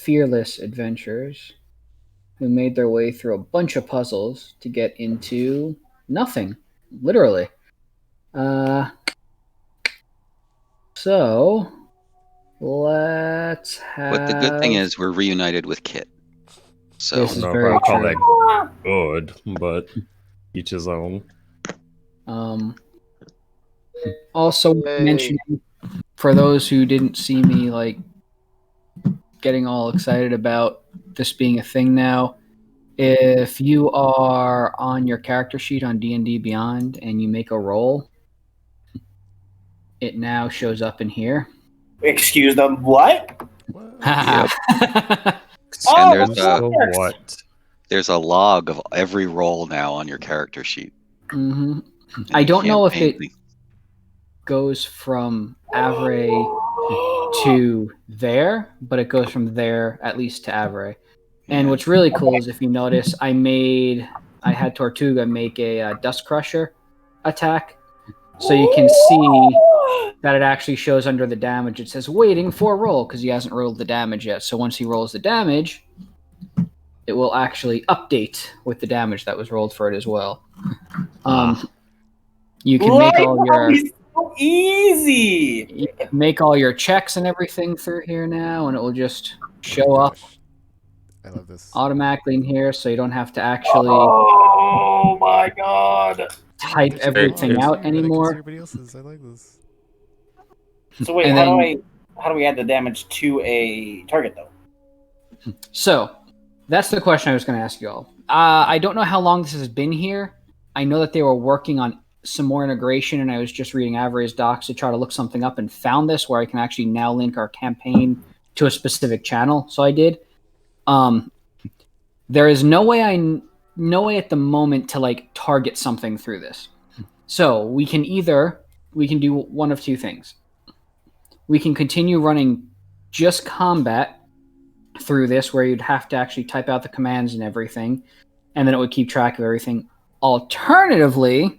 fearless adventurers who made their way through a bunch of puzzles to get into nothing, literally. So let's have. But the good thing is we're reunited with Kit. So This I is don't know very if I call true. that good, but each his own. Also mentioning, for those who didn't see me like getting all excited about this being a thing now, if you are on your character sheet on D&D Beyond and you make a roll, it now shows up in here. Excuse them, what? Yep. Oh, And there's a log of every roll now on your character sheet. Mm-hmm. I don't know if it goes from Avray to there, but it goes from there at least to Avray. And what's really cool is if you notice, I had Tortuga make a Dust Crusher attack, so you can see that it actually shows under the damage. It says waiting for a roll because he hasn't rolled the damage yet. So once he rolls the damage, it will actually update with the damage that was rolled for it as well. You can make all your so easy. You can make all your checks and everything through here now, and it will just show up. I love this automatically in here, so you don't have to actually. Oh my god! Type everything out anymore. Everybody else's. I like this. So wait, how do we add the damage to a target though? So that's the question I was going to ask you all. I don't know how long this has been here. I know that they were working on some more integration, and I was just reading Avray's docs to try to look something up and found this where I can actually now link our campaign to a specific channel. So I did. There is no way at the moment to like target something through this. So we can do one of two things. We can continue running just combat through this, where you'd have to actually type out the commands and everything, and then it would keep track of everything. Alternatively,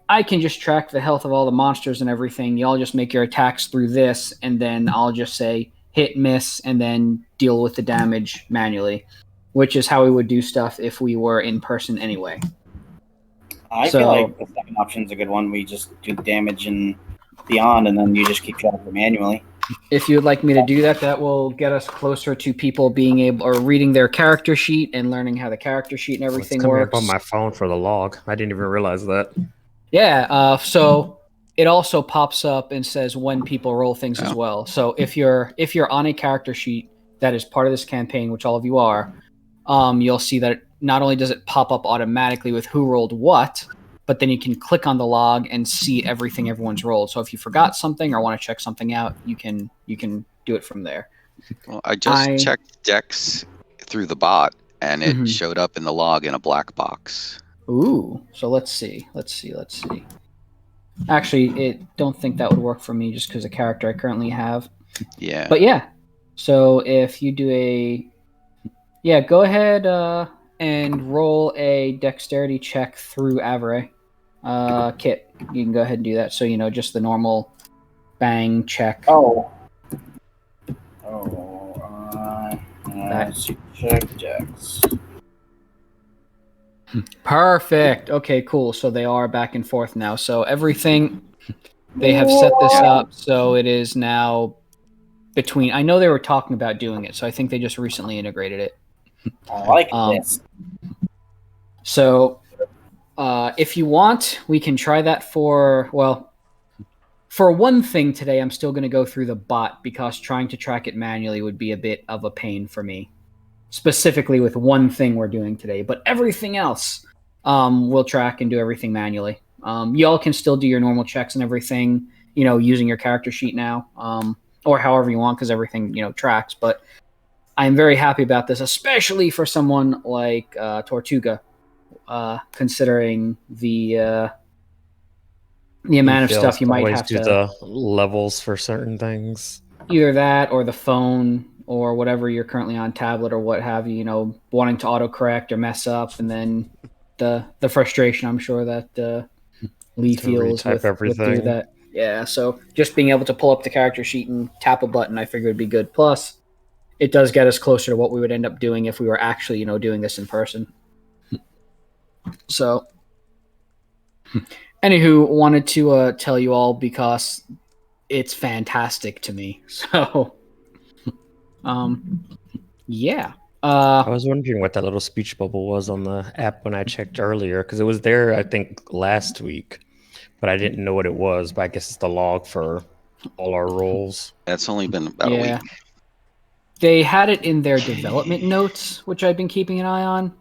I can just track the health of all the monsters and everything. Y'all just make your attacks through this, and then I'll just say hit, miss, and then deal with the damage manually, which is how we would do stuff if we were in person anyway. I feel like the second option is a good one. We just do the damage and beyond, and then you just keep track of it manually. If you'd like me to do that, that will get us closer to people being able or reading their character sheet and learning how the character sheet and everything works. Up on my phone for the log. I didn't even realize that. Yeah. So it also pops up and says when people roll things as well. So if you're on a character sheet that is part of this campaign, which all of you are, you'll see that not only does it pop up automatically with who rolled what, but then you can click on the log and see everything everyone's rolled. So if you forgot something or want to check something out, you can do it from there. Well, I just checked Dex through the bot, and it showed up in the log in a black box. Ooh, so let's see. Actually, don't think that would work for me just because the character I currently have. Yeah. But yeah, so if you do go ahead and roll a dexterity check through Avray. Kit, you can go ahead and do that. So, just the normal bang check. Check dex. Perfect. Okay, cool. So they are back and forth now. So everything, they have set this up so it is now between. I know they were talking about doing it, so I think they just recently integrated it. I like this. So, if you want, we can try that for one thing today. I'm still going to go through the bot because trying to track it manually would be a bit of a pain for me, specifically with one thing we're doing today. But everything else, we'll track and do everything manually. Y'all can still do your normal checks and everything, using your character sheet now, or however you want, because everything, tracks. But I'm very happy about this, especially for someone like Tortuga, considering the amount of stuff you might have to do the levels for certain things. Either that or the phone or whatever you're currently on, tablet or what have you, wanting to autocorrect or mess up, and then the frustration I'm sure that Lee feels with do that. Yeah, so just being able to pull up the character sheet and tap a button, I figured would be good. Plus, it does get us closer to what we would end up doing if we were actually, doing this in person. So, anywho, wanted to tell you all because it's fantastic to me. So, yeah. I was wondering what that little speech bubble was on the app when I checked earlier, because it was there, I think, last week, but I didn't know what it was. But I guess it's the log for all our roles. That's only been about a week. They had it in their development notes, which I've been keeping an eye on,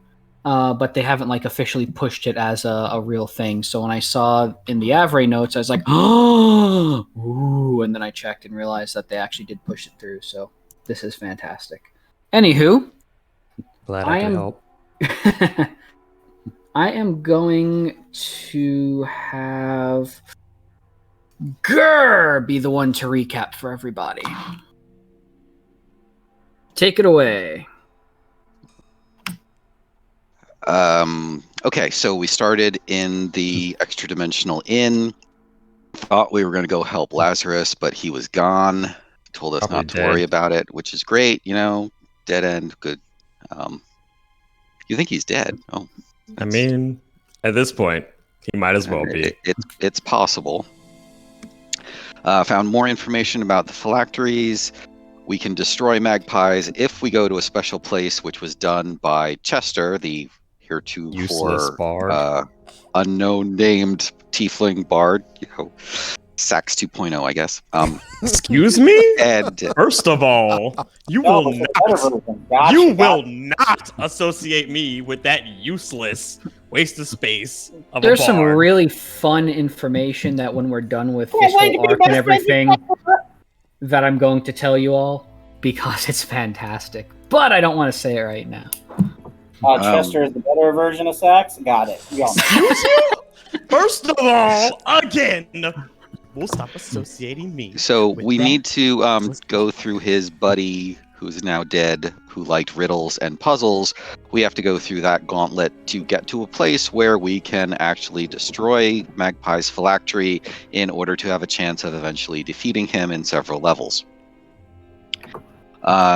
but they haven't officially pushed it as a real thing. So when I saw in the Avray notes, I was like, oh, ooh, and then I checked and realized that they actually did push it through. So this is fantastic. Anywho. Glad I could help. I am going to have Grr be the one to recap for everybody. Take it away. Okay, so we started in the extra-dimensional inn. Thought we were going to go help Lazarus, but he was gone. Told us Probably not to worry about it, which is great. Dead end, good. You think he's dead? Oh, I mean, at this point, he might as well be. It's possible. Found more information about the phylacteries. We can destroy magpies if we go to a special place, which was done by Chester, the heretofore unknown named tiefling bard. Sax 2.0, I guess. Excuse me? And first of all, you will not associate me with that useless waste of space of There's a some bard. really fun information that when we're done with this whole arc and everything that I'm going to tell you all because it's fantastic. But I don't want to say it right now. Chester is the better version of Sax. Got it. Excuse you? First of all, again, we'll stop associating me. So we need to go through his buddy, who's now dead, who liked riddles and puzzles. We have to go through that gauntlet to get to a place where we can actually destroy Magpie's phylactery in order to have a chance of eventually defeating him in several levels.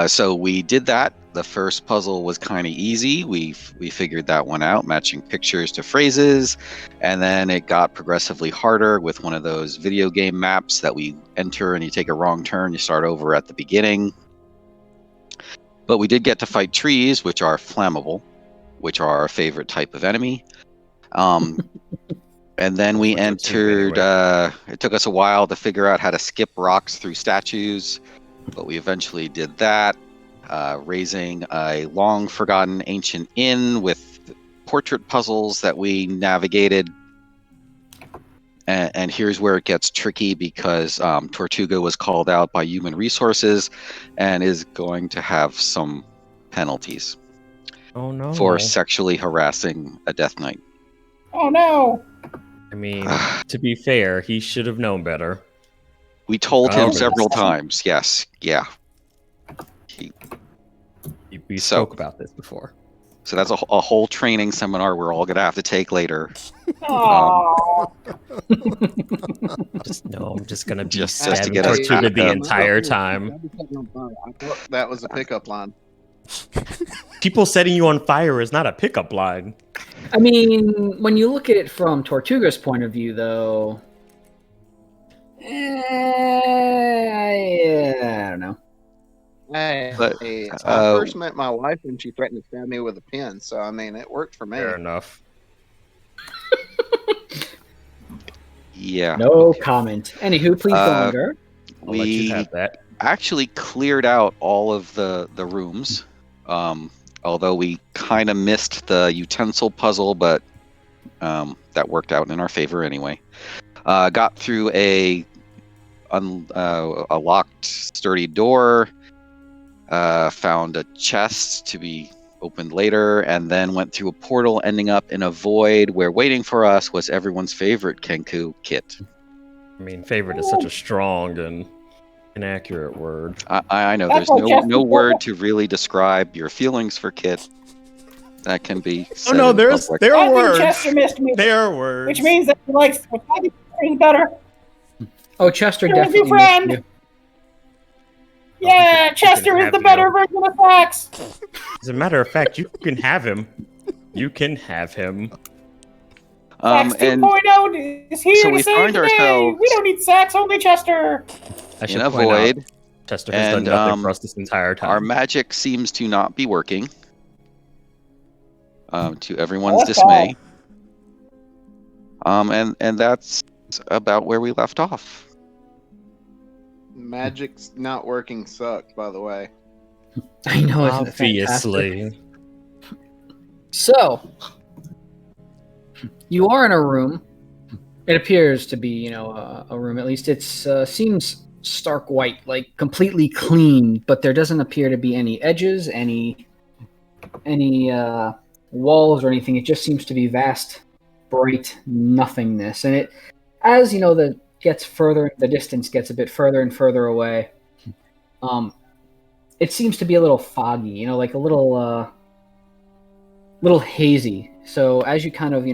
So we did that. The first puzzle was kind of easy. We figured that one out, matching pictures to phrases, and then it got progressively harder with one of those video game maps that we enter and you take a wrong turn, you start over at the beginning. But we did get to fight trees, which are flammable, which are our favorite type of enemy. And then we entered, it took us a while to figure out how to skip rocks through statues, but we eventually did that. Raising a long-forgotten ancient inn with portrait puzzles that we navigated. And here's where it gets tricky because Tortuga was called out by Human Resources and is going to have some penalties. Oh no! For sexually harassing a Death Knight. Oh no! I mean, to be fair, he should have known better. We told him several times. Yes, yeah. We spoke about this before. So that's a whole training seminar we're all gonna have to take later. I'm just gonna be just to get Tortuga the entire time. That was a pickup line. People setting you on fire is not a pickup line. I mean, when you look at it from Tortuga's point of view, though, I don't know. Hey, I first met my wife when she threatened to stab me with a pen, so I mean, it worked for me. Fair enough. Yeah. No comment. Anywho, please go on, Gur. I'll let you have that. Actually cleared out all of the rooms, although we kind of missed the utensil puzzle, but that worked out in our favor anyway. Got through a locked, sturdy door. Found a chest to be opened later, and then went through a portal, ending up in a void where waiting for us was everyone's favorite Kenku, Kit. I mean, favorite is such a strong and inaccurate word. I know there's no word to really describe your feelings for Kit. That can be said there are words. Chester missed me, there are words. which means that he likes better. Oh, Chester definitely missed you. Yeah, Chester is the better version of Fox. As a matter of fact, you can have him. You can have him. Sax 2.0 is here so to we save find the day. ourselves We don't need Sax, only Chester. I should in a point void. out, Chester has done nothing for us this entire time. Our magic seems to not be working. To everyone's dismay. And that's about where we left off. Magic's not working sucks, by the way. I know, isn't it fantastic? Obviously. So, you are in a room. It appears to be, a room. At least it seems stark white, like completely clean, but there doesn't appear to be any edges, any walls or anything. It just seems to be vast, bright nothingness. And it, as the distance gets a bit further and further away. It seems to be a little foggy, like a little hazy. So as you kind of,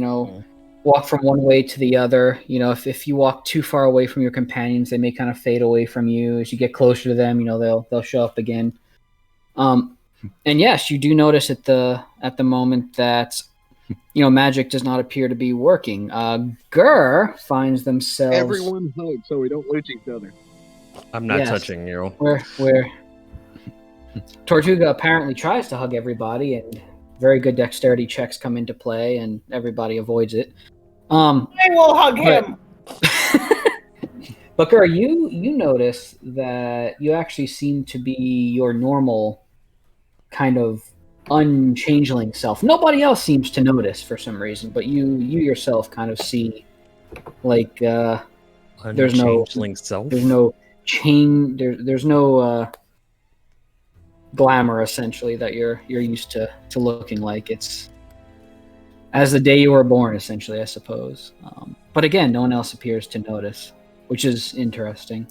walk from one way to the other, if you walk too far away from your companions, they may kind of fade away from you. As you get closer to them, they'll show up again. And yes, you do notice at the moment that, magic does not appear to be working. Gur finds themselves. Everyone hug so we don't lose each other. I'm not touching you. Where Tortuga apparently tries to hug everybody, and very good dexterity checks come into play, and everybody avoids it. I will hug him. But Gur, you notice that you actually seem to be your normal kind of unchangeling self. Nobody else seems to notice for some reason, but you yourself kind of see, like, there's no glamour, essentially, that you're used to looking like. It's as the day you were born, essentially, I suppose. But again, no one else appears to notice, which is interesting.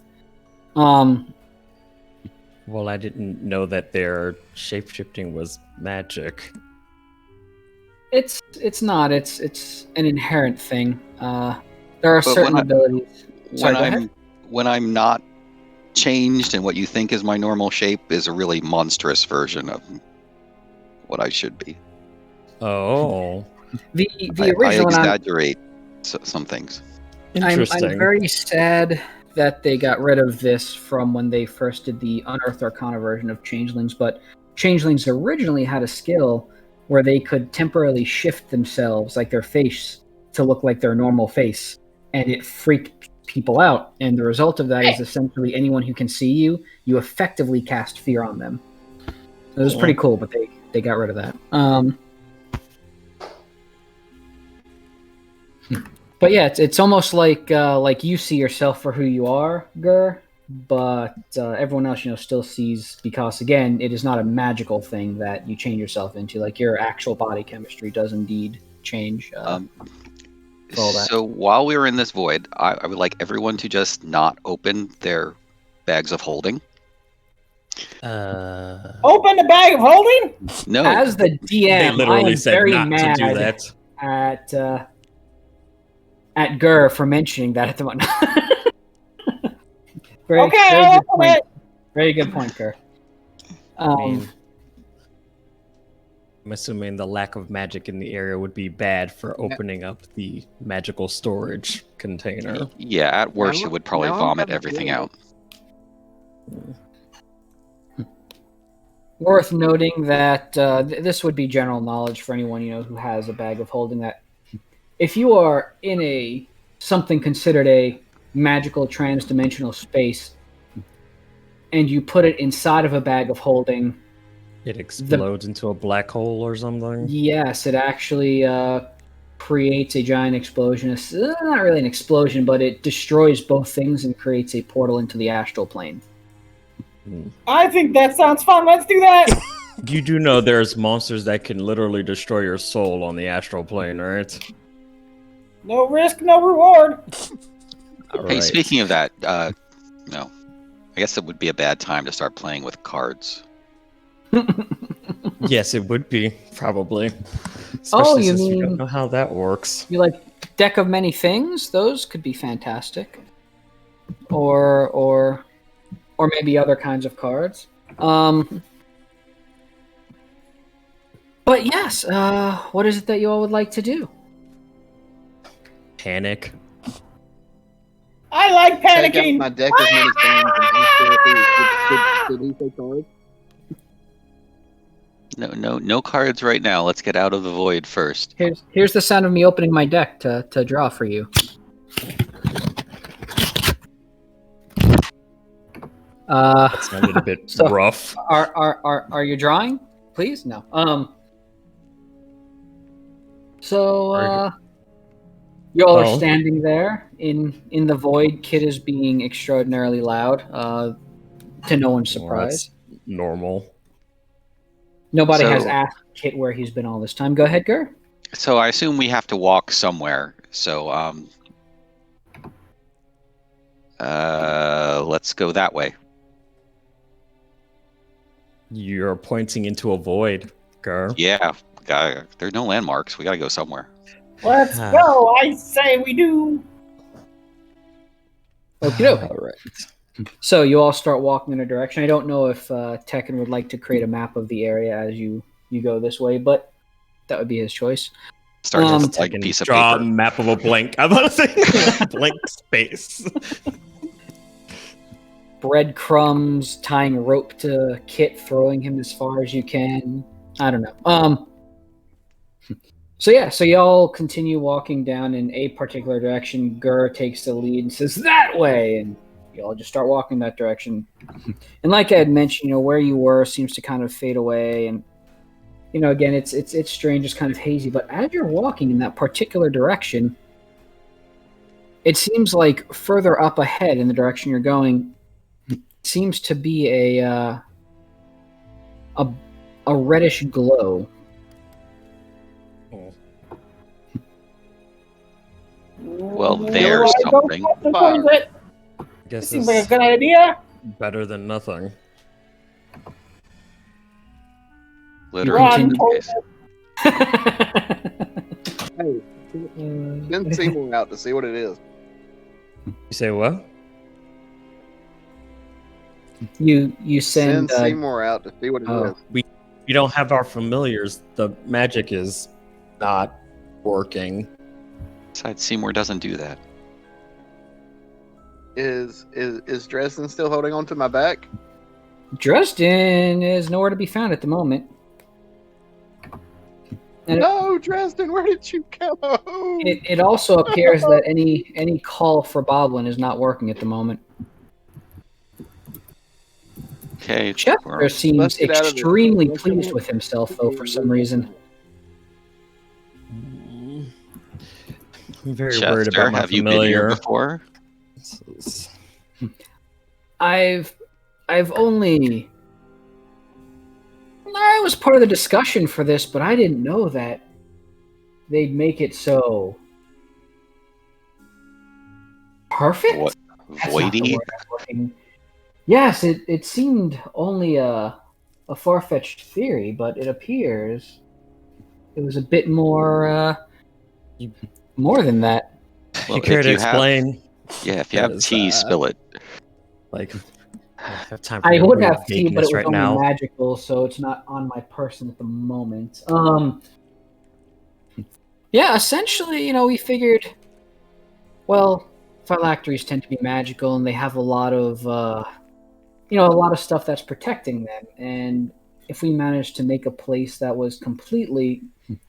Well, I didn't know that their shapeshifting was magic. It's not. It's an inherent thing. There are certain abilities. When I'm not changed, and what you think is my normal shape is a really monstrous version of what I should be. Oh. The original. I exaggerate some things. Interesting. I'm very sad that they got rid of this from when they first did the Unearthed Arcana version of Changelings, but Changelings originally had a skill where they could temporarily shift themselves, like their face, to look like their normal face, and it freaked people out. And the result of that is essentially anyone who can see you, you effectively cast fear on them. It was pretty cool, but they got rid of that. But yeah, it's almost like you see yourself for who you are, Gur, but everyone else, still sees, because again, it is not a magical thing that you change yourself into. Like, your actual body chemistry does indeed change. So while we were in this void, I would like everyone to just not open their bags of holding. Open the bag of holding? No. As the DM, they literally I am said very not mad to do that. At Gur for mentioning that at the moment. Very good point, Gur. I'm assuming the lack of magic in the area would be bad for opening up the magical storage container. Yeah, at worst, it would probably vomit everything out. Worth noting that this would be general knowledge for anyone who has a bag of holding, that if you are in something considered a magical transdimensional space, and you put it inside of a bag of holding, it explodes into a black hole or something? Yes, it actually creates a giant explosion. It's not really an explosion, but it destroys both things and creates a portal into the astral plane. I think that sounds fun. Let's do that. You do know there's monsters that can literally destroy your soul on the astral plane, right? No risk, no reward. Hey, speaking of that, no. I guess it would be a bad time to start playing with cards. Yes, it would be, probably. Especially since we don't know how that works. You like Deck of Many Things? Those could be fantastic. Or or maybe other kinds of cards. But yes, what is it that you all would like to do? Panic. I like Take out panicking. my deck of many stones and ask her if did he say cards? No cards right now. Let's get out of the void first. Here's the sound of me opening my deck to draw for you. That sounded a bit so rough. Are you drawing? Please? No. So you all are standing there in the void. Kit is being extraordinarily loud, to no one's surprise. Well, that's normal. Nobody has asked Kit where he's been all this time. Go ahead, Gur. So I assume we have to walk somewhere. So let's go that way. You're pointing into a void, Gur. Yeah, there's no landmarks. We gotta go somewhere. Let's go. I say we do. Okay. All right. So you all start walking in a direction. I don't know if Tekken would like to create a map of the area as you go this way, but that would be his choice. Start with like a piece of draw paper. a map of a blank. I'm about to say blank space. Breadcrumbs, tying rope to Kit, throwing him as far as you can. I don't know. So y'all continue walking down in a particular direction. Gur takes the lead and says, "That way!" And y'all just start walking that direction. And like I had mentioned, where you were seems to kind of fade away. And, again, it's strange, it's kind of hazy. But as you're walking in that particular direction, it seems like further up ahead in the direction you're going seems to be a reddish glow. Well, there's something. It Guess seems like a good idea. Better than nothing. Literally. Hey, send Seymour out to see what it is. You say what? You send Seymour out to see what it is. We don't have our familiars. The magic is not working. Besides, Seymour doesn't do that. Is Dresden still holding on to my back? Dresden is nowhere to be found at the moment. And No, Dresden, where did you go? it also appears that any call for Boblin is not working at the moment. Okay. Chester seems extremely pleased with himself, though, for some reason. I'm very Chester, worried about my have you been here familiar. before? I've only... I was part of the discussion for this, but I didn't know that they'd make it so... perfect? What? That's not the Voidy? word I'm looking. Yes, it seemed only a far-fetched theory, but it appears it was a bit more than that. Well, You care if to you have- explain? if you have Because, tea, spill it. Like, I have time for I your would weird have tea, but it vagueness was right only now. magical, so it's not on my person at the moment. Yeah, essentially, we figured, well, phylacteries tend to be magical, and they have a lot of, a lot of stuff that's protecting them. And if we managed to make a place that was completely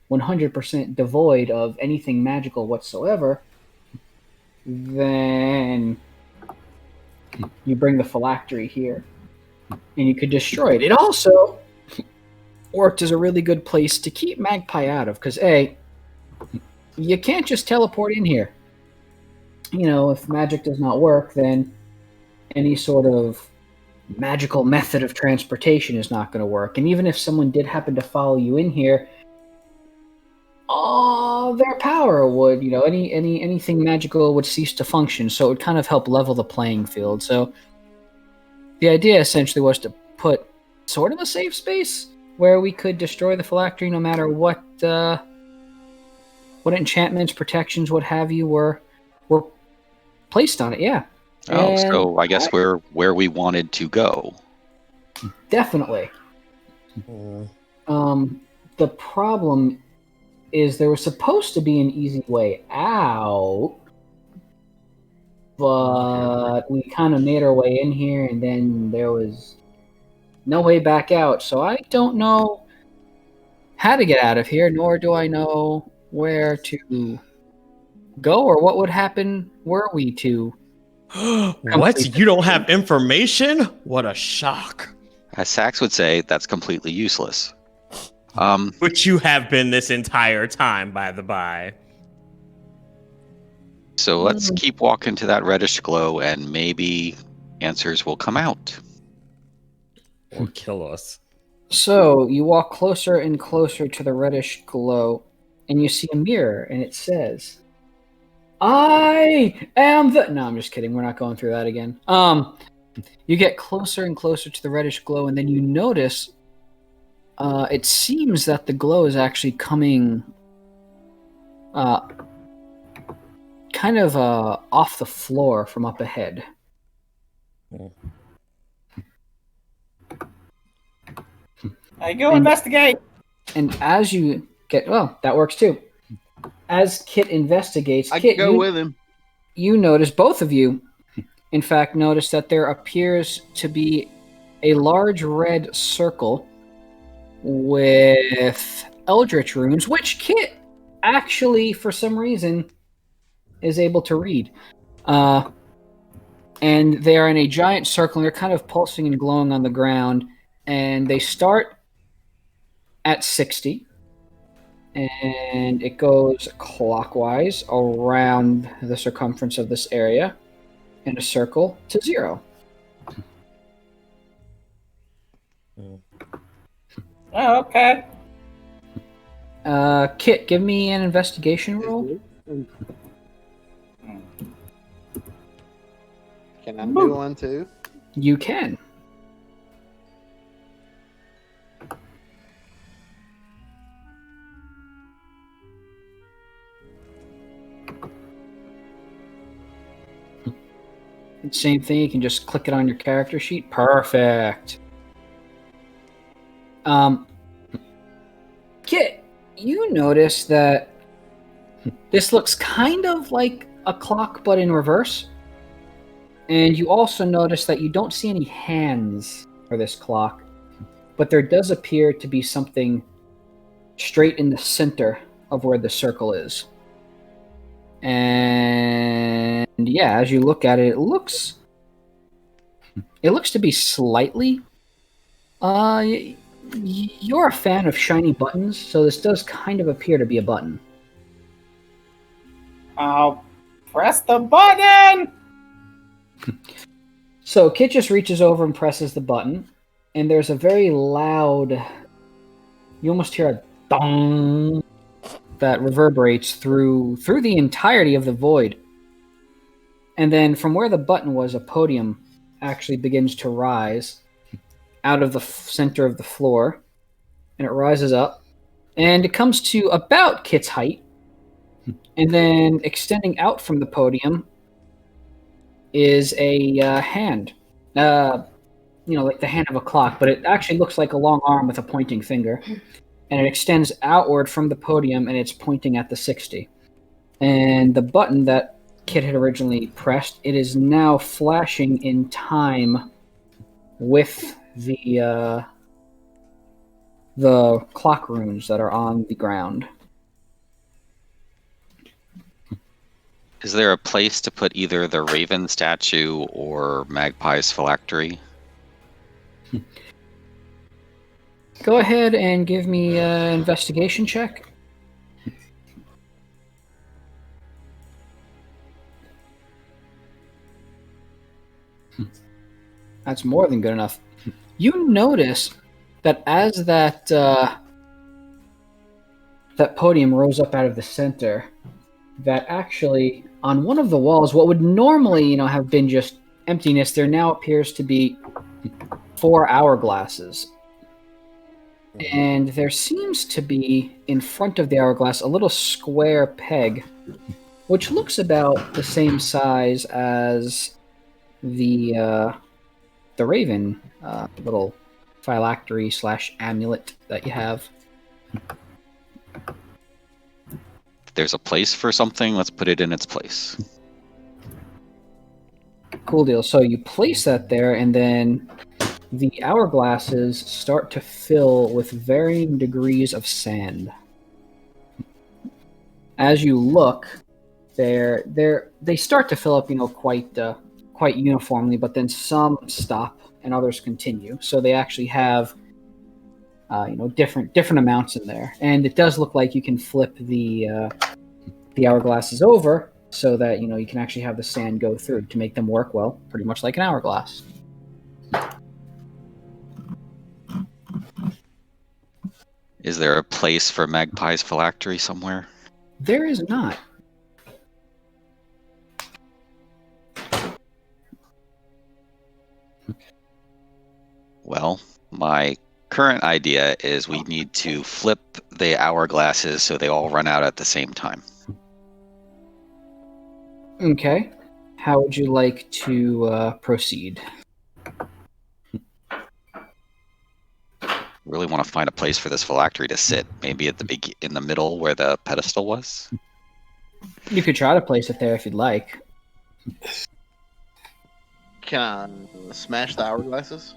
100% devoid of anything magical whatsoever, then you bring the phylactery here, and you could destroy it. It also worked as a really good place to keep Magpie out of, because you can't just teleport in here. If magic does not work, then any sort of magical method of transportation is not going to work. And even if someone did happen to follow you in here, their power would, anything magical would cease to function. So it would kind of help level the playing field. So the idea essentially was to put sort of a safe space where we could destroy the phylactery no matter what enchantments, protections, what have you, were placed on it. Yeah. So I guess we're where we wanted to go. Definitely. The problem is there was supposed to be an easy way out, but we kind of made our way in here, and then there was no way back out. So I don't know how to get out of here, nor do I know where to go or what would happen were we to. What? You don't have information? What a shock. As Sax would say, that's completely useless. Which you have been this entire time, by the by. So let's keep walking to that reddish glow, and maybe answers will come out. Or kill us. So you walk closer and closer to the reddish glow, and you see a mirror, and it says, "I am the..." No, I'm just kidding. We're not going through that again. You get closer and closer to the reddish glow, and then you notice it seems that the glow is actually coming kind of off the floor from up ahead. I go investigate. And as you get... Well, that works too. As Kit investigates... I Kit, go with him. You notice, both of you, in fact, notice that there appears to be a large red circle with Eldritch Rooms, which Kit actually, for some reason, is able to read. And they are in a giant circle, and they're kind of pulsing and glowing on the ground. And they start at 60, and it goes clockwise around the circumference of this area in a circle to 0. Oh, okay. Kit, give me an investigation roll. Can I do one too? You can. Same thing, you can just click it on your character sheet. Perfect. Kit, you notice that this looks kind of like a clock, but in reverse. And you also notice that you don't see any hands for this clock, but there does appear to be something straight in the center of where the circle is. And yeah, as you look at it, it looks to be slightly... You're a fan of shiny buttons, so this does kind of appear to be a button. I'll press the button! So Kit just reaches over and presses the button, and there's a very loud... You almost hear a dong that reverberates through the entirety of the void. And then from where the button was, a podium actually begins to rise out of the center of the floor, and it rises up, and it comes to about Kit's height, and then extending out from the podium is a hand. Like the hand of a clock, but it actually looks like a long arm with a pointing finger. And it extends outward from the podium, and it's pointing at the 60. And the button that Kit had originally pressed, it is now flashing in time with the clock runes that are on the ground. Is there a place to put either the Raven statue or Magpie's Phylactery? Go ahead and give me an investigation check. That's more than good enough. You notice that as that podium rose up out of the center, that actually on one of the walls, what would normally, have been just emptiness, there now appears to be 4 hourglasses. And there seems to be, in front of the hourglass, a little square peg, which looks about the same size as the Raven little phylactery / amulet that you have. If there's a place for something, let's put it in its place. Cool deal. So you place that there, and then the hourglasses start to fill with varying degrees of sand. As you look, they start to fill up, quite uniformly, but then some stop and others continue. So they actually have, different amounts in there, and it does look like you can flip the hourglasses over so that you can actually have the sand go through to make them work well, pretty much like an hourglass. Is there a place for Magpie's phylactery somewhere? There is not. Well, my current idea is we need to flip the hourglasses so they all run out at the same time. Okay. How would you like to proceed? Really want to find a place for this phylactery to sit. Maybe at in the middle where the pedestal was. You could try to place it there if you'd like. Can I smash the hourglasses?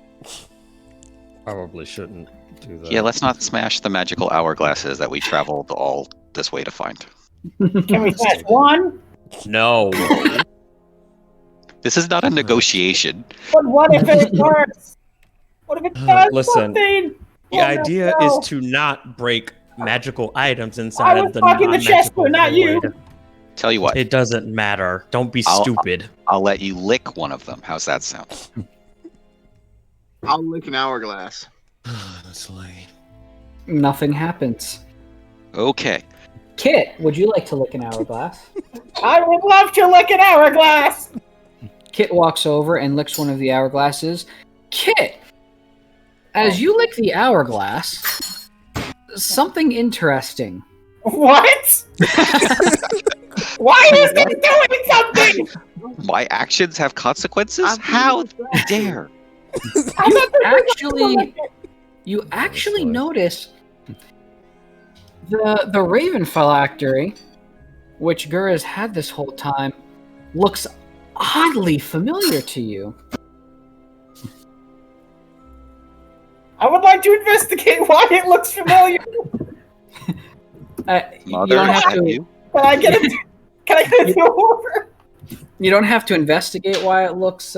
Probably shouldn't do that. Yeah, let's not smash the magical hourglasses that we traveled all this way to find. Can we smash one? No. This is not a negotiation. But what if it works? What if it does Listen, something? The idea is to not break magical items inside I of was the talking to non-magical Chester, not you. void. Tell you what, It doesn't matter. Don't be stupid. I'll let you lick one of them. How's that sound? I'll lick an hourglass. Honestly. Nothing happens. Okay. Kit, would you like to lick an hourglass? I would love to lick an hourglass. Kit walks over and licks one of the hourglasses. Kit, as you lick the hourglass, something interesting. What? Why is this doing something? My actions have consequences? How dare? You actually notice the Raven Phylactery, which Gur has had this whole time, looks oddly familiar to you. I would like to investigate why it looks familiar. You don't have to. Can I get it? Can I get it over? You don't have to investigate why it looks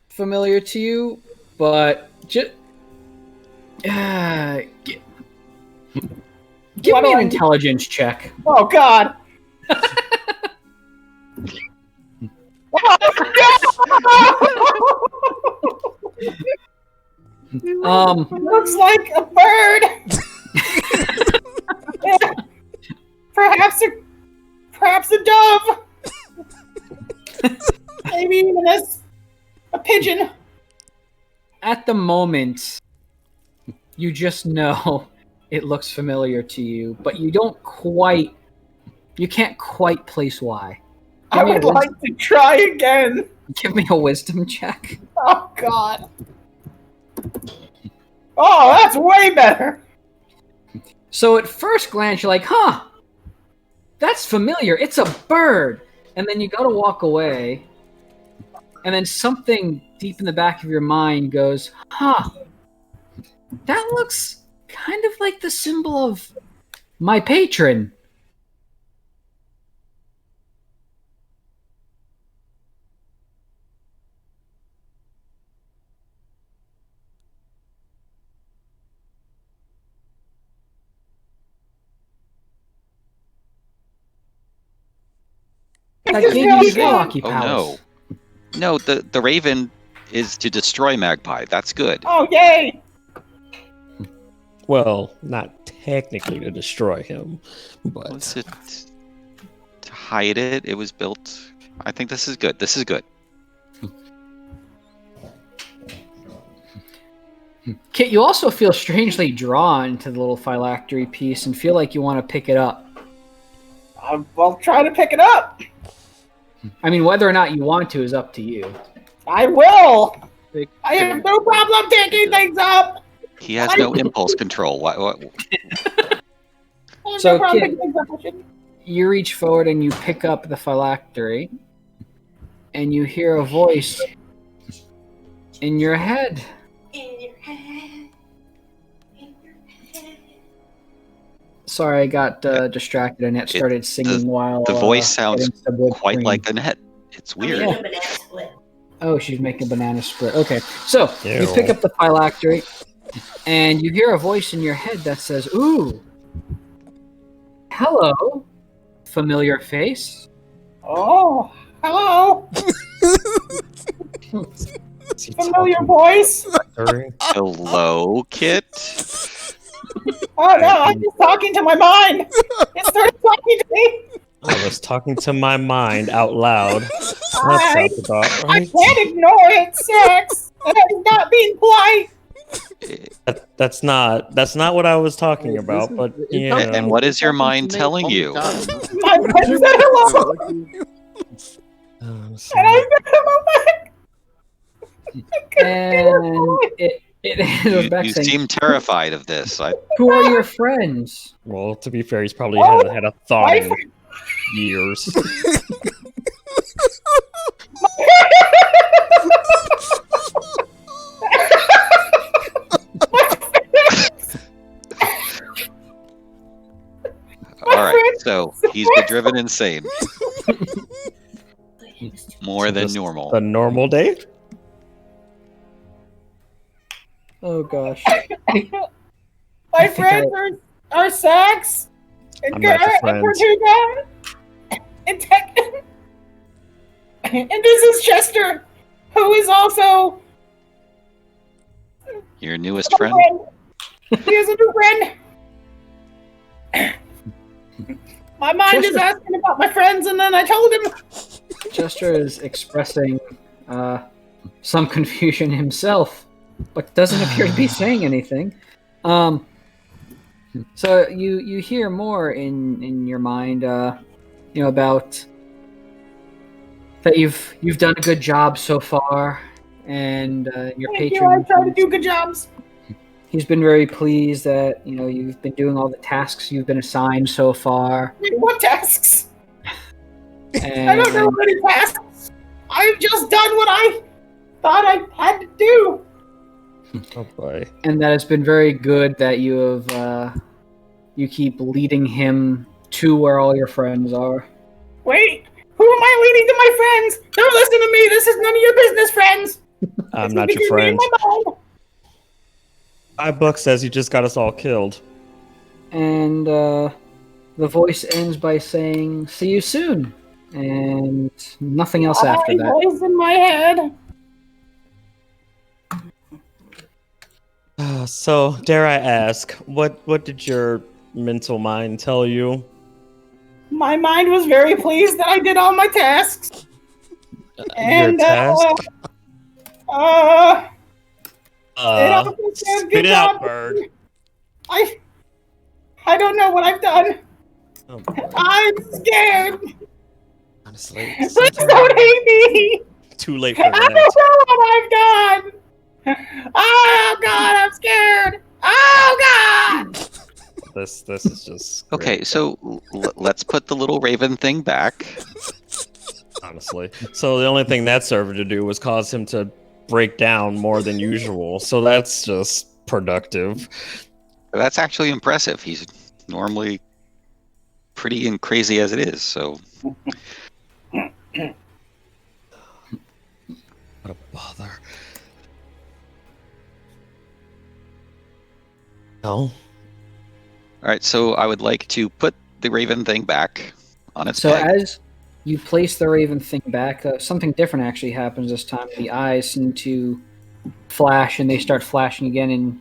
familiar to you, but just give me an intelligence check. Oh God! Looks like a bird. Perhaps a dove. Maybe even a pigeon. At the moment, you just know it looks familiar to you, but you can't quite place why. I would like to try again. Give me a wisdom check. Oh God. Oh, that's way better. So at first glance, you're like, huh, that's familiar. It's a bird. And then you go to walk away. And then something deep in the back of your mind goes, huh, that looks kind of like the symbol of my patron. That gave you Milwaukee powers. No, the Raven is to destroy Magpie. That's good. Oh, yay! Well, not technically to destroy him, but Was it to hide it? It was built. I think this is good. This is good. Kit, you also feel strangely drawn to the little phylactery piece and feel like you want to pick it up. I'll try to pick it up. I mean, whether or not you want to is up to you. I will. I have no problem taking things up. He has no impulse control. What? So, Kit, you reach forward and you pick up the phylactery, and you hear a voice in your head. Sorry, I got distracted. Annette started singing while the voice sounds quite cream. like Annette. It's weird. Yeah. Oh, she's making a banana split. Okay, so Ew. you pick up the phylactery, and you hear a voice in your head that says, "Ooh, hello, familiar face." Oh, hello. Familiar voice. Hello, Kit. Oh no, I'm just talking to my mind. It started talking to me. I was talking to my mind out loud. I That's about I right. can't ignore it, sex. And I'm not being polite. That's not what I was talking about. But yeah. And what is your mind telling you? My mind said hello. And I said hello back. And it back You saying, seem terrified of this. "Who are your friends?" Well, to be fair, he's probably had a thought my in friend. years. All right, so he's been driven insane. More than Just normal. A normal day? Oh gosh. My friends are Sax and I'm not your Garrett and friends. Tortuga and Tekken. And this is Chester, who is also Your newest a friend? He is a new friend. My mind is Chester- asking about my friends, and then I told him. Chester is expressing some confusion himself, but doesn't appear to be saying anything. So you hear more in your mind, about that you've done a good job so far, and your Thank you. patron. I try to do good jobs. He's been very pleased that you've been doing all the tasks you've been assigned so far. Wait, what tasks? And I don't know any tasks. I've just done what I thought I had to do. Oh boy. And that it's been very good that you have you keep leading him to where all your friends are. Wait, who am I leading to my friends? Don't listen to me. This is none of your business, friends. I'm It's not your between me friend. and my mind. $5 says you just got us all killed. And the voice ends by saying, "See you soon," and nothing else after that. Voice in my head. So, dare I ask, what did your mental mind tell you? My mind was very pleased that I did all my tasks. And task? it also says Spit good it out, job. bird. I don't know what I've done. Oh, I'm scared. honestly, Please don't hate me. too late for I don't that. know what I've done. Oh God, I'm scared. Oh God. This is just Okay, great, so let's put the little raven thing back. honestly. So the only thing that served to do was cause him to break down more than usual. So that's just productive. That's actually impressive. He's normally pretty and crazy as it is, so What a bother. No. all right, so I would like to put the raven thing back on its So peg. as you place the raven thing back, something different actually happens this time. The eyes seem to flash, and they start flashing again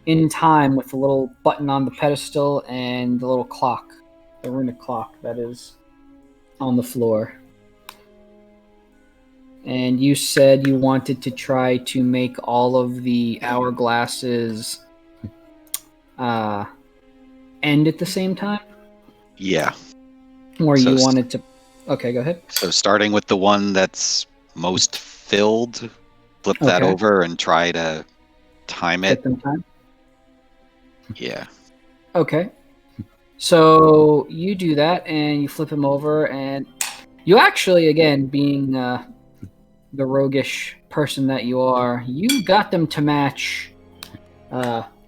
in time with the little button on the pedestal and the little clock, the runic clock that is on the floor. And you said you wanted to try to make all of the hourglasses end at the same time? Yeah. Or So you wanted to... Okay, go ahead. So starting with the one that's most filled, flip that Okay. over and try to time it. Hit them time. Yeah. Okay. So you do that, and you flip him over, and you actually, again, being the roguish person that you are, you got them to match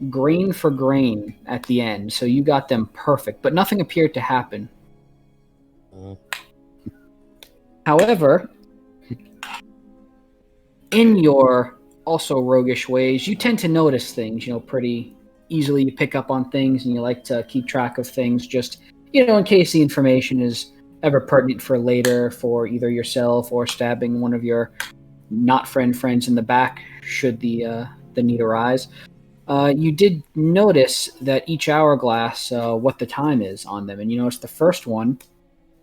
grain for grain at the end. So you got them perfect, but nothing appeared to happen. However, in your also roguish ways, you tend to notice things, pretty easily. You pick up on things, and you like to keep track of things, just, in case the information is ever pertinent for later, for either yourself or stabbing one of your not friends in the back, should the need arise. You did notice that each hourglass, what the time is on them, and you notice the first one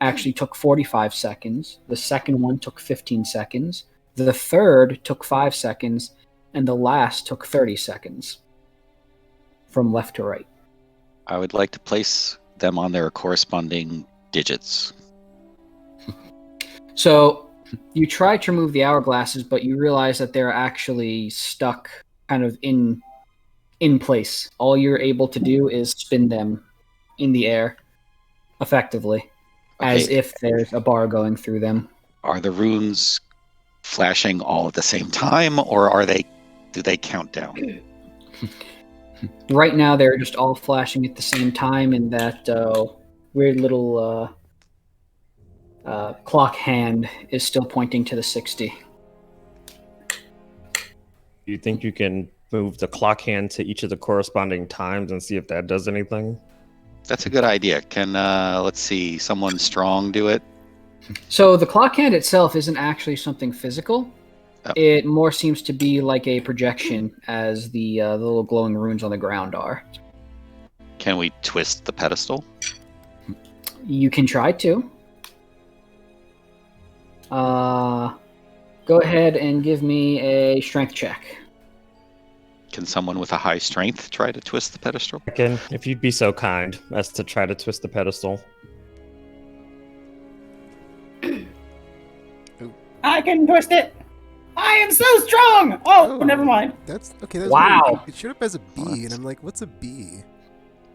actually took 45 seconds, the second one took 15 seconds, the third took 5 seconds, and the last took 30 seconds from left to right. I would like to place them on their corresponding digits. So you try to remove the hourglasses, but you realize that they're actually stuck kind of in place. All you're able to do is spin them in the air effectively, as if there's a bar going through them. Are the runes flashing all at the same time, or do they count down? Right now, they're just all flashing at the same time, and that weird little clock hand is still pointing to the 60. Do you think you can move the clock hand to each of the corresponding times and see if that does anything? That's a good idea. Can, let's see, someone strong do it? So the clock hand itself isn't actually something physical. Oh. It more seems to be like a projection, as the little glowing runes on the ground are. Can we twist the pedestal? You can try to. Go ahead and give me a strength check. Can someone with a high strength try to twist the pedestal? Tekken, if you'd be so kind as to try to twist the pedestal. I can twist it. I am so strong. Oh, never mind. That's okay. That's wow. Weird. It showed up as a B, and I'm like, what's a B?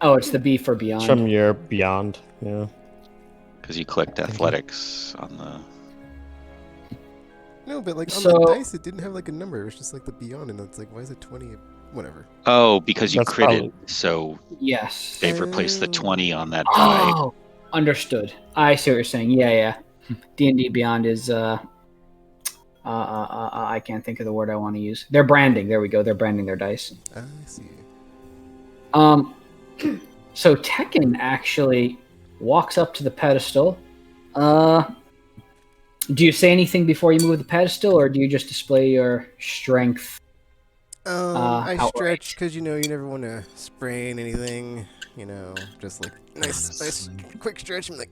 Oh, it's the B for beyond. It's from your beyond, yeah. Because you clicked athletics on the... No, but like on the dice, it didn't have like a number. It was just like the beyond, and it's like, why is it 20? Whatever. Oh, because you That's critted, probably... so yes, they've replaced the 20 on that die. Oh, understood. I see what you're saying. Yeah. D&D Beyond is I can't think of the word I want to use. They're branding. There we go. They're branding their dice. I see. So Tekken actually walks up to the pedestal. Do you say anything before you move the pedestal, or do you just display your strength? I stretch because you never want to sprain anything. Just like nice quick stretch. I'm like,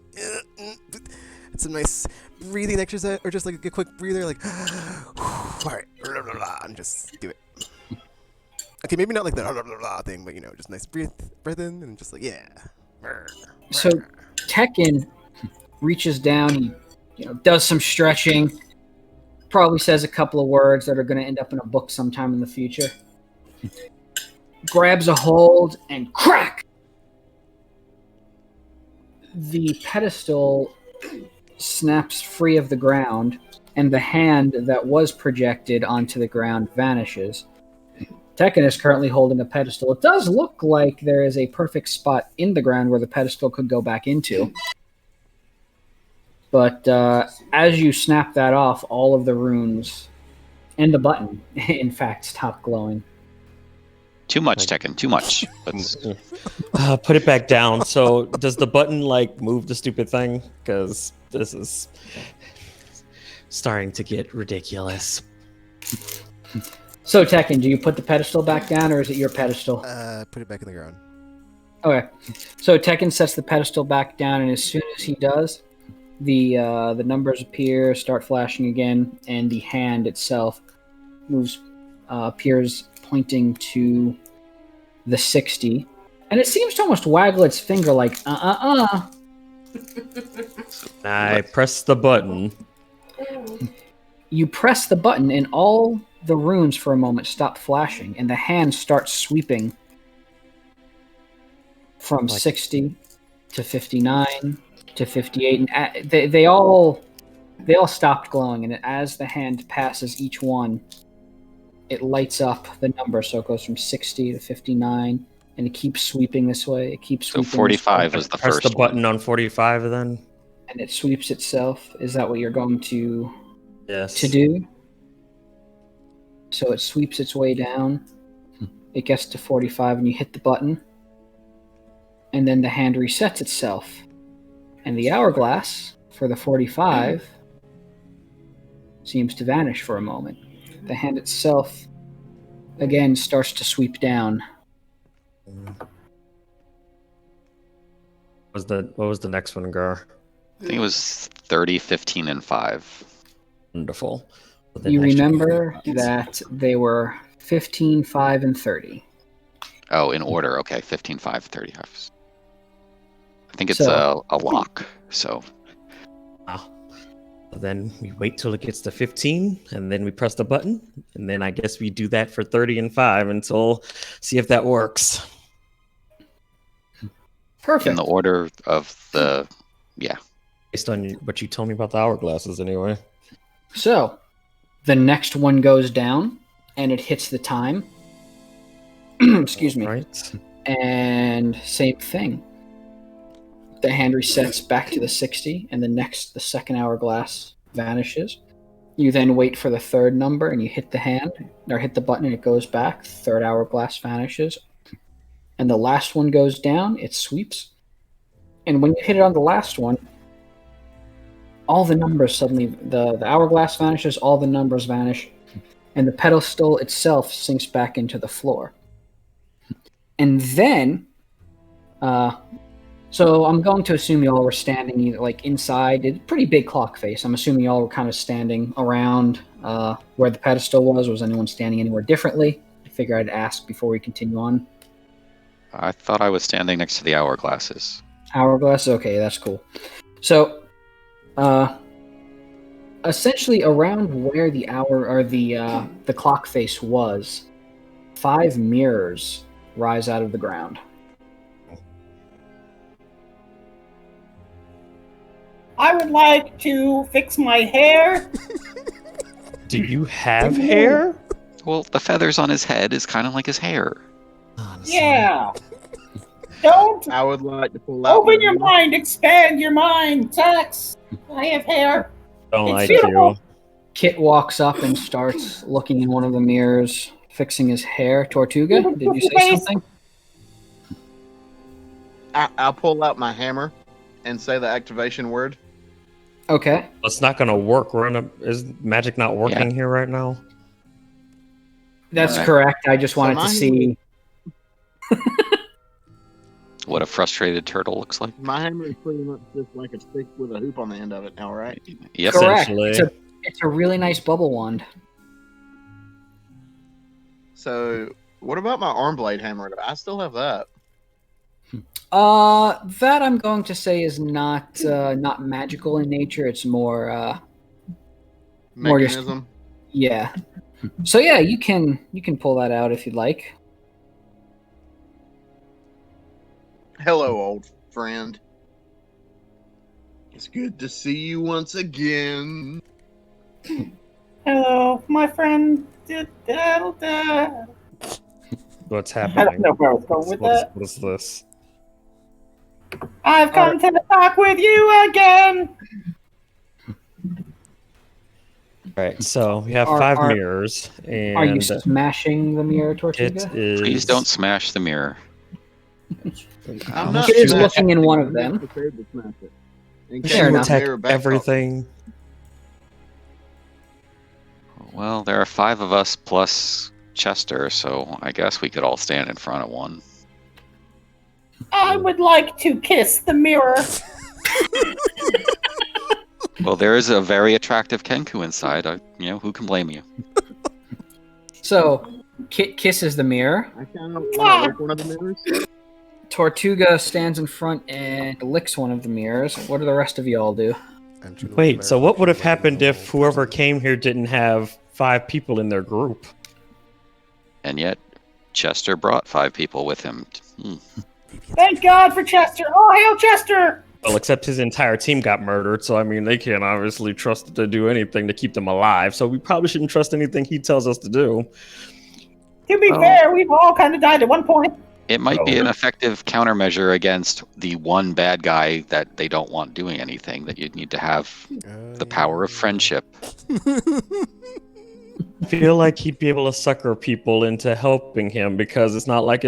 it's a nice breathing exercise, or just like a quick breather, like, all right, and just do it. Okay, maybe not like the thing, but just nice breath in, and just like, yeah. So Tekken reaches down, he does some stretching, probably says a couple of words that are going to end up in a book sometime in the future, grabs a hold, and crack! The pedestal snaps free of the ground, and the hand that was projected onto the ground vanishes. Tekken is currently holding a pedestal. It does look like there is a perfect spot in the ground where the pedestal could go back into. But as you snap that off, all of the runes and the button, in fact, stop glowing. Too much, Tekken, too much. Put it back down. So does the button move the stupid thing? Because this is starting to get ridiculous. So Tekken, do you put the pedestal back down, or is it your pedestal? Put it back in the ground. Okay. So Tekken sets the pedestal back down, and as soon as he does, the numbers appear, start flashing again, and the hand itself appears pointing to the 60, and it seems to almost waggle its finger like I press the button. You press the button, and all the runes for a moment stop flashing, and the hand starts sweeping from 60 to 59 to 58, and they all stopped glowing. And as the hand passes each one, it lights up the number, so it goes from 60 to 59, and it keeps sweeping this way. It keeps sweeping. So 45 was the first. Press the button on 45, then. And it sweeps itself. Is that what you're going to? Yes. To do? So it sweeps its way down. It gets to 45, and you hit the button, and then the hand resets itself, and the hourglass for the 45 seems to vanish for a moment. The hand itself again starts to sweep down. What was the next one, Gar? I think it was 30, 15, and 5. Wonderful. You remember that they were 15, 5, and 30. Oh, in order. Okay, 15, 5, 30. I think it's a lock. So. Then we wait till it gets to 15, and then we press the button, and then I guess we do that for 30 and 5 until see if that works. Perfect. In the order of the, Based on what you told me about the hourglasses, anyway. So, the next one goes down, and it hits the time. Excuse me. Right. And same thing. The hand resets back to the 60, and the second hourglass vanishes. You then wait for the third number, and you hit the hand, or hit the button, and it goes back. Third hourglass vanishes. And the last one goes down, it sweeps. And when you hit it on the last one, all the numbers suddenly, the hourglass vanishes, all the numbers vanish, and the pedestal itself sinks back into the floor. And then, so I'm going to assume you all were standing like inside a pretty big clock face. I'm assuming you all were kind of standing around where the pedestal was. Was anyone standing anywhere differently? I figure I'd ask before we continue on. I thought I was standing next to the hourglasses. Hourglass? Okay, that's cool. So, essentially around where the hour or the clock face was, 5 mirrors rise out of the ground. I would like to fix my hair. Do you have hair? Well, the feathers on his head is kind of like his hair. Honestly. Yeah. Don't I would like to pull out. open your mind, expand your mind, Tex. I have hair. Don't It's like beautiful. you. Kit walks up and starts looking in one of the mirrors, fixing his hair. Tortuga, did you say something? I'll pull out my hammer and say the activation word. Okay. It's not going to work. Is magic not working here right now? That's correct. I just wanted to see what a frustrated turtle looks like. My hammer is pretty much just like a stick with a hoop on the end of it now, right? Yep. correct. It's a really nice bubble wand. So, what about my arm blade hammer? Do I still have that? That I'm going to say is not magical in nature. It's more Mechanism? yeah. So yeah, you can pull that out if you'd like. Hello, old friend. It's good to see you once again. Hello, my friend. What's I don't happening? know where I was going with that. What is this? I've come to talk with you again. Right, so we have Are- 5 are- mirrors, and Are you smashing the mirror, Tortuga? it is. Please don't smash the mirror. I'm not Kit is smashing looking in it. one of I'm them. not prepared to smash it. In Did case Fair you enough. attack they're back everything? Well, there are 5 of us plus Chester, so I guess we could all stand in front of one. I would like to kiss the mirror. Well, there is a very attractive Kenku inside. Who can blame you? So Kit kisses the mirror. I kind of want to lick one of the mirrors. Tortuga stands in front and licks one of the mirrors. What do the rest of y'all do? Wait, so what would have happened if whoever came here didn't have 5 people in their group? And yet, Chester brought 5 people with him. Thank God for Chester. Oh, hail Chester! Well, except his entire team got murdered, so I mean, they can't obviously trust to do anything to keep them alive, so we probably shouldn't trust anything he tells us to do. To be fair, we've all kind of died at one point. It might be an effective countermeasure against the one bad guy that they don't want doing anything, that you'd need to have the power of friendship. I feel like he'd be able to sucker people into helping him because it's not like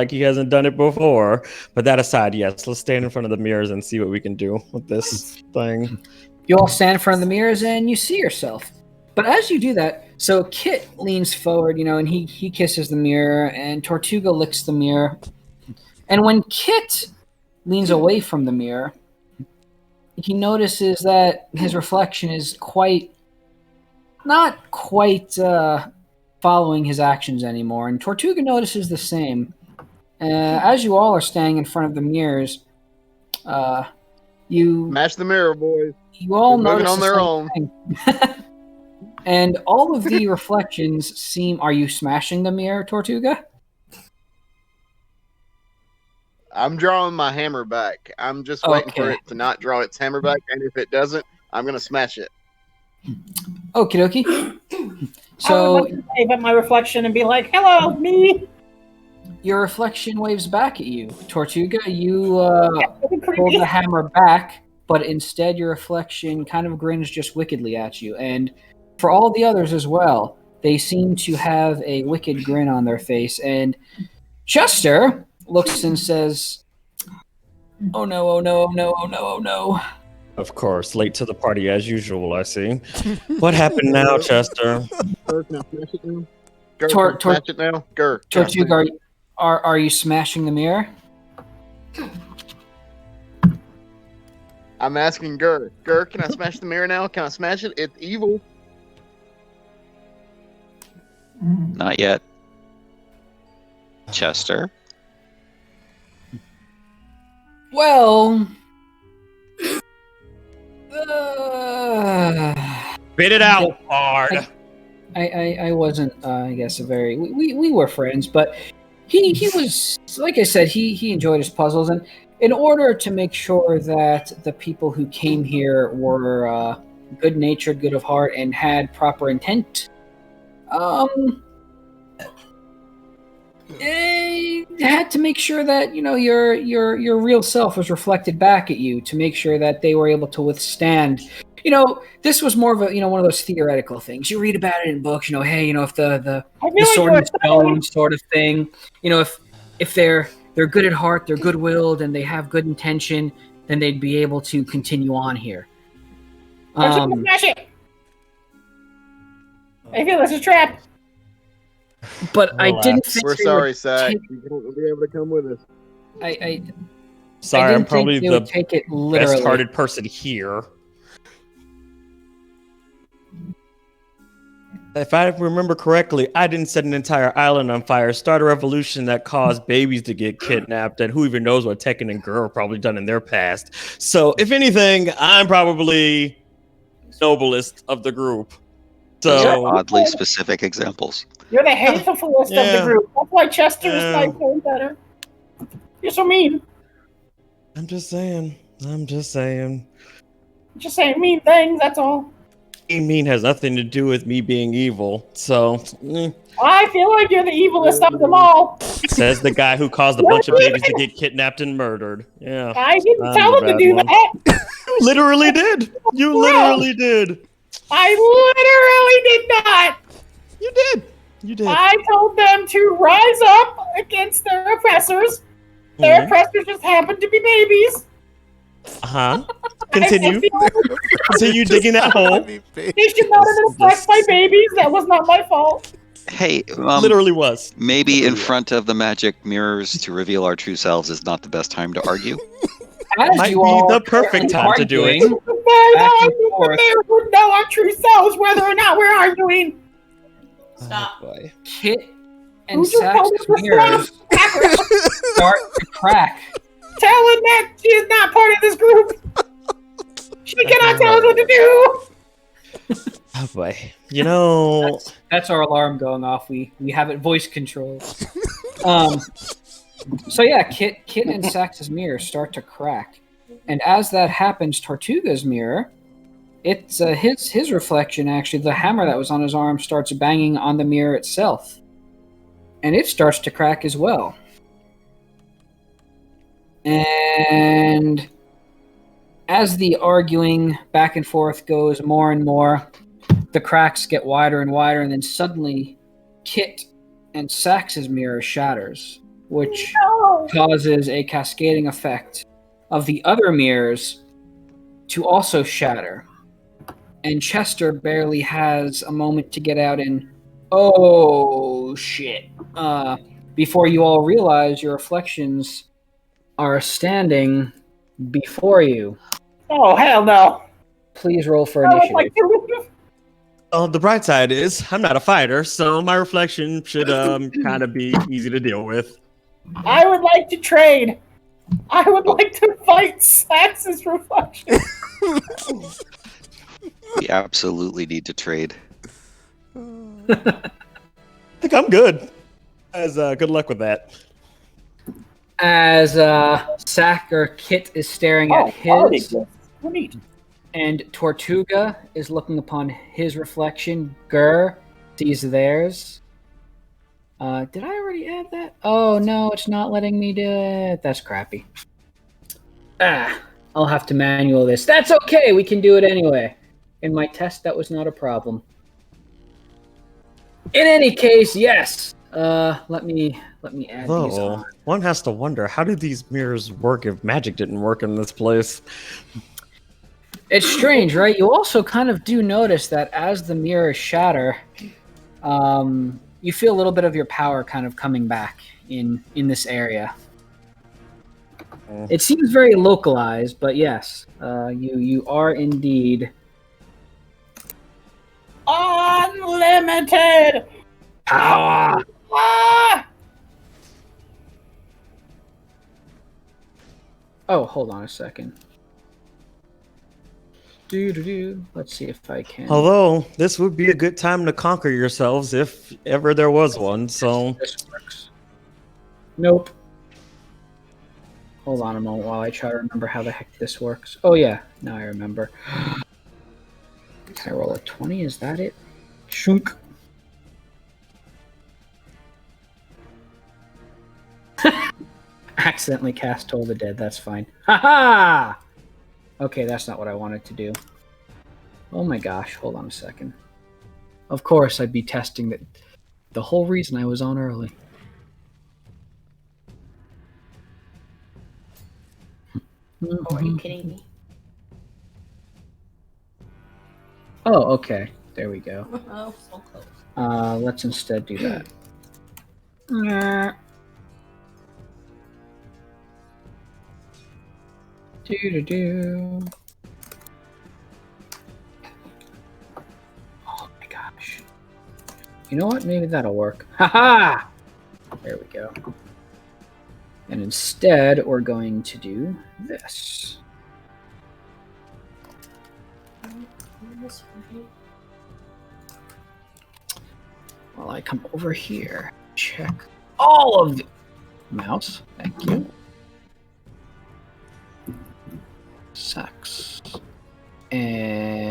he hasn't done it before. But that aside, yes, let's stand in front of the mirrors and see what we can do with this thing. You all stand in front of the mirrors and you see yourself. But as you do that, so Kit leans forward, and he kisses the mirror, and Tortuga licks the mirror. And when Kit leans away from the mirror, he notices that his reflection is not quite following his actions anymore. And Tortuga notices the same. As you all are standing in front of the mirrors, you Smash the mirror, boys. You all They're moving notice on the their same own. thing. And all of the reflections seem... Are you smashing the mirror, Tortuga? I'm drawing my hammer back. I'm just waiting for it to not draw its hammer back, and if it doesn't, I'm going to smash it. Okie dokie. So, I would like to wave at my reflection and be like, hello, me! Your reflection waves back at you. Tortuga, you pull the hammer back, but instead your reflection kind of grins just wickedly at you. And for all the others as well, they seem to have a wicked grin on their face. And Chester looks and says, oh no, oh no, oh no, oh no, oh no. Of course, late to the party as usual, I see. What happened now, Chester? Smash it now. Tortuga, are you smashing the mirror? I'm asking Gur. Gur, can I smash the mirror now? Can I smash it? It's evil. Not yet. Chester? Well... Spit it out, Bard. I wasn't, I guess, a very... We were friends, but he was... Like I said, he enjoyed his puzzles, and in order to make sure that the people who came here were good-natured, good of heart, and had proper intent... had to make sure that your real self was reflected back at you, to make sure that they were able to withstand. This was more of a one of those theoretical things. You read about it in books. If the sword and stone sort of thing. If they're good at heart, they're good-willed, and they have good intention, then they'd be able to continue on here. Smash it! I feel this is a trap. But I didn't think we're sorry, Zach. You won't be able to come with us. Sorry, I'm probably the take it literally. best-hearted person here. If I remember correctly, I didn't set an entire island on fire, start a revolution that caused babies to get kidnapped, and who even knows what Tekken and Girl probably done in their past. So, if anything, I'm probably noblest of the group. So oddly specific examples. You're the hatefulest of the group. That's why Chester was my phone better. You're so mean. I'm just saying mean things, that's all. Being mean has nothing to do with me being evil, so... I feel like you're the evilest of them all. Says the guy who caused a bunch of babies to get kidnapped and murdered. Yeah. I didn't tell him to do that. You literally did. You literally did. I literally did not. You did. You did. I told them to rise up against their oppressors. Their oppressors just happened to be babies. Continue. Continue digging that hole. They should not have been oppressed by babies. That was not my fault. Hey, literally was. Maybe in front of the magic mirrors to reveal our true selves is not the best time to argue. Might be the perfect time to do it. They would know our true selves whether or not we're arguing. Stop. Kit and Sax's mirrors start to crack. Tell him that she is not part of this group. She cannot tell us what to do. Oh boy. You know, that's our alarm going off. We have it voice controlled. So yeah, Kit and Sax's mirror start to crack, and as that happens, Tortuga's mirror, it's his reflection. Actually, the hammer that was on his arm starts banging on the mirror itself, and it starts to crack as well. And as the arguing back and forth goes more and more, the cracks get wider and wider, and then suddenly Kit and Sax's mirror shatters, which causes a cascading effect of the other mirrors to also shatter. And Chester barely has a moment to get out and, oh shit, before you all realize your reflections are standing before you. Oh, hell no. Please roll for initiative. Well, the bright side is I'm not a fighter, so my reflection should kind of be easy to deal with. I would like to trade. I would like to fight Sax's reflection. We absolutely need to trade. I think I'm good. As good luck with that. As Sack or Kit is staring at his, and Tortuga is looking upon his reflection, Gur sees theirs. Did I already add that? Oh no, it's not letting me do it. That's crappy. I'll have to manual this. That's okay, we can do it anyway. In my test, that was not a problem. In any case, yes. Let me add these on. One has to wonder, how do these mirrors work if magic didn't work in this place? It's strange, right? You also kind of do notice that as the mirrors shatter, you feel a little bit of your power kind of coming back in this area. It seems very localized, but yes, you are indeed unlimited power. Oh, hold on a second. Let's see if I can. Although, this would be a good time to conquer yourselves if ever there was one, so... This works. Nope. Hold on a moment while I try to remember how the heck this works. Oh yeah, now I remember. Can I roll a 20? Is that it? Shunk. Accidentally cast Toll the Dead, that's fine. Haha! Okay, that's not what I wanted to do. Oh my gosh, hold on a second. Of course, I'd be testing that. The whole reason I was on early. Oh, are you kidding me? Oh, okay. There we go. Oh, so close. Let's instead do that. Oh my gosh. You know what? Maybe that'll work. Haha! There we go. And instead, we're going to do this. While I come over here, check all of the mouse. Thank you. Sucks. And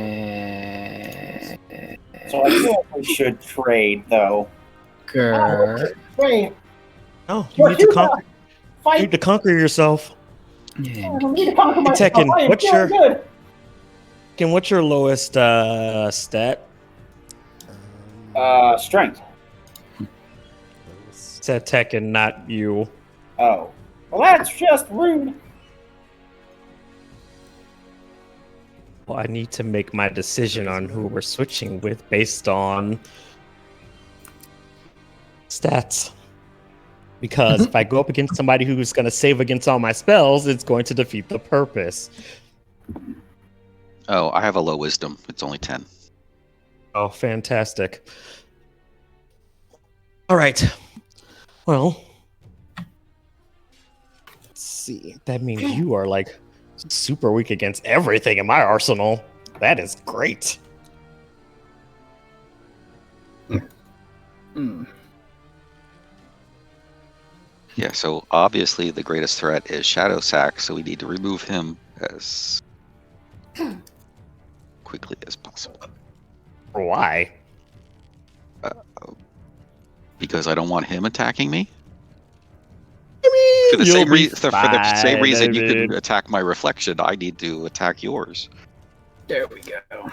so I feel like we should trade, though. Grr. Trade. Oh, you need to conquer. You need to conquer yourself. Yeah. I don't need to conquer myself. Tekken, I am what's feeling good. Tekken, what's your lowest stat? Strength. Said Tekken, not you. Oh. Well, that's just rude. Well, I need to make my decision on who we're switching with based on stats. Because if I go up against somebody who's going to save against all my spells, it's going to defeat the purpose. Oh, I have a low wisdom. It's only 10. Oh, fantastic. All right. Well, see. That means you are like super weak against everything in my arsenal. That is great. Yeah, so obviously the greatest threat is Shadow Sack, so we need to remove him as quickly as possible. Why? Because I don't want him attacking me. I mean, For the you'll same be reason fine, you I can mean. attack my reflection, I need to attack yours. There we go.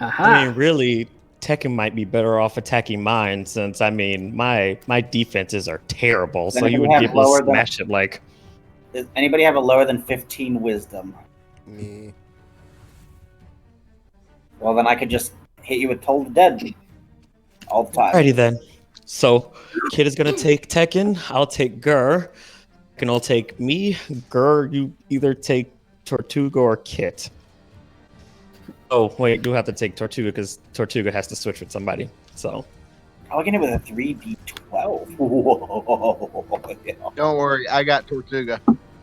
I mean, really, Tekken might be better off attacking mine since, I mean, my defenses are terrible. Then So if you you would have be able to lower than- smash it like. Does anybody have a lower than 15 wisdom? Me. Well, then I could just hit you with Toll the Dead all the time. Alrighty then. So, Kid is gonna take Tekken. I'll take Gur. Tekken will take me. Gur, you either take Tortuga or Kit. Oh wait, you have to take Tortuga because Tortuga has to switch with somebody. So. I'll get it with a 3d12. Whoa. Don't worry, I got Tortuga.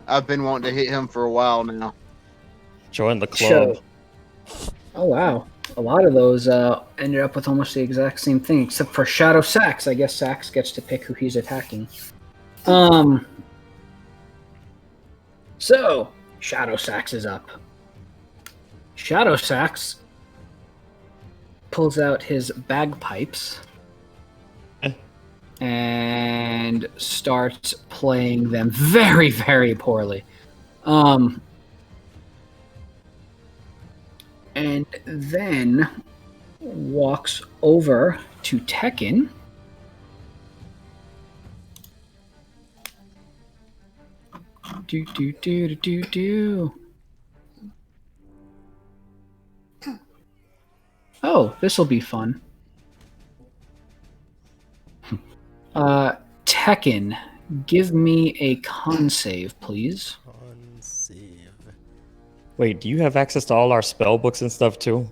I've been wanting to hit him for a while now. Join the club. Oh wow, a lot of those ended up with almost the exact same thing, except for Shadow Sax. I guess Sax gets to pick who he's attacking. So Shadow Sax is up. Shadow Sax pulls out his bagpipes and starts playing them very, very poorly. And then walks over to Tekken. Do. Oh, this will be fun. Tekken, give me a con save, please. Con save. Wait, do you have access to all our spell books and stuff too?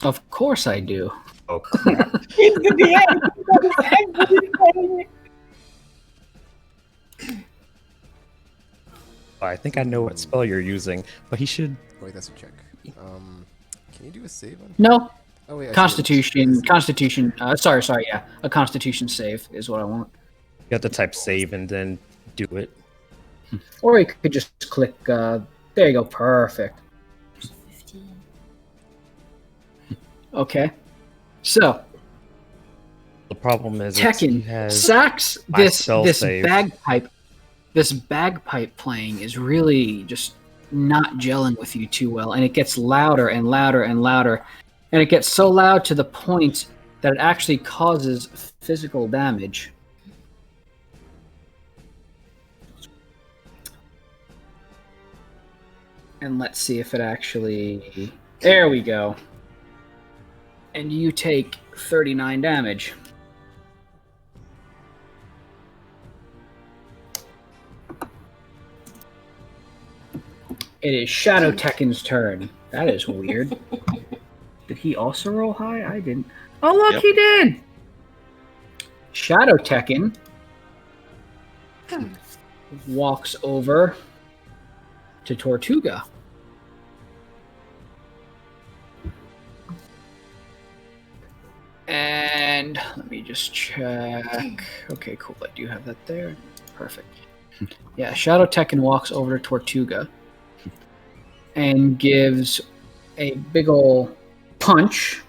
Of course I do. Oh crap. I think I know what spell you're using, but he should. Wait, that's a check. Can you do a save on? No. Oh wait. Constitution. Sorry. Yeah, a Constitution save is what I want. You have to type save and then do it. Or you could just click. There you go. Perfect. 15. Okay. So The problem is Tekken he has Sax. This spell save. bagpipe playing is really just not gelling with you too well, and it gets louder and louder and louder, and it gets so loud to the point that it actually causes physical damage. And let's see if it actually... There we go. And you take 39 damage. It is Shadow Tekken's turn. That is weird. Did he also roll high? I didn't. Oh, look, Yep. he did! Shadow Tekken walks over to Tortuga. And let me just check. Okay, cool. I do have that there. Perfect. Yeah, Shadow Tekken walks over to Tortuga and gives a big ol' punch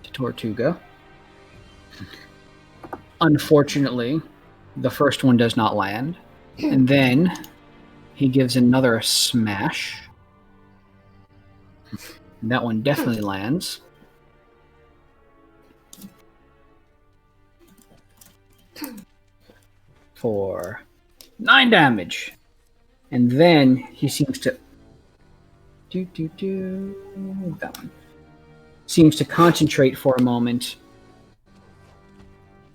to Tortuga. Unfortunately, the first one does not land. And then he gives another smash. And that one definitely lands. For 9 damage. And then he seems to that one. Seems to concentrate for a moment.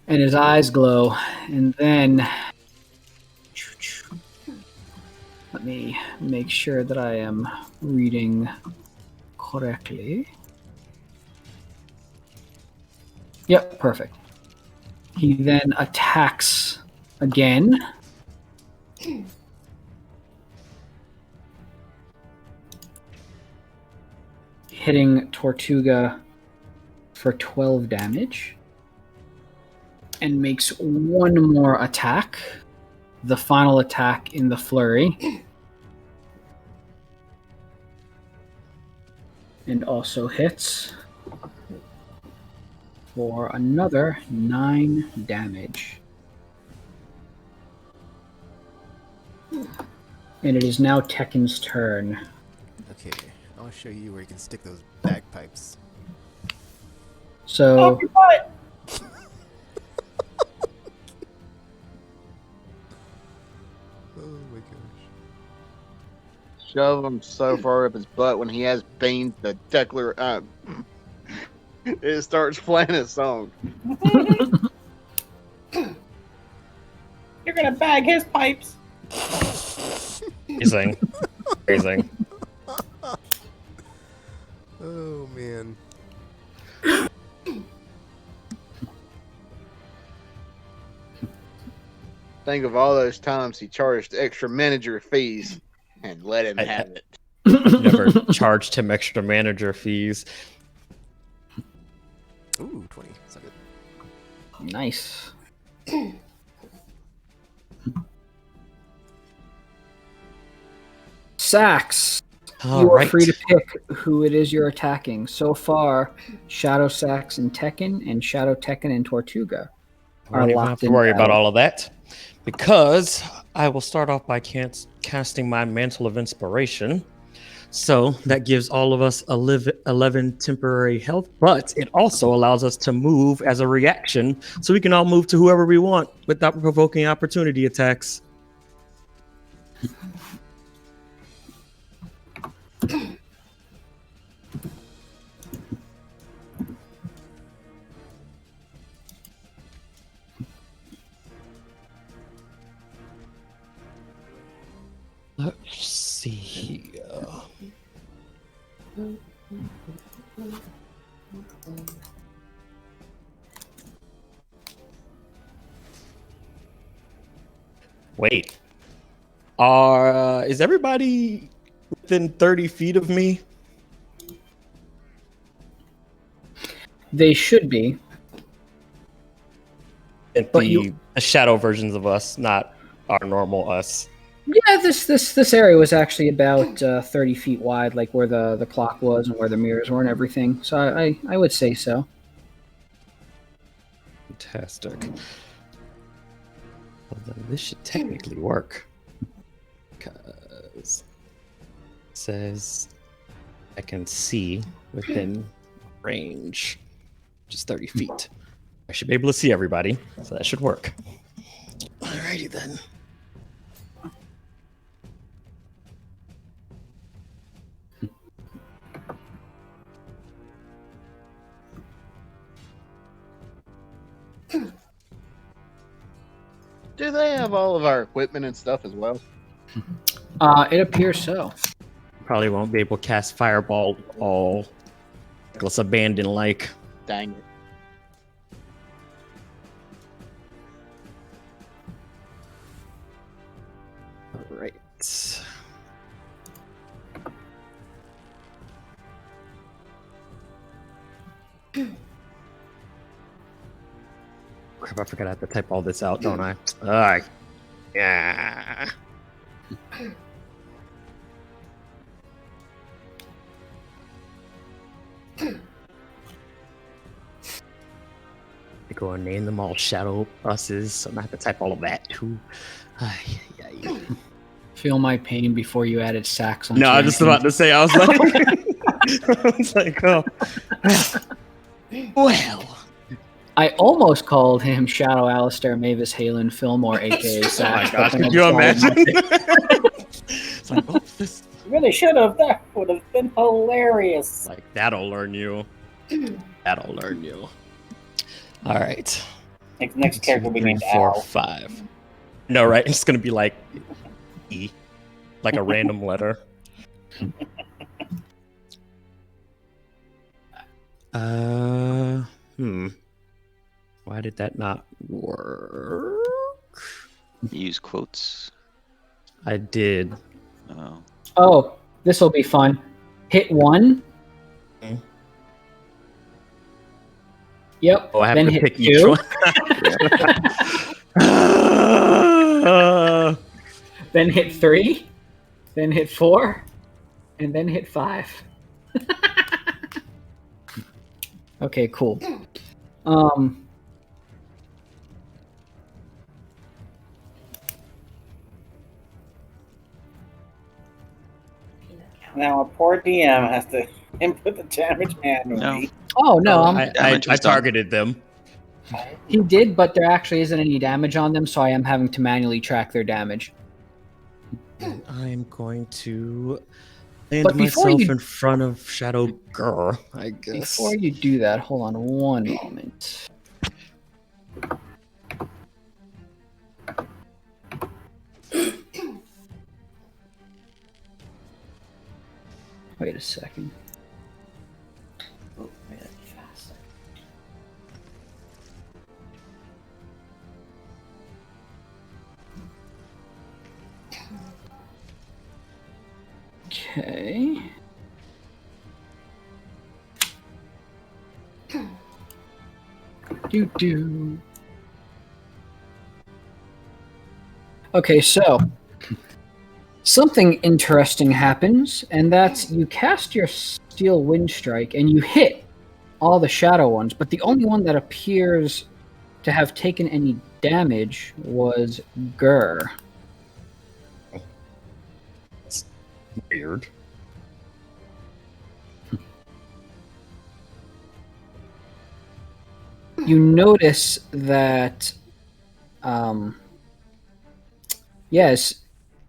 And his eyes glow. And then let me make sure that I am reading correctly. Yep, perfect. He then attacks again. Hitting Tortuga for 12 damage. And makes one more attack. The final attack in the flurry. And also hits for another 9 damage. And it is now Tekken's turn. Okay, I'll show you where you can stick those bagpipes. So... Oh my gosh. Shove him so far up his butt when he has beans, the Deckler, it starts playing a song. You're gonna bag his pipes. Amazing. Amazing. Oh man. Think of all those times he charged extra manager fees and let him have it. Never charged him extra manager fees. Ooh, 20. So good. Nice. Sax, you are free to pick who it is you're attacking. So far, Shadow Sax and Tekken, and Shadow Tekken and Tortuga I don't even have to worry about all of that, because I will start off by casting my Mantle of Inspiration. So that gives all of us 11 temporary health, but it also allows us to move as a reaction, so we can all move to whoever we want without provoking opportunity attacks. Let's see here. Wait. Is everybody within 30 feet of me? They should be. But the shadow versions of us, not our normal us. Yeah, this area was actually about 30 feet wide, like where the clock was and where the mirrors were and everything. So I would say so. Fantastic. Well, then this should technically work. Because it says I can see within range, which is 30 feet. I should be able to see everybody, so that should work. Alrighty then. Do they have all of our equipment and stuff as well? It appears so. Probably won't be able to cast Fireball all Reckless Abandon like. Dang it. Alright. Crap, I forgot I have to type all this out, don't I? Alright. Yeah. Go and name them all Shadow Buses, so I'm gonna have to type all of that too. Feel my pain before you added Sax on. No, I was just about to say, I was like, oh. Well. I almost called him Shadow Alistair Mavis Halen Fillmore, aka Sax. Oh my gosh, could you imagine? It's like, oh, this... You really should have. That would have been hilarious. Like, that'll learn you. That'll learn you. All right. Next character we named 4, Al. 5. No, right? It's gonna be like E, like a random letter. Why did that not work? Use quotes. I did. Oh. Oh, this will be fun. Hit 1. Okay. Yep. Oh, I have then to hit pick 2. each one. Then hit 3. Then hit 4. And then hit 5. Okay, cool. Now a poor DM has to input the damage manually. Oh, no. I targeted them. He did, but there actually isn't any damage on them, so I am having to manually track their damage. And I am going to land But before myself you- in front of Shadow Grr, I guess. Before you do that, hold on one moment. Wait a second. Oh, really fast. Okay. Do. Okay, so something interesting happens, and that's you cast your Steel Wind Strike and you hit all the shadow ones, but the only one that appears to have taken any damage was Gur. That's weird. You notice that, yes,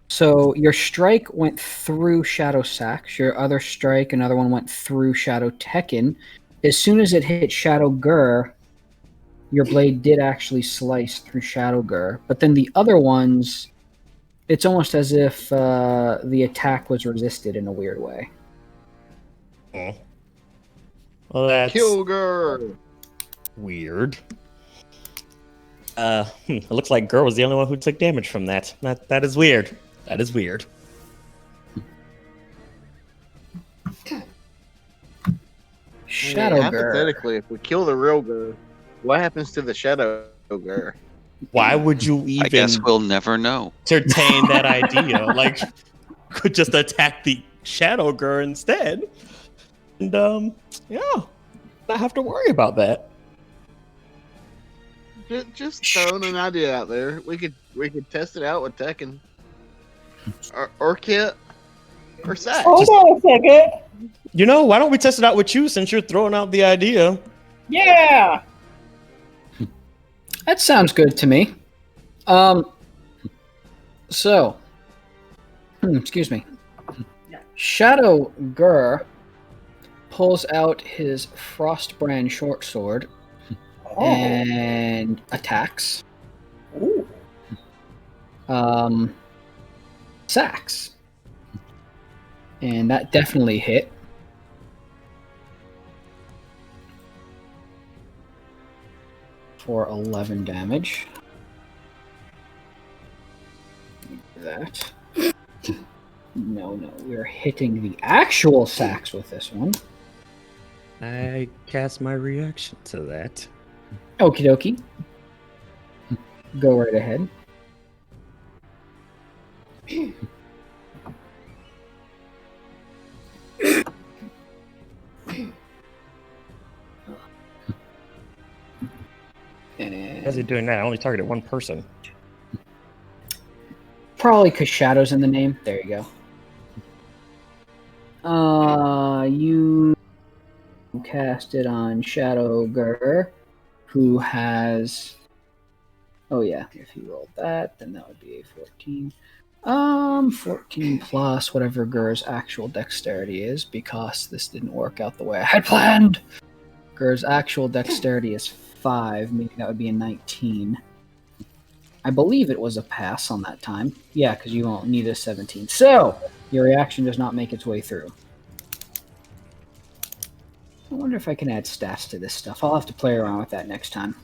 so your strike went through Shadow Sax, your other strike, another one went through Shadow Tekken. As soon as it hit Shadow Gur, your blade did actually slice through Shadow Gur, but then the other ones, it's almost as if the attack was resisted in a weird way. Oh. Well, that's Kilgur. weird. It looks like Girl was the only one who took damage from that. That is weird. That is weird. Shadow Gur. Hypothetically, if we kill the real Gur, what happens to the Shadow Gur? Why would you even I guess we'll never know. entertain that idea? Like, could just attack the Shadow Girl instead, and yeah, not have to worry about that. Just throwing an idea out there. We could test it out with Tekken, or Kit, or Sax. Hold on a second. You know, why don't we test it out with you since you're throwing out the idea? Yeah. That sounds good to me. So, excuse me. Shadow Gur pulls out his Frostbrand short sword and attacks. Ooh. Sax. And that definitely hit. For 11 damage. That. No, we're hitting the actual Sax with this one. I cast my reaction to that. Okie dokie. Go right ahead. As you're doing that, I only targeted one person. Probably because Shadow's in the name. There you go. You cast it on Shadow Gur, who has... Oh yeah, if he rolled that, then that would be a 14. 14 plus whatever Gur's actual dexterity is, because this didn't work out the way I had planned. Gur's actual dexterity is 5, meaning that would be a 19. I believe it was a pass on that time. Yeah, because you won't need a 17. So, your reaction does not make its way through. I wonder if I can add stats to this stuff. I'll have to play around with that next time.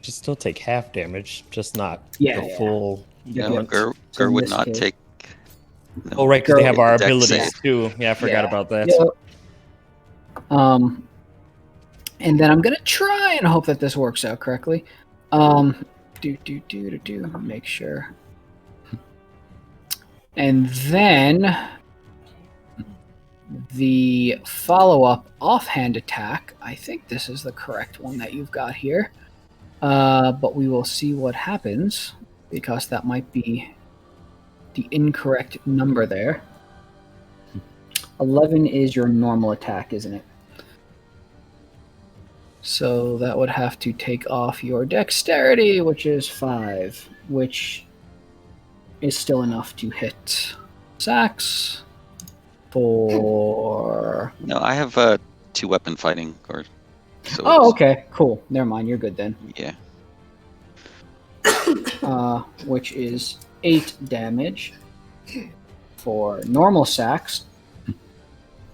should still take half damage, just not Yeah, the yeah. full. No, Gur So in would this not case- take. No. Oh, right, because they have our Dex abilities save. too. Yeah, I forgot Yeah. about that. Yep. And then I'm gonna try and hope that this works out correctly. Make sure. And then the follow-up offhand attack. I think this is the correct one that you've got here. But we will see what happens because that might be the incorrect number there. 11 is your normal attack, isn't it? So that would have to take off your dexterity, which is 5, which is still enough to hit Sax for... No, I have 2 weapon fighting. So Oh, it's- okay, cool. Never mind, you're good then. Yeah. Which is 8 damage for normal Sax.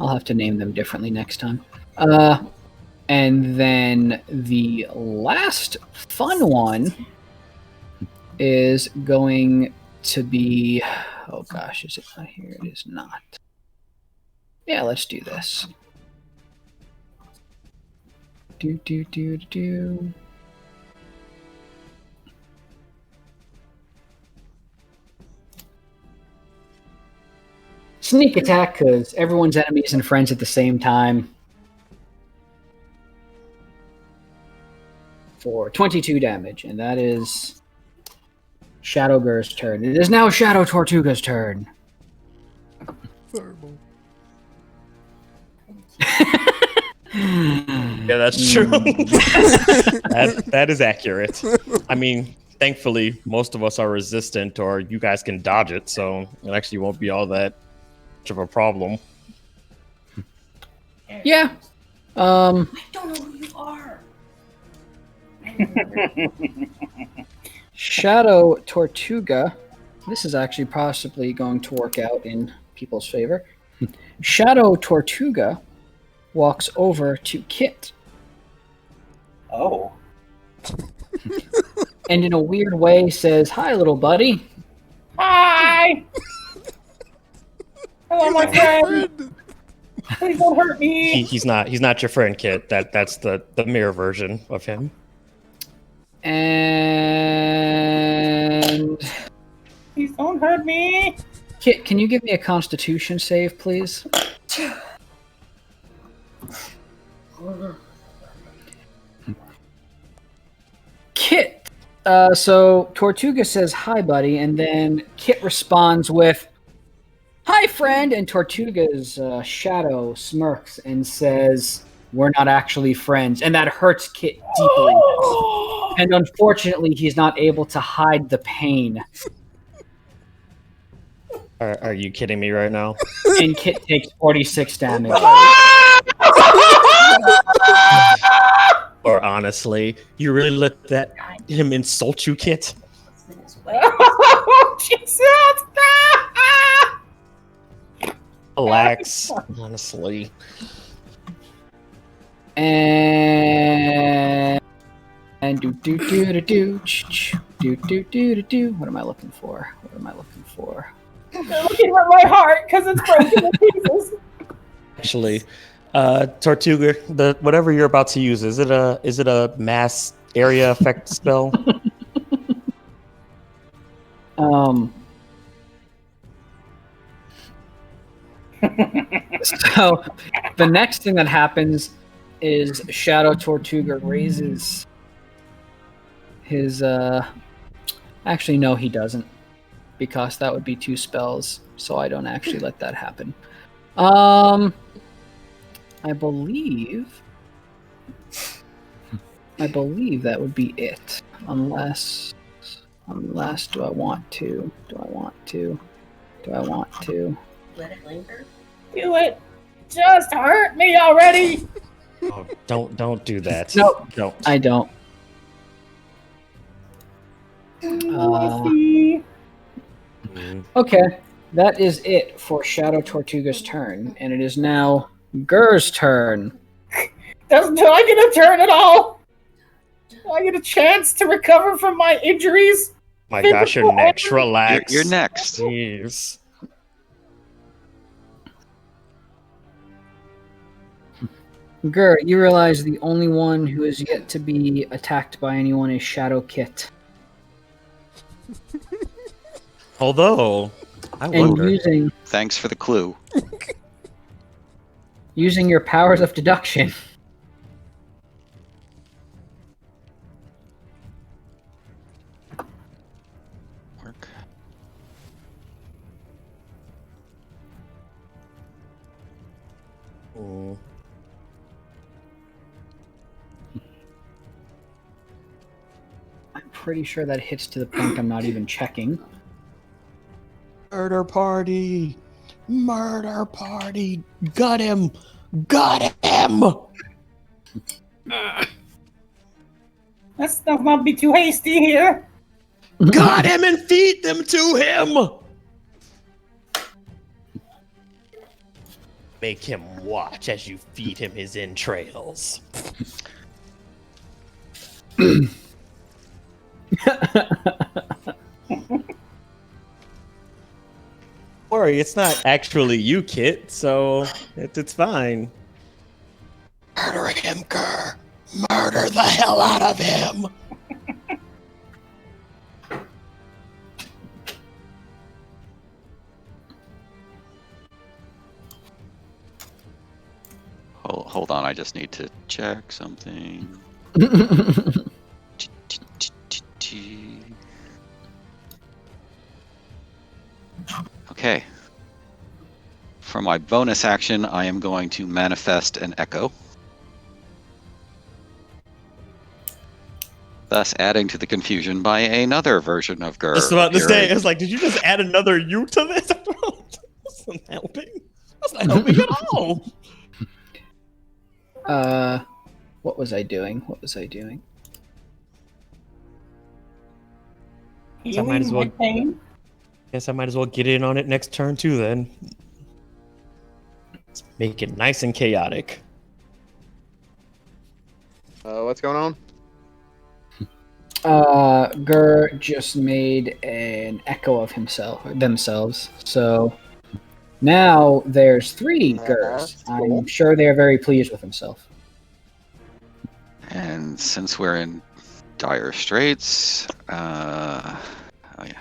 I'll have to name them differently next time. And then the last fun one is going to be... Oh gosh, is it not here? It is not. Yeah, let's do this. Do. Sneak attack, because everyone's enemies and friends at the same time. For 22 damage, and that is Shadowgur's turn. It is now Shadow Tortuga's turn. Fireball. Yeah, that's true. that is accurate. I mean, thankfully, most of us are resistant, or you guys can dodge it, so it actually won't be all that much of a problem. Yeah. I don't know who you are. Shadow Tortuga. This is actually possibly going to work out in people's favor. Shadow Tortuga walks over to Kit Oh. and in a weird way says, "Hi, little buddy." Hi! Hello, my friend! Please don't hurt me! He's not your friend, Kit. That's the mirror version of him. And Please don't hurt me! Kit, can you give me a Constitution save, please? Kit. So Tortuga says, "Hi, buddy," and then Kit responds with, "Hi, friend," and Tortuga's shadow smirks and says, "We're not actually friends," and that hurts Kit deeply. And unfortunately, he's not able to hide the pain. Are you kidding me right now? And Kit takes 46 damage. Or honestly, you really let him insult you, Kit? Oh, Jesus! Relax, honestly. And do. What am I looking for? Looking at my heart because it's broken to pieces. Actually, Tortuga, the whatever you're about to use, is it a mass area effect spell? So the next thing that happens is Shadow Tortuga raises his actually no, he doesn't, because that would be 2 spells, so I don't actually let that happen. I believe that would be it, unless do I want to Let it linger. Do it! Just hurt me already! Oh, don't do that. No, Don't. I don't. Okay, that is it for Shadow Tortuga's turn, and it is now Gur's turn. Do I get a turn at all? I get a chance to recover from my injuries. My gosh, you're next. You're, Relax. you're next. Jeez. Gur, you realize the only one who is yet to be attacked by anyone is Shadow Kit. Although, I And wonder. Thanks for the clue. using your powers of deduction. Work. Mm. I'm pretty sure that hits to the point I'm not even checking. Murder party! Murder party! Got him! Got him! Let's not be too hasty here. Got him and feed them to him! Make him watch as you feed him his entrails. Worry, it's not actually you, Kit, so it's fine. Murder him, Gur! Murder the hell out of him! Hold on, I just need to check something. Okay. For my bonus action, I am going to manifest an echo. Thus adding to the confusion by another version of Gur. Just about to say, appearing. it's like, did you just add another you to this? That's not helping. That's not helping at all. What was I doing? What was I doing? So I might as well. Pain? Guess I might as well get in on it next turn too. Then let's make it nice and chaotic. What's going on? Gur just made an echo of themselves. So now there's 3 Gurs. I'm sure they're very pleased with himself. And since we're in dire straits, oh yeah.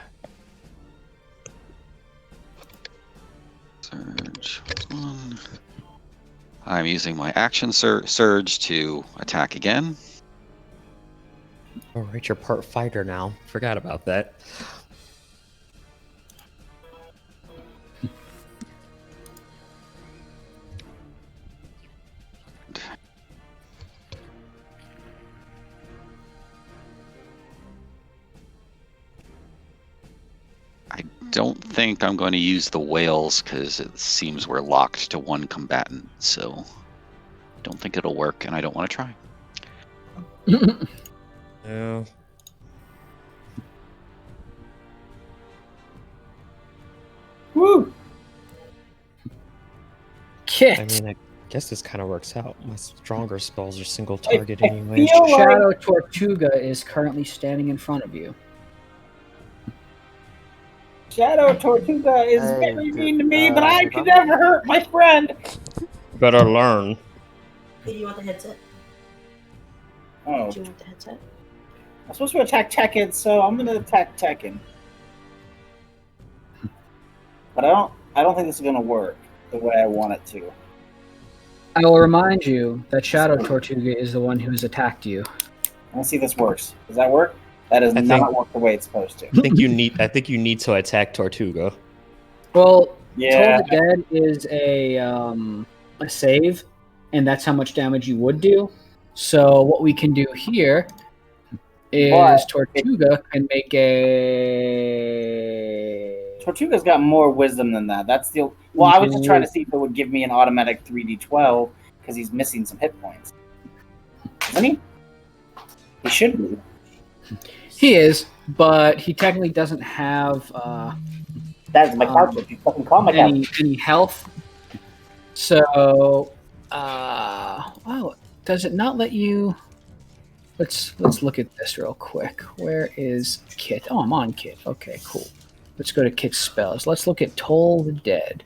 Surge 1. I'm using my action surge to attack again. All right, you're part fighter now. Forgot about that. I don't think I'm going to use the whales because it seems we're locked to one combatant, so I don't think it'll work, and I don't want to try. Yeah. Woo! Kit! I mean, I guess this kind of works out. My stronger spells are single target I anyway. feel like Shadow Tortuga is currently standing in front of you. Shadow Tortuga is very mean to me, but I could never hurt my friend. Better learn. Hey, do you want the headset? Oh, Do you want the headset? I'm supposed to attack Tekken, so I'm gonna attack Tekken. But I don't think this is gonna work the way I want it to. I will remind you that Shadow Tortuga is the one who has attacked you. Let's see if this works. Does that work? That does I not think- work the way it's supposed to. I think you need to attack Tortuga. Well, Yeah. Toll the Dead is a save, and that's how much damage you would do. So what we can do here is But- Tortuga can make a... Tortuga's got more wisdom than that. That's the I was just trying to see if it would give me an automatic 3d12 because he's missing some hit points. Isn't he? He should be. He is, but he technically doesn't have That's my cartridge. You fucking call my cartridge. any health. So, wow, does it not let you? let's look at this real quick. Where is Kit? Oh, I'm on Kit. Okay, cool. Let's go to Kit's spells. Let's look at Toll the Dead.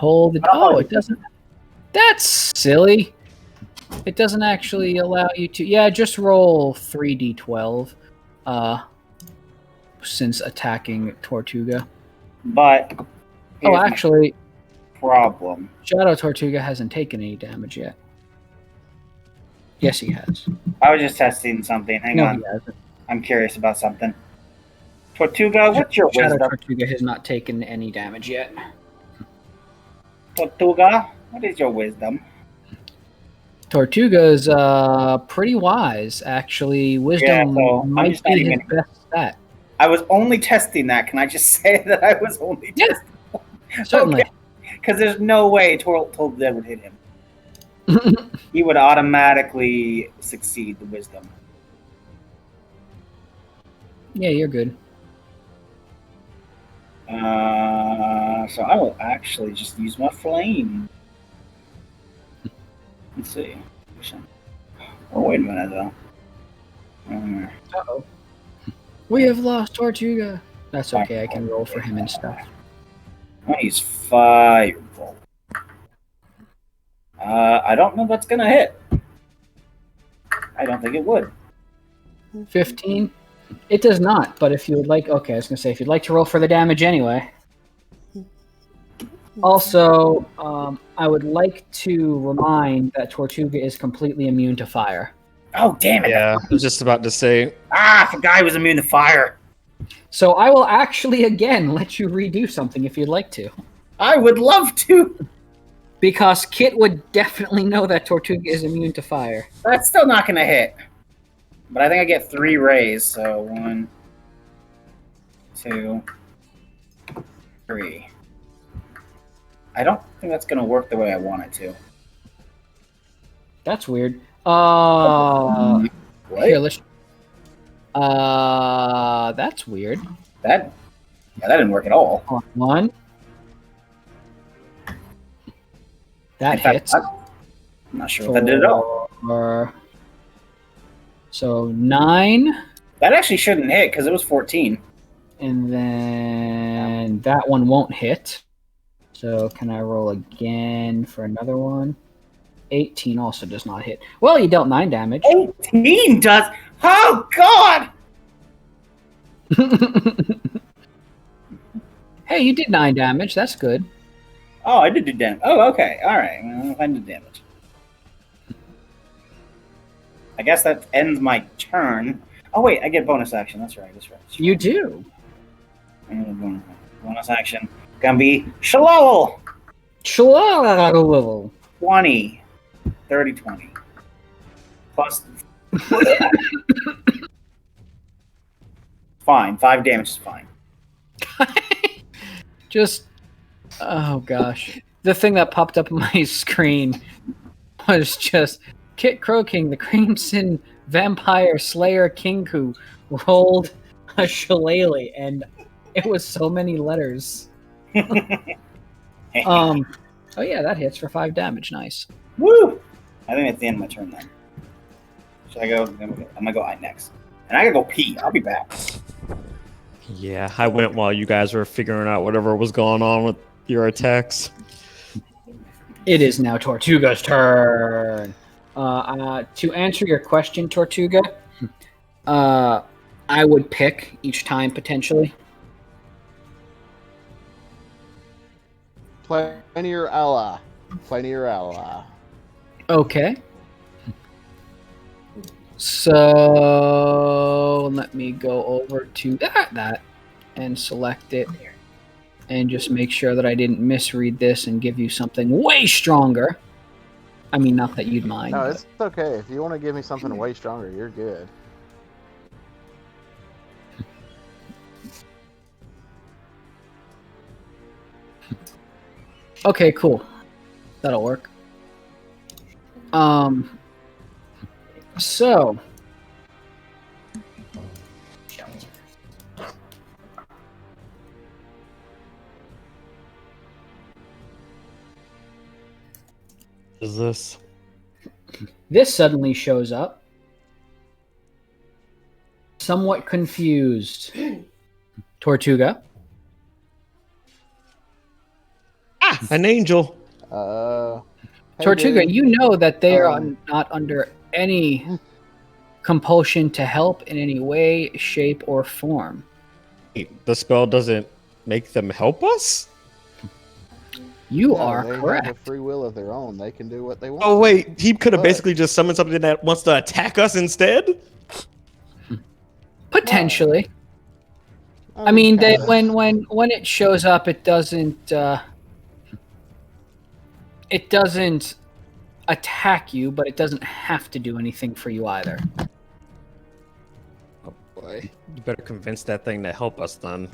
Oh, it doesn't. That's silly. It doesn't actually allow you to. Yeah, just roll 3d12. Since attacking Tortuga. But Oh, actually, problem. Shadow Tortuga hasn't taken any damage yet. Yes, he has. I was just testing something. Hang on. He hasn't. I'm curious about something. Tortuga, what's your Shadow wisdom? Tortuga has not taken any damage yet. Tortuga, what is your wisdom? Tortuga's pretty wise, actually. Wisdom might be his best stat. I was only testing that. Can I just say that I was only testing? Certainly. Because there's no way Toll the Dead would hit him. He would automatically succeed the wisdom. Yeah, you're good. So I will actually just use my flame. Let's see. Oh, wait a minute, though. Uh-oh. We have lost Tortuga. That's okay, I can roll for him and stuff. I use Firebolt. I don't know if that's gonna hit. I don't think it would. 15? It does not, but if you would like... Okay, I was gonna say, if you'd like to roll for the damage anyway. Also, I would like to remind that Tortuga is completely immune to fire. Oh, damn it. Yeah, I was just about to say. I forgot he was immune to fire. So I will actually, again, let you redo something if you'd like to. I would love to. Because Kit would definitely know that Tortuga is immune to fire. That's still not going to hit. But I think I get 3 rays, so 1, 2, 3. I don't think that's going to work the way I want it to. That's weird. What? Here, let's... that's weird. That didn't work at all. 1. That hits. I'm not sure what that did at all. So 9. That actually shouldn't hit because it was 14. And then that one won't hit. So can I roll again for another one? 18 also does not hit. Well, you dealt 9 damage. 18 does? Oh, God! Hey, you did 9 damage. That's good. Oh, I did do damage. Oh, okay. All right. Well, I did damage. I guess that ends my turn. Oh, wait. I get bonus action. That's right. You do. Bonus action. Gonna be Shalol! 20. 30, 20. Plus... Fine. 5 damage is fine. Just... Oh, gosh. The thing that popped up on my screen was just... Kit Croaking, the Crimson Vampire Slayer Kinku, rolled a shillelagh, and it was so many letters. Oh yeah, that hits for 5 damage. Nice. Woo! I think that's the end of my turn then. Should I go? I'm gonna go I next. And I gotta go pee. I'll be back. Yeah, I went while you guys were figuring out whatever was going on with your attacks. It is now Tortuga's turn. To answer your question, Tortuga, I would pick each time potentially. Play near ally. Play near ally. Okay. So let me go over to that and select it and just make sure that I didn't misread this and give you something way stronger. I mean, not that you'd mind. No, it's okay. If you want to give me something way stronger, you're good. Okay, cool. That'll work. So Is this? This suddenly shows up. somewhat confused. Tortuga. An angel. Hey, Tortuga, dude. you know that they are not under any compulsion to help in any way, shape, or form. The spell doesn't make them help us? You No, are they correct. have a free will of their own. They can do what they want. Oh, wait. He could have But- basically just summoned something that wants to attack us instead? Potentially. I mean, they, when it shows up, it doesn't attack you, but it doesn't have to do anything for you either. Oh, boy. You better convince that thing to help us then.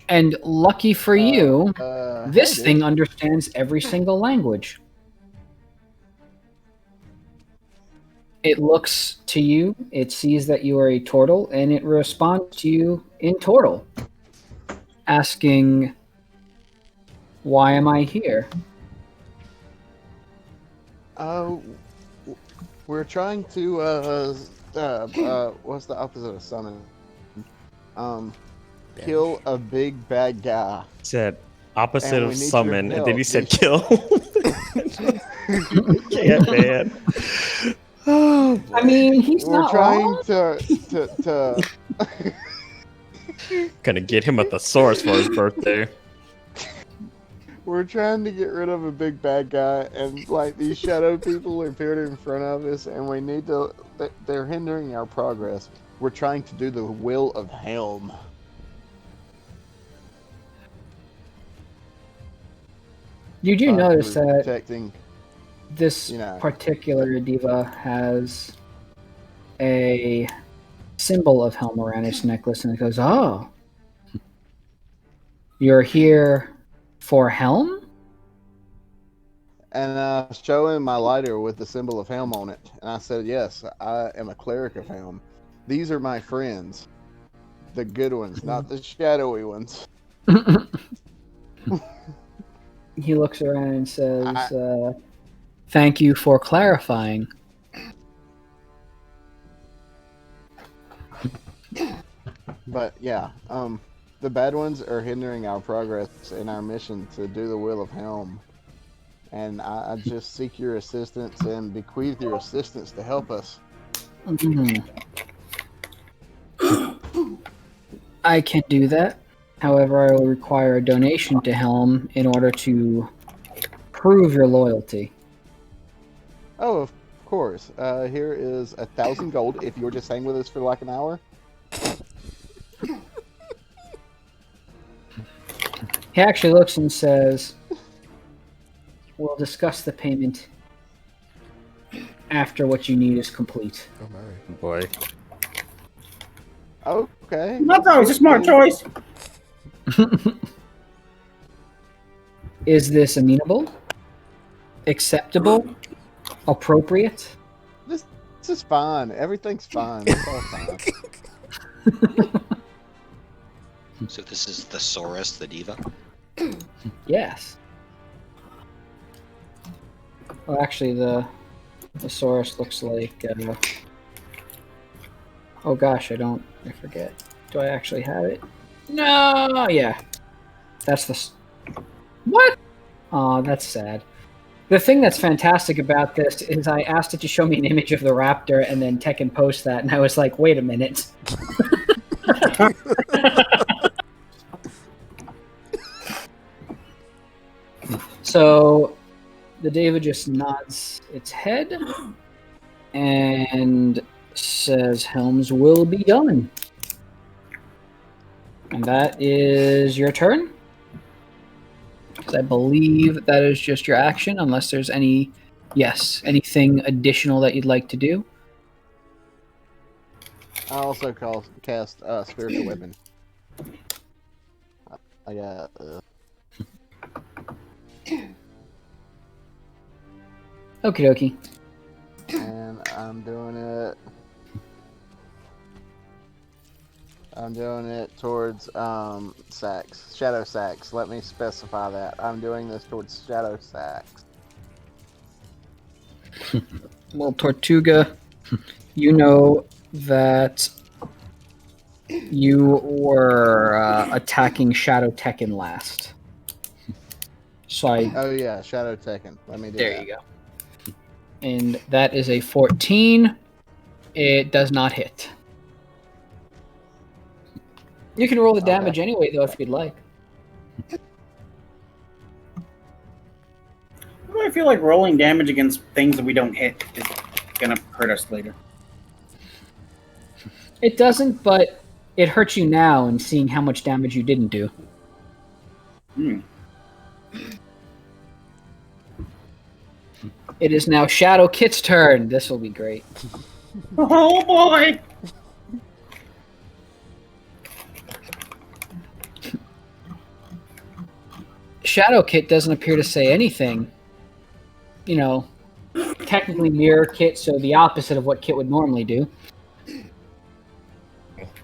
And lucky for you, this hey, thing dude. understands every single language. It looks to you, it sees that you are a turtle, and it responds to you in turtle, asking, "Why am I here?" We're trying to what's the opposite of summon? Kill a big bad guy. He said opposite And we of need your summon, and then he help. said kill. Can't, man. Oh, I mean, he's We're not trying wrong. to Gonna get him a thesaurus for his birthday. we're trying to get rid of a big bad guy, and like these shadow people appeared in front of us, and we need to. They're hindering our progress. We're trying to do the will of Helm. You do notice We're that protecting. this particular diva has a symbol of Helm around his necklace, and it goes, "Oh, you're here for Helm?" And showing my lighter with the symbol of Helm on it, and I said, "Yes, I am a cleric of Helm. These are my friends, the good ones, not the shadowy ones." He looks around and says, "Thank you for clarifying." But yeah, the bad ones are hindering our progress in our mission to do the will of Helm. And I just seek your assistance and bequeath your assistance to help us. I can do that. However, I will require a donation to Helm in order to prove your loyalty. Oh, of course. Here is 1,000 gold if you'll just hang with us for like an hour. He actually looks and says, "We'll discuss the payment after what you need is complete." Oh my. Boy. Okay. That's always a smart choice. Is this amenable? Acceptable? Appropriate? This is fine. Everything's fine. It's all fine. So this is Thesaurus, the diva? Yes. Well, actually, the thesaurus looks like... oh gosh, I forget. Do I actually have it? No, yeah. That's the... What? Oh, that's sad. The thing that's fantastic about this is I asked it to show me an image of the raptor and then Tekken post that, and I was like, wait a minute. So the David just nods its head and says Helm's will be done. And that is your turn. Because I believe that is just your action, unless there's anything additional that you'd like to do. I also cast Spiritual Weapon. I got... Okie dokie. And I'm doing it towards sacks, shadow sacks. Let me specify that. I'm doing this towards shadow sacks. Well, Tortuga, You know that you were attacking Shadow Tekken last. So Oh yeah, Shadow Tekken. Let me do there that. you go. And that is a 14. It does not hit. You can roll the damage anyway, though, if you'd like. I feel like rolling damage against things that we don't hit is gonna hurt us later. It doesn't, but it hurts you now in seeing how much damage you didn't do. It is now Shadow Kit's turn. This will be great. Oh boy! Shadow Kit doesn't appear to say anything. You know, technically Mirror Kit, so the opposite of what Kit would normally do.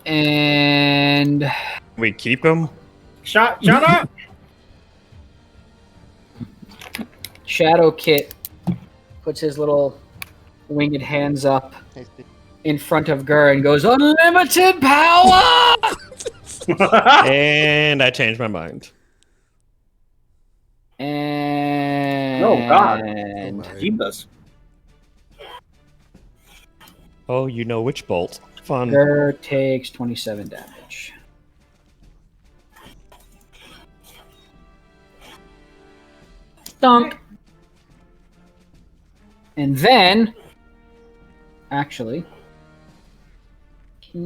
And We keep him? Shut up! Shadow Kit puts his little winged hands up in front of Gur and goes, "Unlimited power!" And I changed my mind. And Oh god. my. Jeebus. Oh, you know which bolt. Fun. Gur takes 27 damage. Dunk. And then, actually, what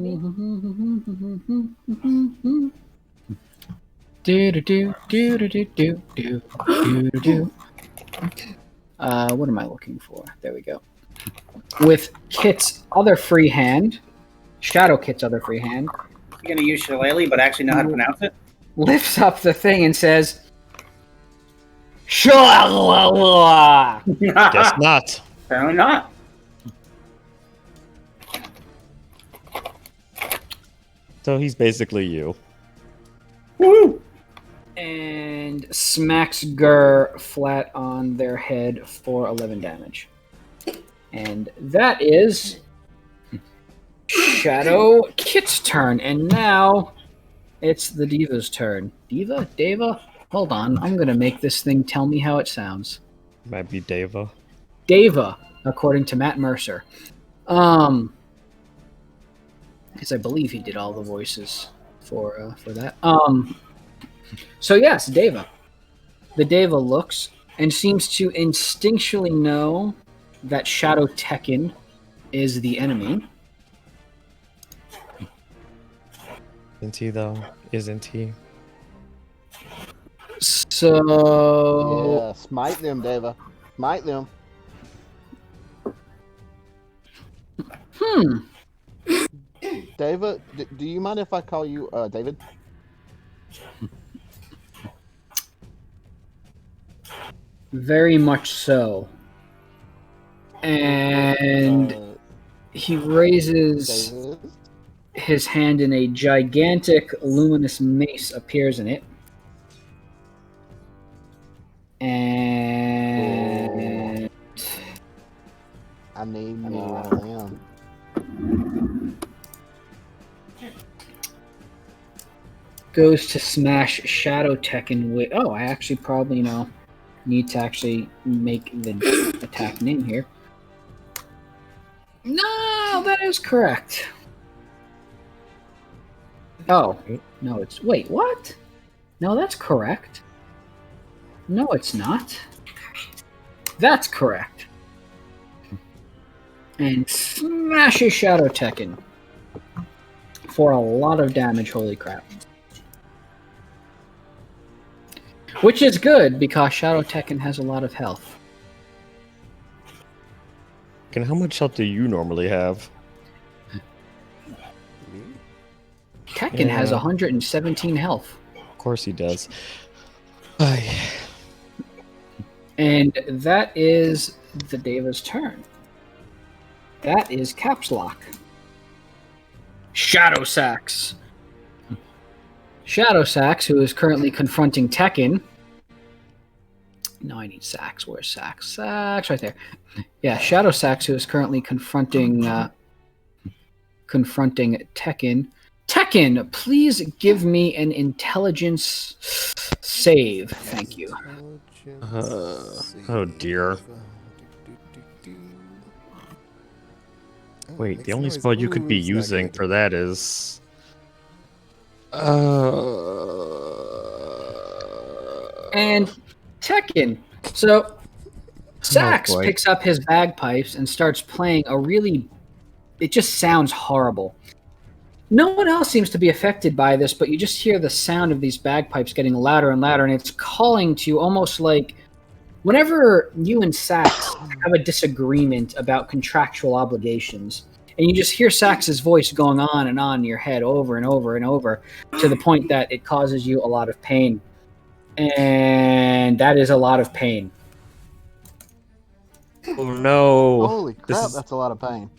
am I looking for? There we go. With Kit's other free hand, Shadow Kit's other free hand, You're gonna use Shillelagh, but actually know how to pronounce it? lifts up the thing and says, "Shillelagh." Guess not. Apparently not. So he's basically you. Woo! And smacks Gur flat on their head for 11 damage. And that is Shadow Kit's turn. And now it's the Diva's turn. Diva? Deva? Hold on. I'm going to make this thing tell me how it sounds. Might be Deva. Deva, according to Matt Mercer. Because I believe he did all the voices for that. So yes, Deva. The Deva looks and seems to instinctually know that Shadow Tekken is the enemy. Isn't he, though? Isn't he? So Yeah, smite them, Deva. Smite them. Deva, do you mind if I call you David? Very much so. And he raises David? his hand and a gigantic luminous mace appears in it. And I need me one of them. goes to smash Shadow Tekken with... Oh, I actually probably, need to actually make the attack name here. No, that is correct. Oh, no, it's... Wait, what? No, that's correct. No, it's not. That's correct. And smashes Shadow Tekken for a lot of damage, holy crap. Which is good, because Shadow Tekken has a lot of health. And how much health do you normally have? Tekken has 117 health. Of course he does. Ay. And that is the Deva's turn. That is Caps Lock. Shadow Sax. Shadow Sax, who is currently confronting Tekken, No, I need Sax. Where's Sax? Sax right there. Yeah, Shadow Sax, who is currently confronting Tekken. Tekken, please give me an intelligence save. Thank you. Oh dear. Wait, the only spell you could be using for that is. And Tekken. So Sax boy. picks up his bagpipes and starts playing a really. It just sounds horrible. No one else seems to be affected by this, but you just hear the sound of these bagpipes getting louder and louder, and it's calling to you almost like whenever you and Sax have a disagreement about contractual obligations, and you just hear Sax's voice going on in your head over and over and over to the point that it causes you a lot of pain. And that is a lot of pain. Oh no. Holy crap, that's a lot of pain.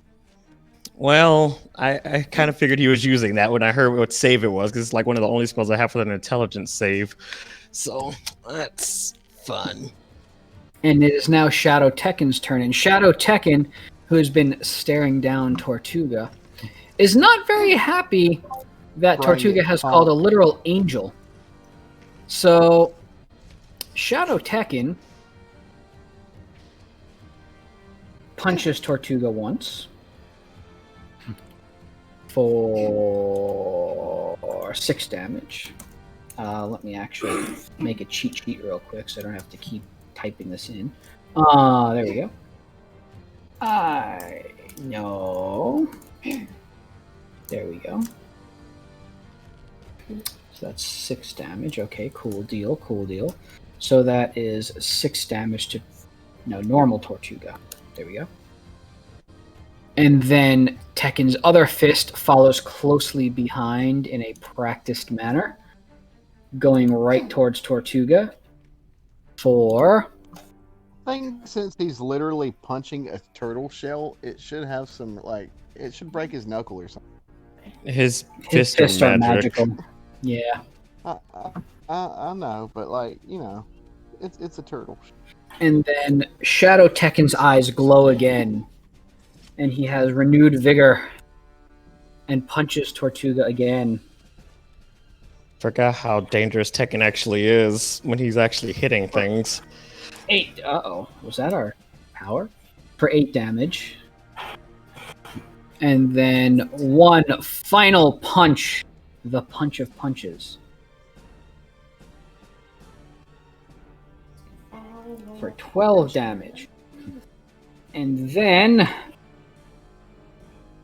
Well, I kind of figured he was using that when I heard what save it was, because it's like one of the only spells I have with an intelligence save. So, that's fun. And it is now Shadow Tekken's turn. And Shadow Tekken, who has been staring down Tortuga, is not very happy that Tortuga has called a literal angel. So, Shadow Tekken punches Tortuga once for 6 damage. Let me actually make a cheat sheet real quick so I don't have to keep typing this in. There we go. No. There we go. So that's 6 damage. Okay, cool deal. So that is 6 damage to normal Tortuga. There we go. And then Tekken's other fist follows closely behind in a practiced manner, going right towards Tortuga for... I think since he's literally punching a turtle shell, it should have some, it should break his knuckle or something. His fists are magical. Yeah. I know, but, it's a turtle. And then Shadow Tekken's eyes glow again, and he has renewed vigor and punches Tortuga again. Forgot how dangerous Tekken actually is when he's actually hitting things. 8. Was that our power? For 8 damage. And then one final punch. The punch of punches. For 12 damage. And then...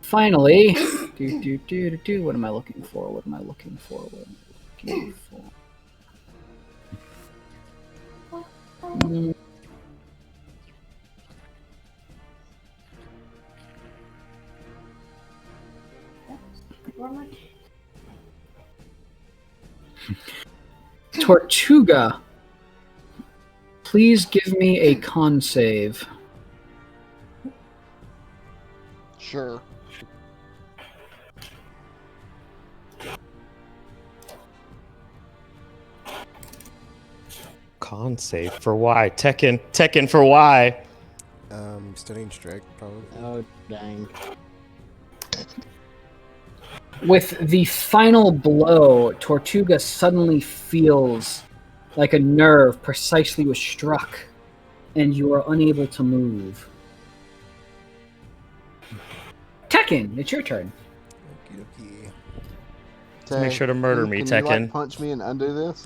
Finally... What am I looking for? Tortuga, please give me a con save. Sure. Con save for why? Tekken for why? Stunning strike, probably. Oh, dang. With the final blow, Tortuga suddenly feels like a nerve precisely was struck, and you are unable to move. Tekken, it's your turn. Okie Tay, Make sure to murder me, can Tekken. You, punch me and undo this?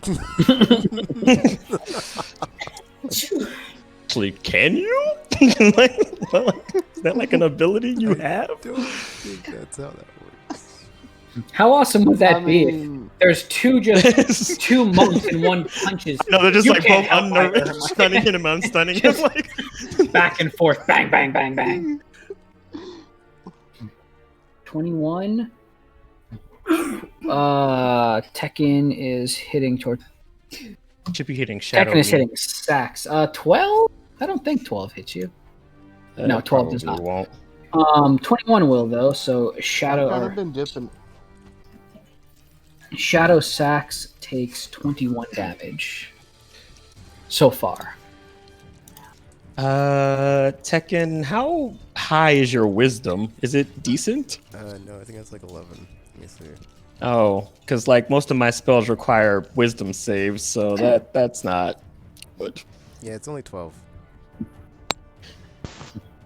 Actually, can you? Is that like an ability you have? I don't think that's how that works. How awesome would that be? mean, There's two monks and one punches. No, they're just You like can't both help unnerved, either. stunning him, I'm stunning him. Like... Back and forth, bang, bang, bang, bang. 21. Tekken is hitting toward. Should be hitting Shadow. Tekken is hitting Sax. 12? I don't think 12 hits you. No, 12 does not. Won't. 21 will though. So I've been dipping. Shadow Sax takes 21 damage so far. Tekken, how high is your wisdom? Is it decent? No, I think that's like 11. Let me see. Oh, because like most of my spells require wisdom saves, so that's not good. Yeah, it's only 12.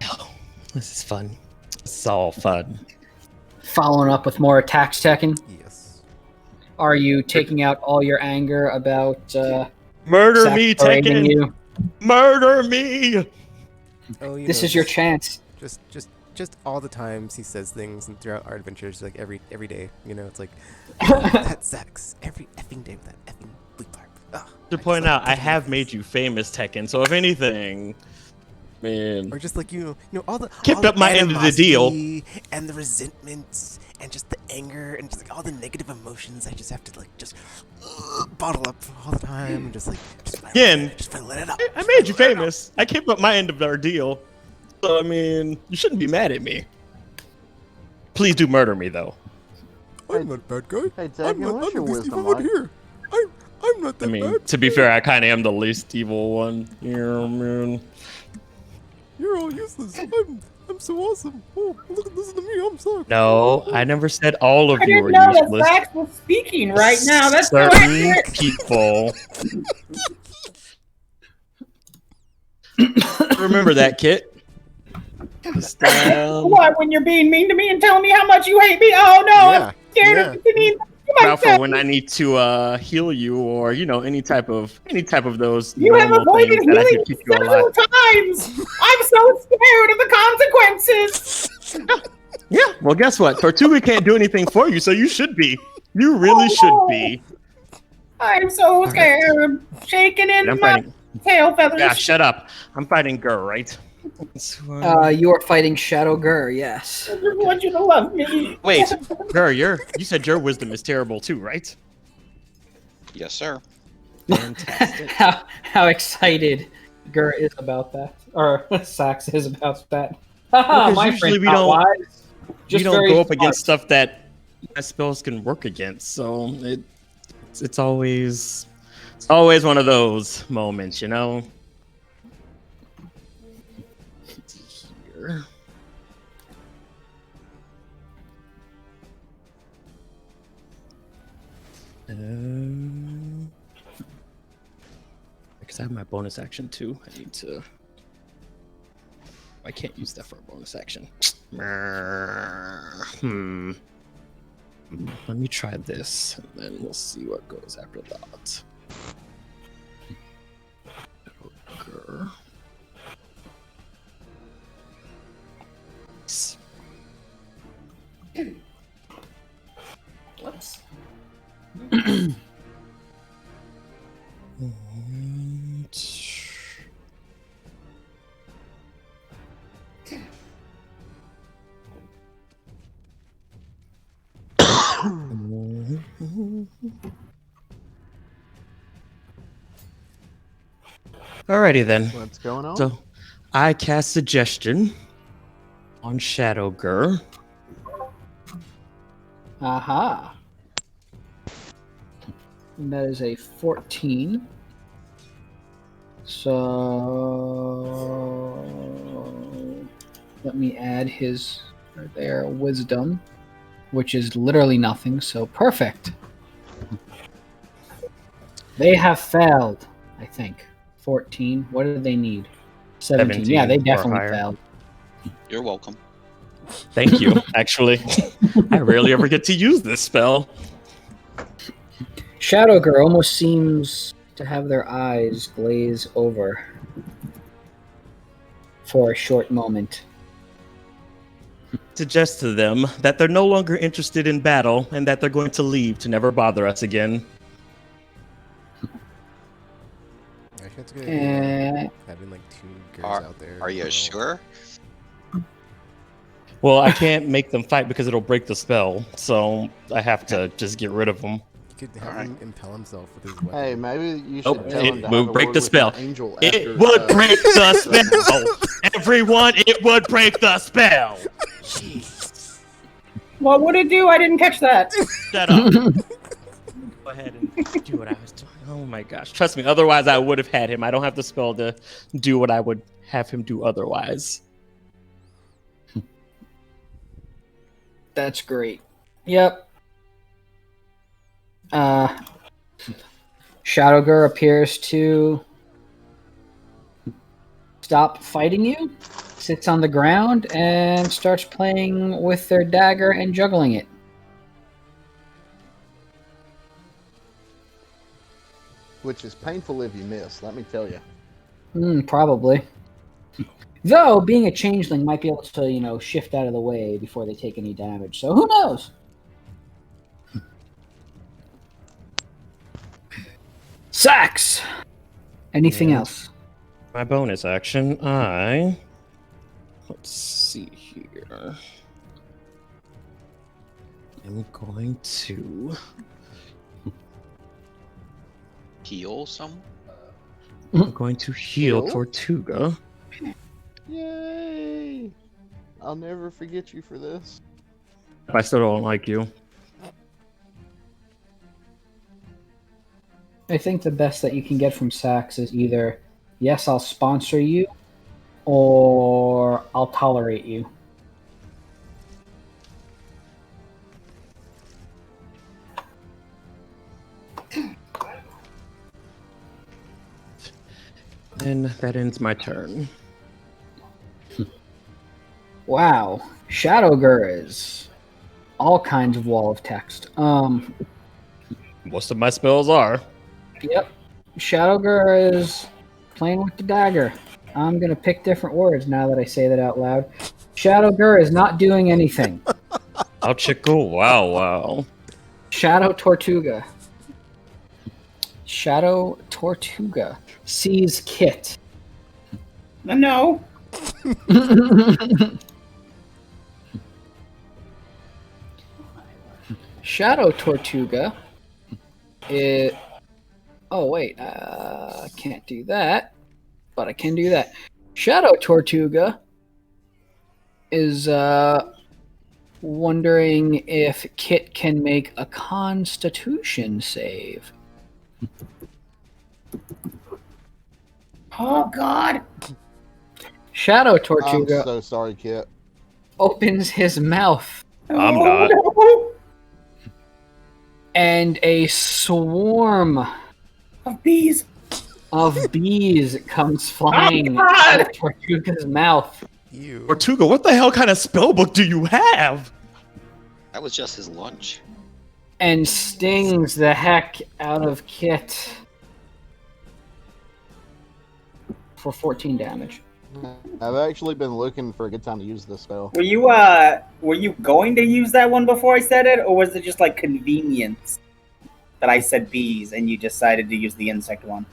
Oh, this is fun. It's all fun. Following up with more attacks, Tekken. Yes. Are you taking out all your anger about Murder Sax me, parading Tekken! you? Murder me! Oh, you This know, is your chance. Just all the times he says things and throughout our adventures, like every day. You know, it's like that sucks every effing day with that effing bleep harp. To point out, I have made you famous, Tekken. So if anything, man, Or just like you know all the kept all up my end of the deal, animosity and the resentments and just the anger and just like all the negative emotions. I just have to like just bottle up all the time and just again, let it out. I made you famous. I kept up my end of our deal. So I mean, you shouldn't be mad at me. Please do murder me, though. I'm not a bad guy. Hey, Tekken, what's your wisdom like? Here. I'm not that I mean, bad. to be fair, I kind of am the least evil one. Yeah, man. You're all useless. I'm so awesome. Oh, listen to me. I'm so. No, I never said all of I you didn't were know that useless. Sax was speaking right now. That's so Certain accurate. people. Remember that, Kit. Just, What, when you're being mean to me and telling me how much you hate me? Oh no, I'm scared of being mean to Ralph, myself. when I need to heal you, or any type of those You have normal avoided things that I healing can keep you several alive. times. I'm so scared of the consequences. Yeah, well, guess what? Tortuga can't do anything for you, so you should be. You really should be. I'm so scared. Shaking in I'm my fighting. tail feathers. Yeah, shut up. I'm fighting Gur, right? You are fighting Shadow Gur, yes. I just want you to love me. Wait, Gur, you said your wisdom is terrible too, right? Yes, sir. Fantastic. how excited Gur is about that, or Sax is about that. Haha, my usually friend's we not don't- wise. We Just don't very go up smart. against stuff that my spells can work against, so it's always one of those moments, you know. Here. Because I have my bonus action too. I need to. I can't use that for a bonus action. Let me try this, and then we'll see what goes after that. Okay. Whoops. Alrighty then. What's going on? So, I cast Suggestion on Shadow Gur. Aha. And that is a 14. So let me add his right there wisdom, which is literally nothing. So perfect. They have failed, I think. 14. What do they need? 17. Yeah, they or definitely higher. failed. You're welcome. Thank you. Actually, I rarely ever get to use this spell. Shadow Girl almost seems to have their eyes glaze over for a short moment. Suggest to them that they're no longer interested in battle and that they're going to leave to never bother us again. That's good. Having like 2 girls out there. Are you sure? Well, I can't make them fight because it'll break the spell, so I have to just get rid of them. You could have him impel himself with his weapon. Hey, maybe you should Oh, tell him it to have will a break word the with spell. an angel It after, would break the spell. Everyone, it would break the spell. What would it do? I didn't catch that. Shut up. Go ahead and do what I was doing. Oh my gosh. Trust me, otherwise I would have had him. I don't have the spell to do what I would have him do otherwise. That's great. Yep. Shadowgur appears to stop fighting you, sits on the ground, and starts playing with their dagger and juggling it. Which is painful if you miss, let me tell you. Probably. Though, being a changeling might be able to, shift out of the way before they take any damage. So who knows? Sax! Anything else? My bonus action, let's see here. I'm going to Heal someone? I'm going to heal Heal? Tortuga. Yay! I'll never forget you for this. I still don't like you. I think the best that you can get from Sax is either, yes, I'll sponsor you, or I'll tolerate you. And that ends my turn. Wow. Shadowgur is all kinds of wall of text. Most of my spells are. Yep. Shadowgur is playing with the dagger. I'm going to pick different words now that I say that out loud. Shadowgur is not doing anything. I'll chickle. Wow. Shadow Tortuga. Shadow Tortuga sees Kit. No. Shadow Tortuga is... Oh, wait. I can't do that. But I can do that. Shadow Tortuga is wondering if Kit can make a Constitution save. Oh, God. Shadow I'm Tortuga so sorry, Kit. opens his mouth. I'm not. No. And a swarm Of bees. of bees comes flying God! out of Tortuga's mouth. You. Tortuga, what the hell kind of spell book do you have? That was just his lunch. And stings the heck out of Kit for 14 damage. I've actually been looking for a good time to use this spell. Were you going to use that one before I said it, or was it just like convenience that I said bees and you decided to use the insect one?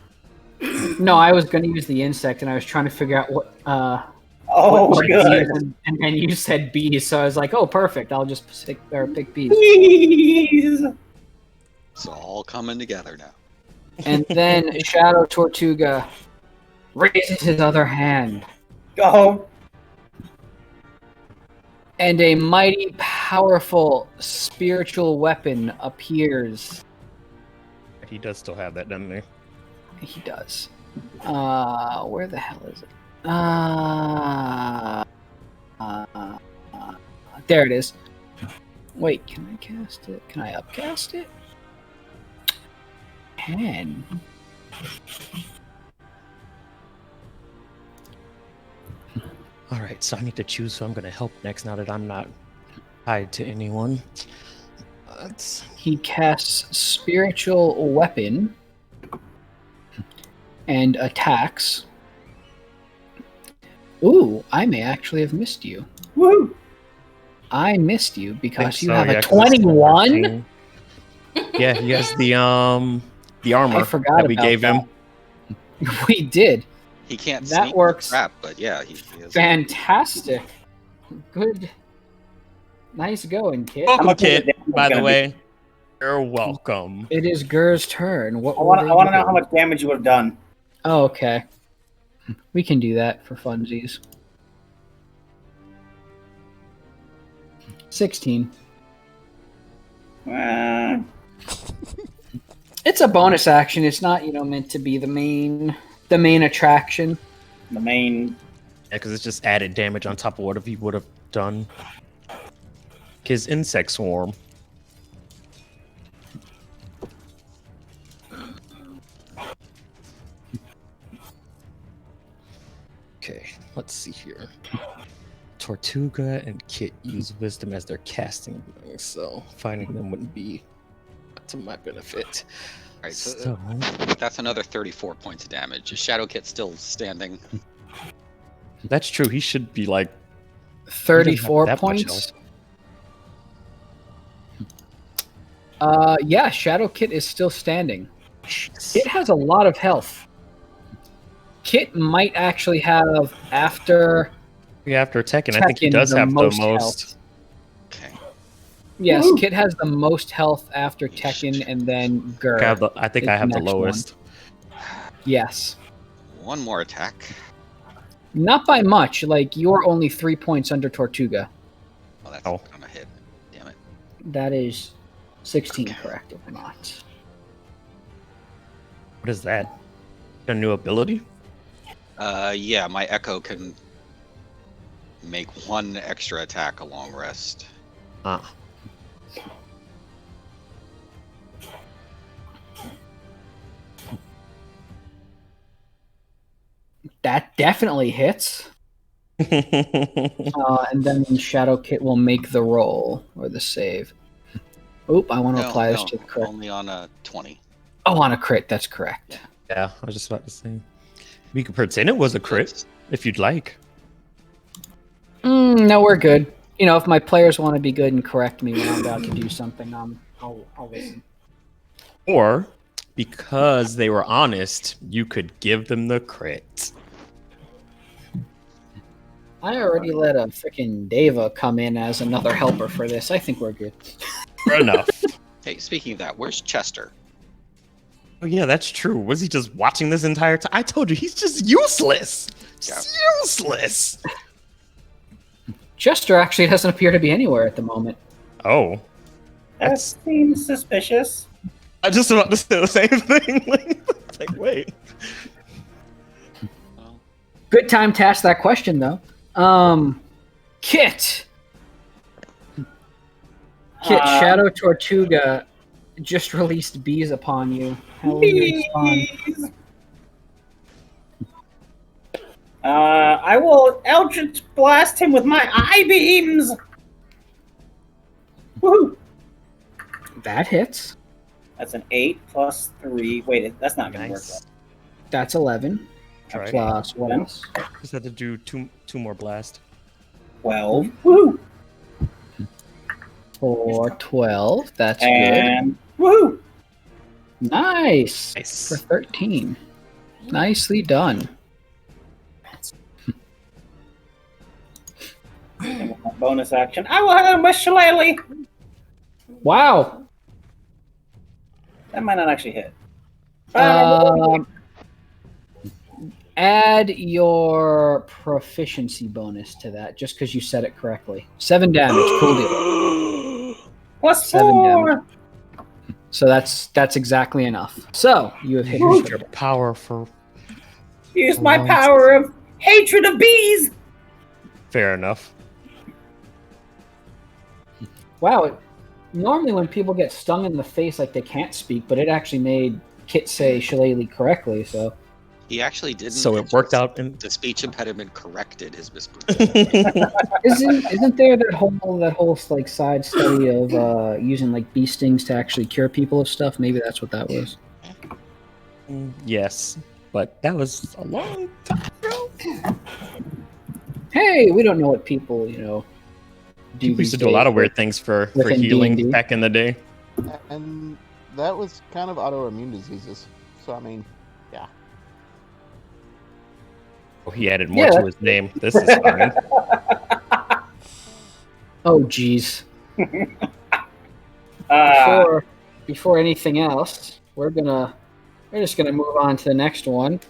No, I was going to use the insect, and I was trying to figure out what. Oh, what good. bees, and then you said bees, so I was like, "Oh, perfect! I'll just pick bees." Bees. It's all coming together now. And then Shadow Tortuga raises his other hand, Oh, and a mighty, powerful spiritual weapon appears. He does still have that, doesn't he? He does. Where the hell is it? There it is. Wait, can I cast it? Can I upcast it? Can. All right, so I need to choose who I'm going to help next now that I'm not tied to anyone. He casts spiritual weapon and attacks. Ooh, I may actually have missed you. woo! I missed you because you So, have yeah, a 'cause it's 21. Yeah, he has the armor I forgot that we about gave him. that. We did. He can't That sneak works. crap, but yeah, he is. Fantastic. Good. Nice going, Kit. Welcome, much is Kit, it by the gonna way. You're welcome. It is Gur's turn. What I will want they to know do? how much damage you would have done. Oh, okay. We can do that for funsies. 16. It's a bonus action. It's not, meant to be the main attraction. The main because it's just added damage on top of what he would have done. His insect swarm. Okay, let's see here. Tortuga and Kit use wisdom as their casting thing, so finding them wouldn't be to my benefit. All right, so that's another 34 points of damage. Is Shadow Kit still standing? That's true. He should be like 34 points. Yeah, Shadow Kit is still standing. It has a lot of health. Kit might actually have after Tekken. I think he does have the most. Health. Okay. Yes, Kit has the most health after Tekken, and then Gur. I think I have the lowest. Yes. One more attack. Not by much. Like, you're only 3 points under Tortuga. Oh, that's on a hit. Damn it. That is 16, correct, if not. What is that? A new ability? Yeah, my Echo can make one extra attack a long rest. Ah. That definitely hits. And then Shadow Kit will make the roll or the save. Oop, I want to apply this to the crit. Only on a 20. Oh, on a crit, that's correct. Yeah, I was just about to say. We could pretend it was a crit, if you'd like. No, we're good. You know, if my players want to be good and correct me when I'm about to do something, I'll listen. Or, because they were honest, you could give them the crit. I already let a freaking Deva come in as another helper for this. I think we're good. Fair enough. Hey, speaking of that, where's Chester? Oh yeah, that's true. Was he just watching this entire time? I told you, he's just useless. Just useless. Chester actually doesn't appear to be anywhere at the moment. Oh. That seems suspicious. I just about to say the same thing. like, wait. Good time to ask that question, though. Kit, Shadow Tortuga just released bees upon you. How will you respond? I will Eldritch blast him with my eye beams. Woohoo! That hits. That's an 8 plus 3. Wait, that's not going to work. That's 11. Right. Plus what else? Just had to do two more blast. 12. Woohoo! For 12. That's and good. Woohoo! Nice. For 13. Nicely done. Bonus action. I will have a shillelagh. Wow. That might not actually hit. Add your proficiency bonus to that, just because you said it correctly. 7 damage. Cool deal. Plus 7 4. damage. So that's exactly enough. So you have hit your power for. Use my power of hatred of bees. Fair enough. Wow. Normally when people get stung in the face, like they can't speak, but it actually made Kit say shillelagh correctly. So he actually didn't. So it worked out. The speech impediment corrected his mispronunciation. Isn't there that whole like side study of using like bee stings to actually cure people of stuff? Maybe that's what that was. Yes, but that was a long time ago. Hey, we don't know what people do. People used to do a lot of weird things for healing D&D. Back in the day. And that was kind of autoimmune diseases. So, I mean, yeah. Oh, he added more to his name. This is fine. Oh, jeez. Before anything else, we're just gonna move on to the next one.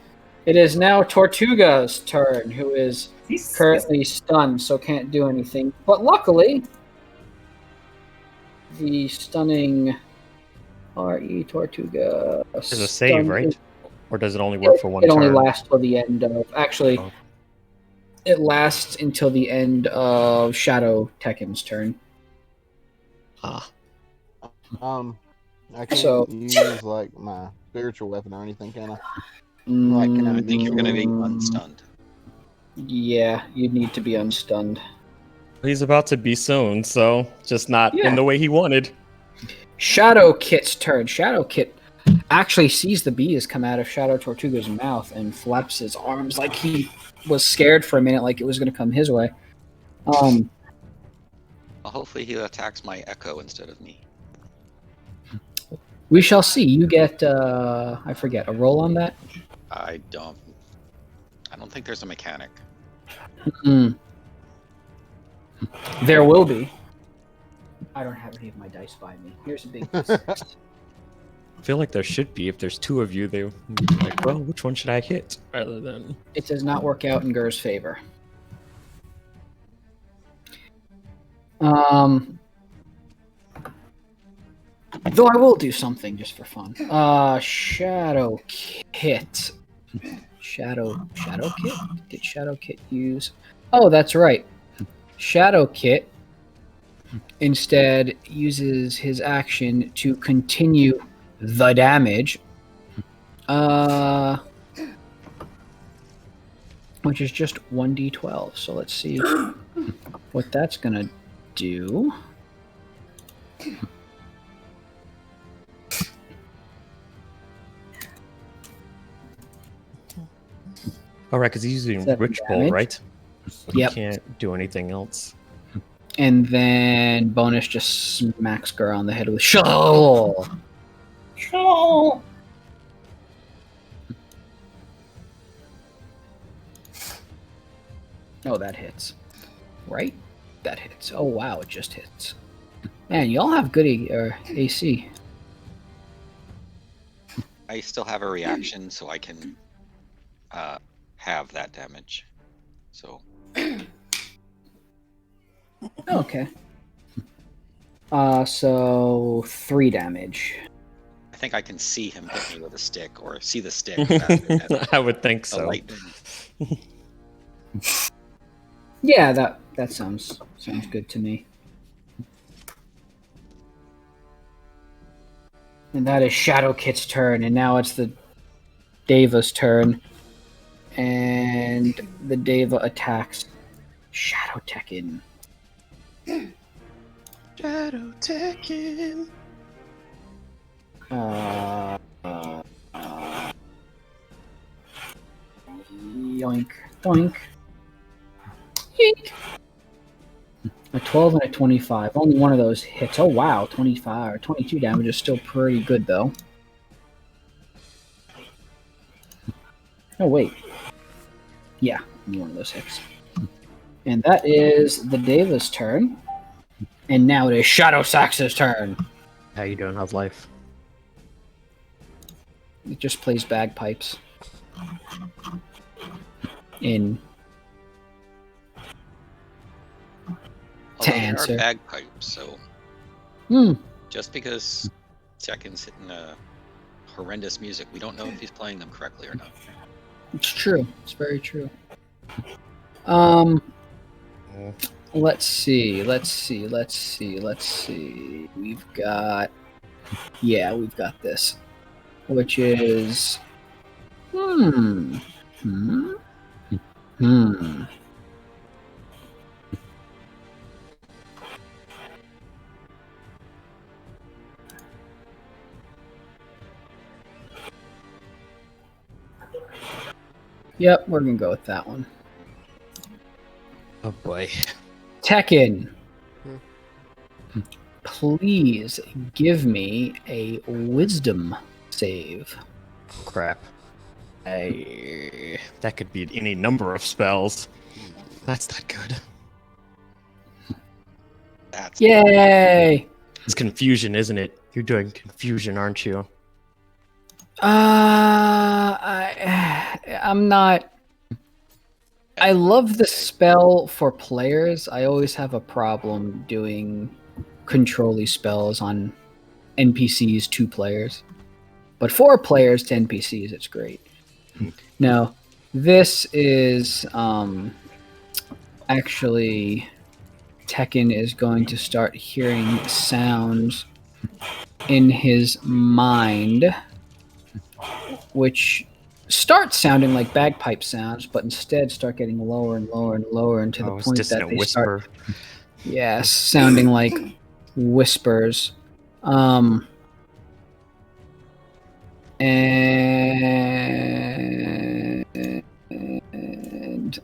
It is now Tortuga's turn, who is currently stunned, so can't do anything. But luckily, the stunning RE Tortuga. There's a save, right? Or does it only work for one turn? It only lasts till the end of. Actually, It lasts until the end of Shadow Tekken's turn. Ah. I can't So- use like my spiritual weapon or anything, can I? I think you're going to be unstunned. Yeah, you'd need to be unstunned. He's about to be soon, so just not Yeah. in the way he wanted. Shadow Kit's turn. Shadow Kit actually sees the bees come out of Shadow Tortuga's mouth and flaps his arms like he was scared for a minute, like it was going to come his way. Well, hopefully he attacks my echo instead of me. We shall see. You get, I forget, a roll on that? I don't think there's a mechanic. There will be. I don't have any of my dice by me. Here's a big D6. I feel like there should be. If there's two of you, they would be like, well, which one should I hit? Rather than... It does not work out in Gur's favor. Though I will do something just for fun. Shadow Kit. Shadow Kit? Did Shadow Kit use... Oh, that's right. Shadow Kit instead uses his action to continue the damage. Which is just 1d12. So let's see what that's gonna do. All right, because he's using 7 Rich damage. Bowl, right? So Yep. He can't do anything else. And then bonus just smacks Gur on the head with shovel. Shovel. Oh, that hits. Right? That hits. Oh, wow, it just hits. Man, y'all have good AC. I still have a reaction, so I can have that damage. So Okay. So 3 damage. I think I can see him hit me with a stick, or see the stick. Rather than I would think the so. lightning. Yeah, that sounds good to me. And that is Shadow Kit's turn, and now it's the Deva's turn. And the Deva attacks Shadow Tekken. Shadow Tekken. Yoink. Doink. Yoink. A 12 and a 25. Only one of those hits. Oh, wow. 25 or 22 damage is still pretty good, though. Oh, wait. Yeah, only one of those hits. And that is the Deva's turn. And now it is Shadow Sax's turn. How you doing? How's life? It just plays bagpipes. To Although there answer. are bagpipes, so Hmm. just because Tekken's hitting horrendous music, we don't know if he's playing them correctly or not. It's true. It's very true. Let's see. We've got this, which is Yep, we're gonna go with that one. Oh boy. Tekken, please give me a wisdom save. Crap. That could be any number of spells. That's not good. That's Yay! It's confusion, isn't it? You're doing confusion, aren't you? I'm not. I love the spell for players. I always have a problem doing control-y spells on NPCs to players. But 4 players to NPCs, it's great. Now, this is Actually, Tekken is going to start hearing sounds in his mind, which start sounding like bagpipe sounds, but instead start getting lower and lower and lower into the it's point just that a they whisper. start, sounding like whispers. And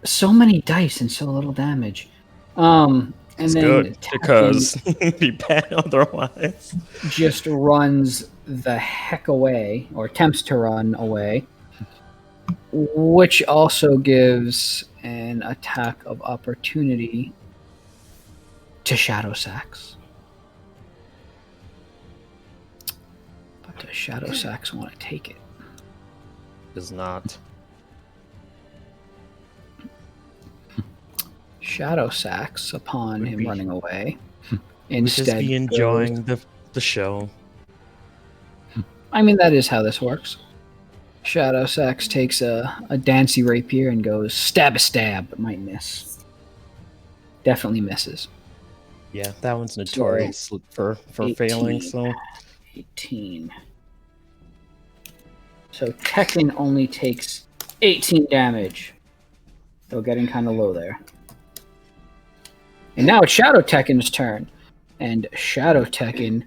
so many dice and so little damage. And It's then good Tekken Because it'd be bad otherwise. just runs the heck away, or attempts to run away, which also gives an attack of opportunity to Shadow Sax. But does Shadow Sax want to take it? Does not. Shadow Sax, upon Would him be- running away, Would instead just be enjoying goes- the show. I mean, that is how this works. Shadow Sax takes a Dancy Rapier and goes stab a stab, but might miss. Definitely misses. Yeah, that one's notorious for 18. failing. So 18. So Tekken only takes 18 damage. Though getting kind of low there. And now it's Shadow Tekken's turn. And Shadow Tekken,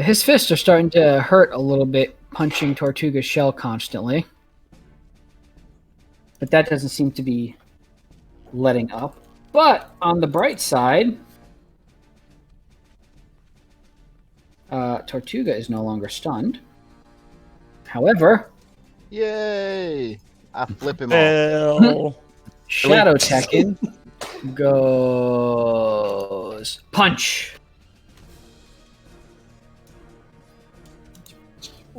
his fists are starting to hurt a little bit, punching Tortuga's shell constantly. But that doesn't seem to be letting up. But on the bright side, Tortuga is no longer stunned. However, Yay! I flip him off. Well, Shadow Tekken goes punch.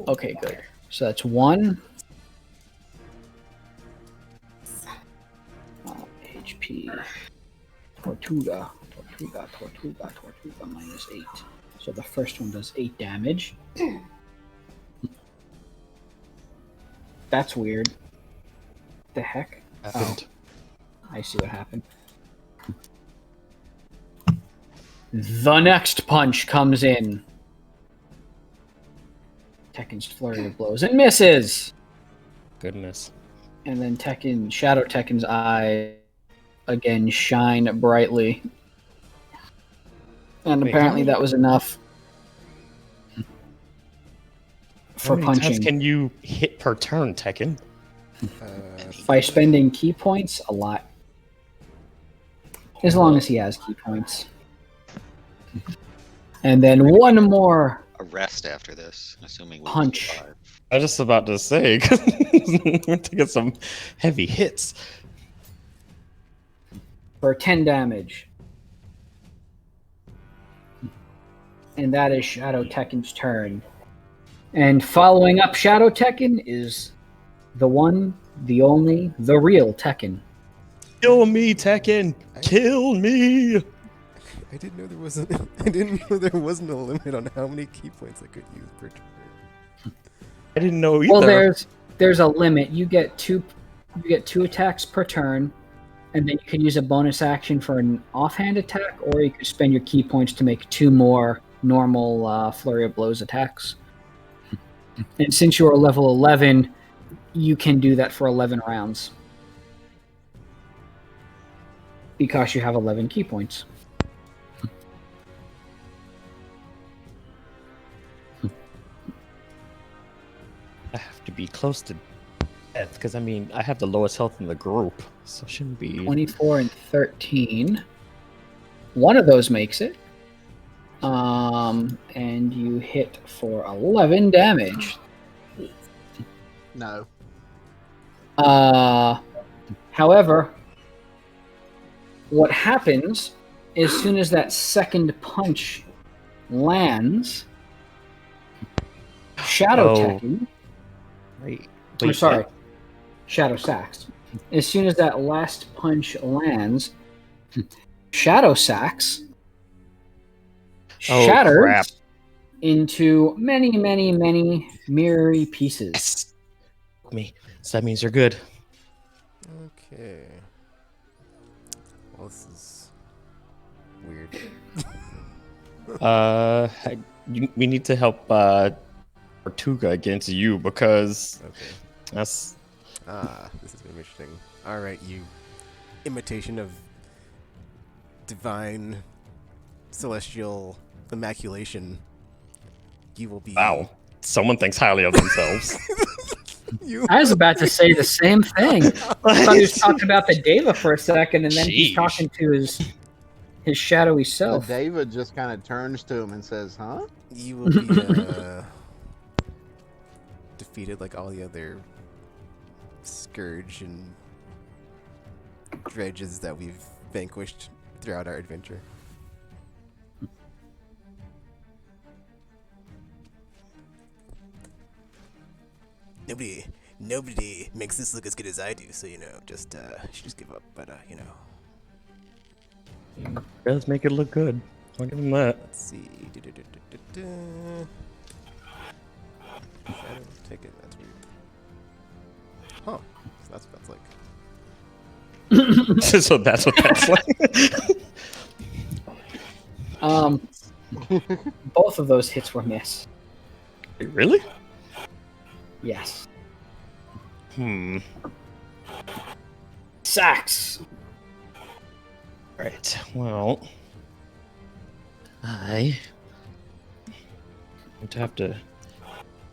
Okay, good. So that's 1. HP. Tortuga minus 8. So the first one does 8 damage. That's weird. The heck? happened. I see what happened. The next punch comes in. Tekken's flurry of blows and misses. Goodness. And then Shadow Tekken's eye again shine brightly. And Wait, apparently that was enough for How many times punching. can you hit per turn, Tekken? By spending key points, a lot. As long as he has key points. And then one more A rest after this, assuming we Punch. survive. I was just about to say, because we're taking some heavy hits. for 10 damage. And that is Shadow Tekken's turn. And following up Shadow Tekken is the one, the only, the real Tekken. kill me, Tekken! Kill me! I didn't know there wasn't. I didn't know there wasn't a limit on how many key points I could use per turn. I didn't know either. Well, there's a limit. You get two attacks per turn, and then you can use a bonus action for an offhand attack, or you could spend your key points to make 2 more normal flurry of blows attacks. And since you're level 11, you can do that for 11 rounds. Because you have 11 key points. I have to be close to death, because I mean, I have the lowest health in the group, so it shouldn't be. 24 and 13. One of those makes it. And you hit for 11 damage. No. However, what happens as soon as that second punch lands, Shadow Tekken, Wait, or sorry, Shadow Sax. As soon as that last punch lands, Shadow Sax shatters crap. into many, many, many mirrory pieces. me. So that means you're good. Okay. Well, this is weird. We need to help Tortuga against you because that's. This is very interesting. All right, you imitation of divine celestial immaculation. You will be. Wow. Someone thinks highly of themselves. I was about to say the same thing. I thought he was talking about the Deva for a second, and then he's talking to his shadowy The self. Deva just kind of turns to him and says, "Huh?" You will be defeated like all the other scourge and dredges that we've vanquished throughout our adventure. Nobody makes this look as good as I do, so just give up. But It does make it look good. I'll give him that. let's see. Shadow Tekken, that's weird. Huh? So that's what that's like. So that's what that's like. Both of those hits were miss. Really? Yes. Sacks. Right. Well, I would have to do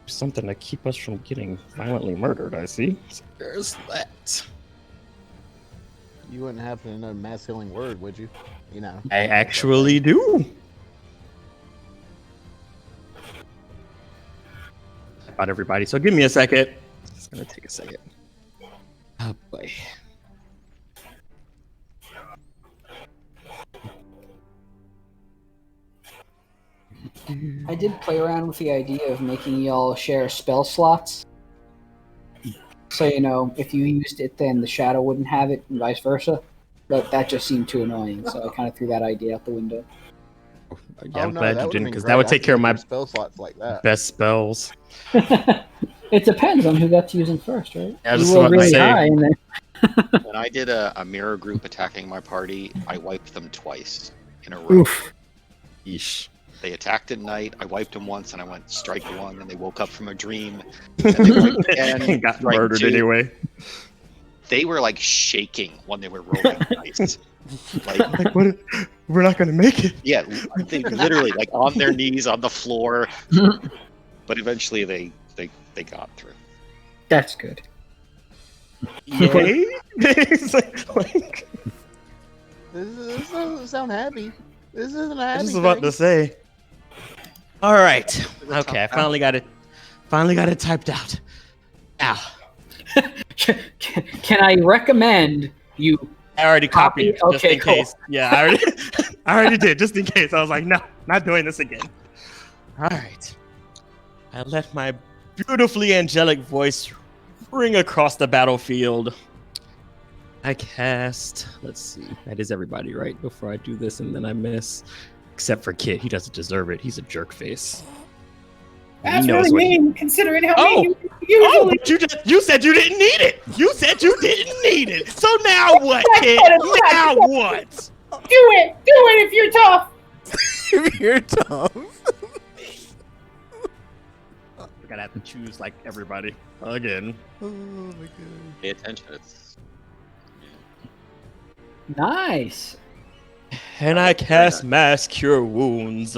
something to keep us from getting violently murdered. I see. So there's that. You wouldn't happen to know mass healing word, would you? I actually do. About everybody. So give me a second. It's gonna take a second. Oh boy. I did play around with the idea of making y'all share spell slots. So, if you used it, then the shadow wouldn't have it, and vice versa. But that just seemed too annoying, so I kind of threw that idea out the window. Yeah, I'm glad you didn't, because that great. would take care of my spell slots like that. best spells. It depends on who got to use them first, right? Yeah, I was You just roll about to really say. high, and then When I did a mirror group attacking my party, I wiped them twice in a row. oof. Yeesh. They attacked at night. I wiped them once, and I went strike one, and they woke up from a dream. And they wiped again, And got strike murdered two. anyway. They were like shaking when they were rolling dice. Like, What? We're not gonna make it. yeah, they literally like on their knees on the floor. But eventually, they got through. That's good. Yay? It's like, This doesn't sound happy. This isn't a happy I was about to say. All right. Okay, I finally got it. Finally got it typed out. Now, Can I recommend you? I already copied just Okay, in cool. case. Yeah, I already did just in case. I was like, no, not doing this again. All right. I let my beautifully angelic voice ring across the battlefield. I cast. Let's see. That is everybody, right? Before I do this, and then I miss. Except for Kit. He doesn't deserve it. He's a jerk face. That's really mean, considering how mean you usually. But you said you didn't need it. You said you didn't need it. So now what, Kit? Now what? Do it if you're tough. If you're tough. We're gonna have to choose like everybody again. Oh my god. Pay attention. It's Nice. And I cast Mass Cure Wounds.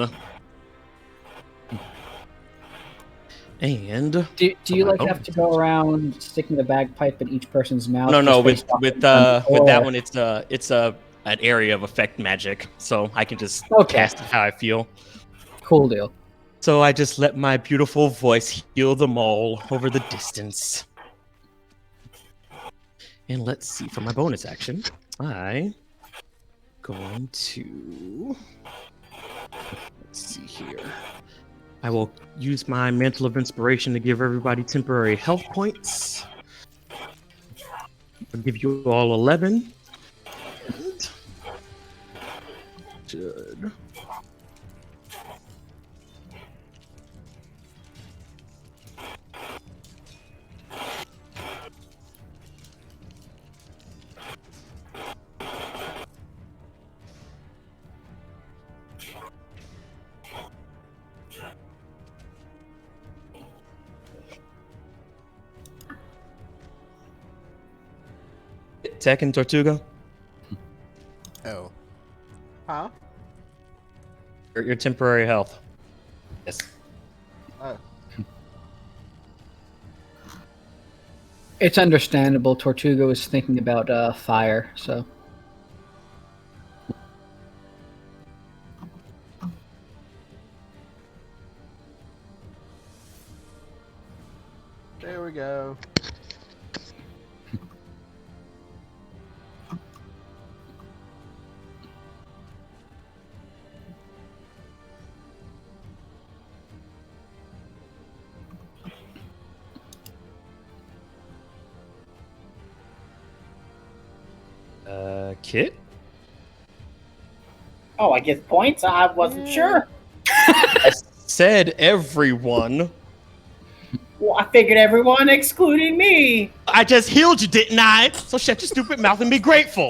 And Do you have to go around sticking the bagpipe in each person's mouth? no, with just based that off the one, it's an area of effect magic, so I can just cast it how I feel. Cool deal. So I just let my beautiful voice heal them all over the distance. And let's see, for my bonus action, I going to let's see here. I will use my Mantle of Inspiration to give everybody temporary health points. I'll give you all 11. And should Tekken, Tortuga. Oh. Huh? Your temporary health. Yes. Oh. It's understandable. Tortuga was thinking about fire, so. There we go. Kit? Oh, I get points? I wasn't sure. I said everyone. Well, I figured everyone excluding me. I just healed you, didn't I? So shut your stupid mouth and be grateful.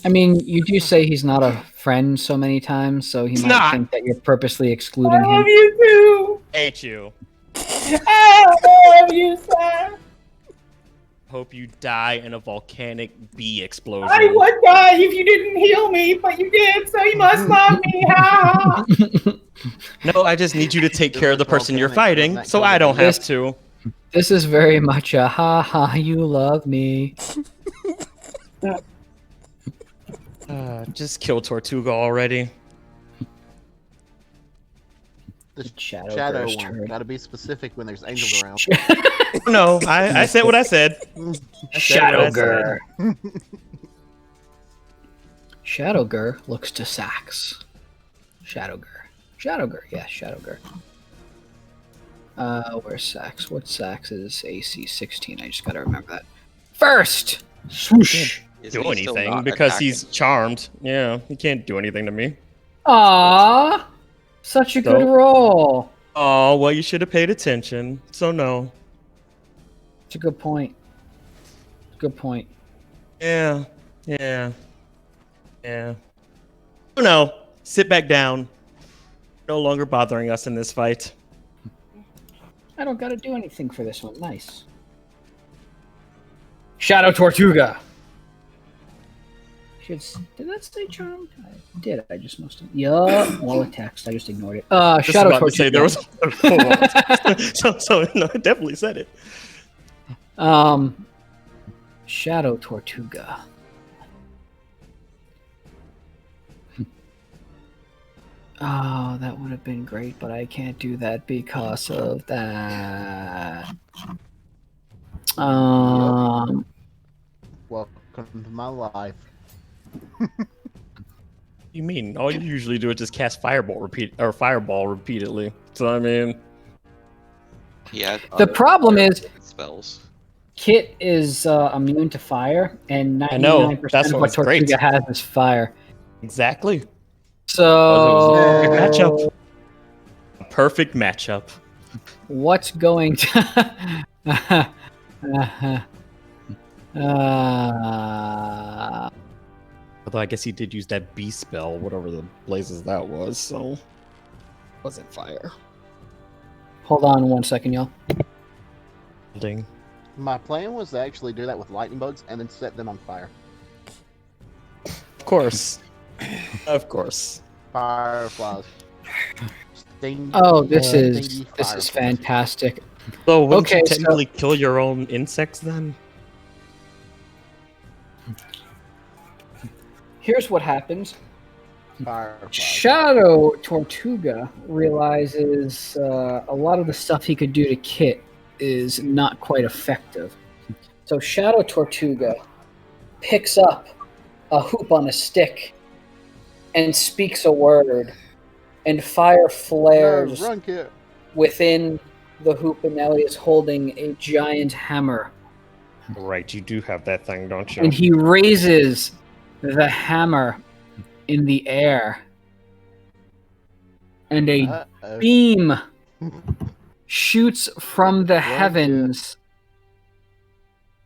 I mean, you do say he's not a friend so many times, so he might not. think that you're purposely excluding I love him. you too. Hate you. I love you, sir. Hope you die in a volcanic bee explosion. I would die if you didn't heal me, but you did, so you must love me. Ha ha. No, I just need you to take care of the person you're fighting, so I don't have to. This is very much a ha ha, you love me. Just kill Tortuga already. The Shadow shadow Burst one. hurt. Gotta be specific when there's angels around. No, I said what I said. Shadowgur. Shadowgur looks to Sax. Shadowgur. Yeah, Shadowgur. Where's Sax? What's Sax's AC 16? I just gotta remember that. First! Swoosh! Is Do he still anything not because attacking? he's charmed. Yeah, he can't do anything to me. Aww! Such a good So- roll. Oh, well, you should have paid attention. So no. It's a good point. Good point. Yeah. Oh no, sit back down. No longer bothering us in this fight. I don't gotta do anything for this one. Nice. Shadow Tortuga. Did that say charmed? I did. I just must have. Yeah. Well, it text. I just ignored it. Just Shadow about to Tortuga. say there was so no, it definitely said it. Shadow Tortuga. Oh, that would have been great, but I can't do that because of that. Welcome to my life. You mean all you usually do is just cast fireball repeatedly? So I mean, Yeah. The problem is spells. Kit is immune to fire, and I know, 99% that's of what what was great. Tortuga has is fire. exactly. So, Matchup. A perfect matchup. what's going to... Although I guess he did use that bee spell, whatever the blazes that was. So wasn't fire. Hold on 1 second, y'all. Ding. My plan was to actually do that with lightning bugs and then set them on fire. Of course. Of course. Fireflies. Oh, this stingy is fireflies. fantastic. So wouldn't Okay, you so- technically kill your own insects then? Here's what happens. Fireflies. Shadow Tortuga realizes a lot of the stuff he could do to Kit is not quite effective. So Shadow Tortuga picks up a hoop on a stick and speaks a word, and fire flares No, run, Kit. within the hoop, and now he is holding a giant hammer. Right, you do have that thing, don't you? And he raises the hammer in the air, and a Uh-oh. beam shoots from the Right, heavens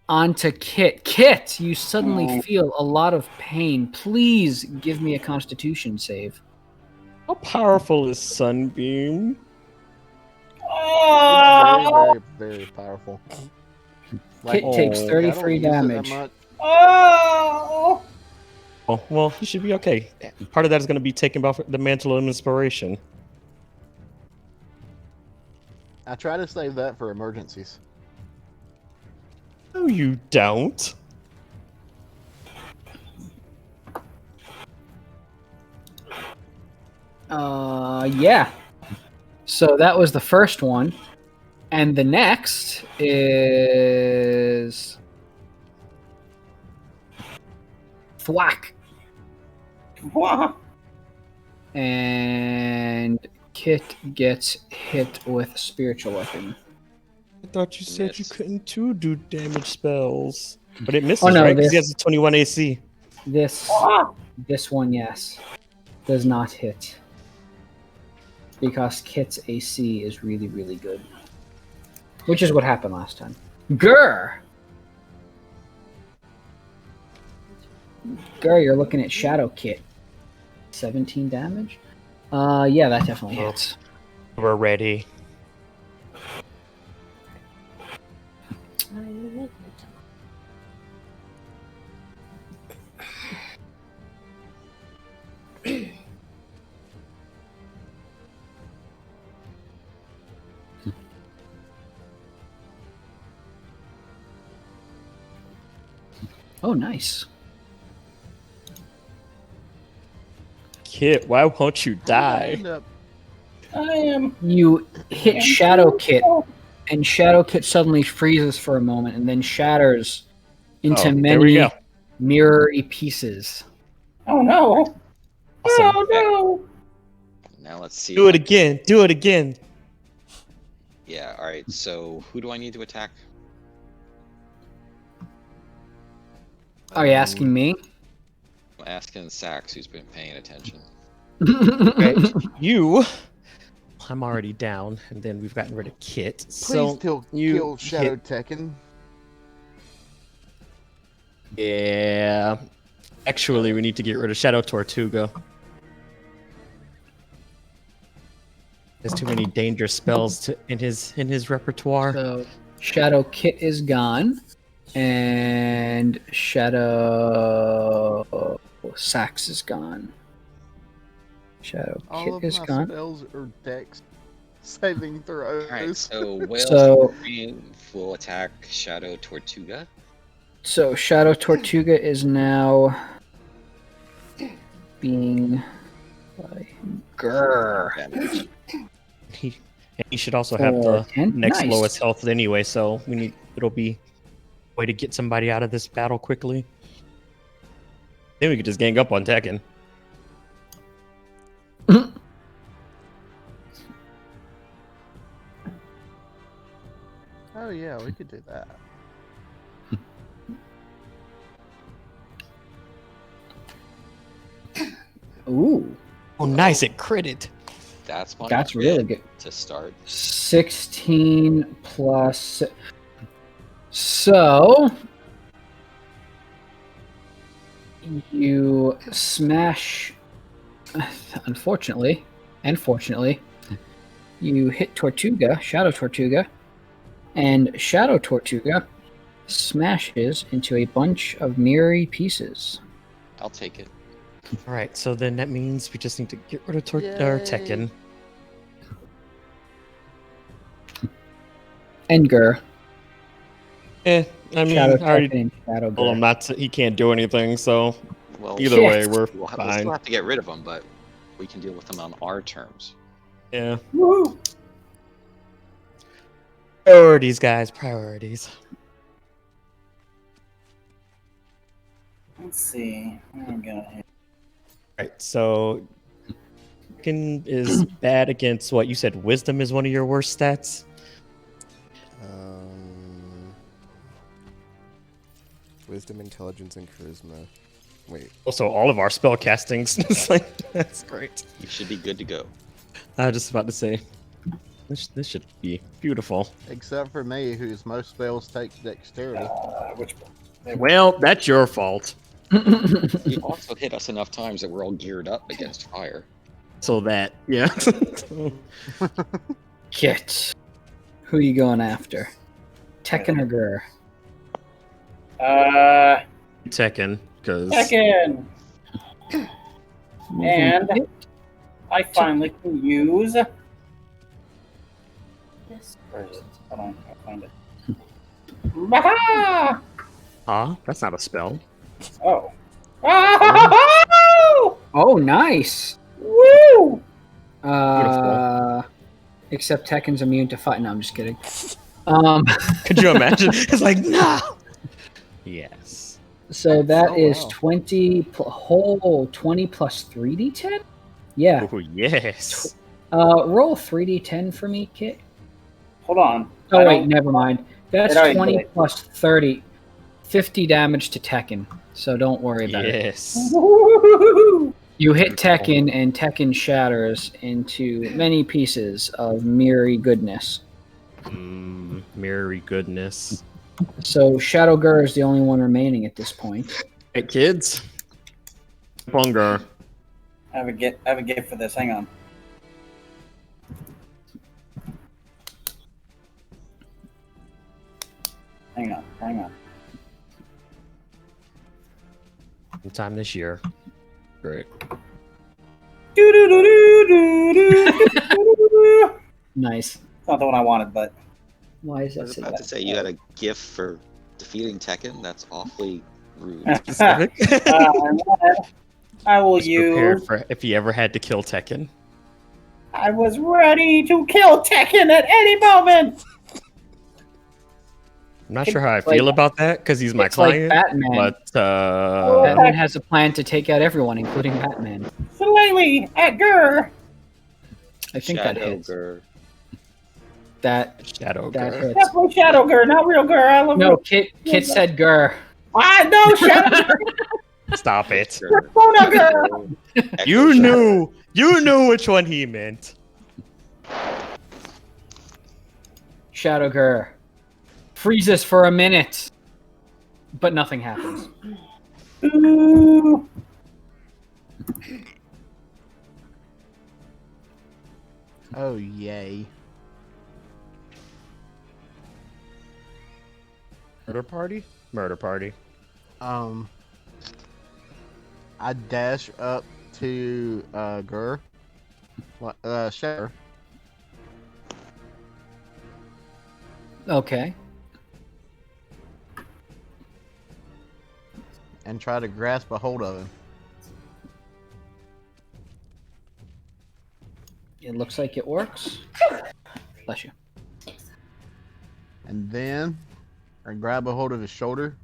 onto Kit. Kit, you suddenly feel a lot of pain. Please give me a Constitution save. How powerful is Sunbeam? Very, very, very powerful. Kit takes I don't 33 use it that damage. much, Oh! Oh, well, you should be okay. Part of that is going to be taken by the mantle of inspiration. I try to save that for emergencies. No, you don't. Yeah. So that was the first one. And the next is thwack. Wah. And Kit gets hit with spiritual weapon. I thought you said you Miss. couldn't do damage spells. But it misses, Oh, no, right? Because he this- has a 21 AC. This one, yes, does not hit. Because Kit's AC is really, really good. Which is what happened last time. Grr! Grr, you're looking at Shadow Kit. 17 damage? Yeah, that definitely hits. We're ready. Oh, nice. Kit, why won't you die? End up I am. You hit Shadow Kit, and Shadow Kit suddenly freezes for a moment and then shatters into there we many go. mirror-y pieces. Oh no. Awesome. Oh no. Now let's see. Do it again. Do it again. Yeah, alright, so who do I need to attack? Are you asking me? I'm asking Sax, who's been paying attention. Okay. You. I'm already down, and then we've gotten rid of Kit. Please So still you kill Shadow hit- Tekken. Yeah. Actually, we need to get rid of Shadow Tortuga. There's too many dangerous spells in his repertoire. So Shadow Kit is gone, and Shadow Sax is gone. Shadow All Kit of is my gone. spells are dex saving throws. Alright, so Whale So- will attack Shadow Tortuga. So Shadow Tortuga is now being grr. Damage. He should also have the 10? next Nice. lowest health anyway, so it'll be a way to get somebody out of this battle quickly. Then we could just gang up on Tekken. Oh yeah, we could do that. Ooh, Oh, nice! It critted. That's my that's crit really good. to start. 16 plus. So you smash. Unfortunately, and fortunately, you hit Tortuga, Shadow Tortuga, and Shadow Tortuga smashes into a bunch of mirror pieces. I'll take it. All right, so then that means we just need to get rid of Yay. Tekken. And Gur. I mean, Shadow I already Tekken and Shadow told him Gur. he can't do anything, so Well, either way, Shit. we're we'll fine. still have to get rid of them, but we can deal with them on our terms. Yeah. Woo. Priorities, guys, priorities. Let's see. I'm gonna. Right, so Tekken is bad against what you said. Wisdom is one of your worst stats. Wisdom, intelligence, and charisma. Wait. Also, all of our spell castings. It's like, that's great. You should be good to go. I was just about to say, this should be beautiful. Except for me, whose most spells take dexterity. Which one? Well, that's your fault. You also hit us enough times that we're all geared up against fire. So that, yeah. Kit. Who you going after? Tekken or Gur? Tekken, because Tekken! And I finally can use. Yes. Where is it? Hold on, I'll find it. Baha! that's not a spell. Oh. Oh! Oh, nice. Woo! Except Tekken's immune to fight. No, I'm just kidding. Could you imagine? It's like, no. Yes. So that Oh, is wow. 20 plus 3d10? Yeah. Oh, yes. Roll 3d10 for me, Kit. Hold on. Oh, I wait, don't- never mind. That's It already 20 did it. plus 30. 50 damage to Tekken, so don't worry about it. Yes. Woo! You hit Tekken, and Tekken shatters into many pieces of mirrory goodness. Mirrory goodness. So Shadow Gur is the only one remaining at this point. Hey, kids. Bungar. I have a gift for this. Hang on. Hang on. Sometime this year. Great. Do-do-do-do-do-do-do-do. Nice. It's not the one I wanted, but Why is I that was so about bad? to say you got a gift for defeating Tekken. That's awfully rude. Specific. I will Just prepared use. for if he ever had to kill Tekken. I was ready to kill Tekken at any moment. I'm not sure how I It's like- feel about that because he's my It's like client. Batman. But Batman has a plan to take out everyone, including Batman. Slayly at Gur. I think that Shadow hits. Gur. That Shadow that Gur. hits. Definitely Shadow Gur, not real Gur. I love No, real. Kit said Gur. I know Shadow Gur. Stop it. Persona Gur. You knew which one he meant. Shadow Gur freezes for a minute, but nothing happens. Ooh. Oh, yay. Murder party? Murder party. I dash up to Gur. Shatter. Okay. And try to grasp a hold of him. It looks like it works. Bless you. And then I grab a hold of his shoulder.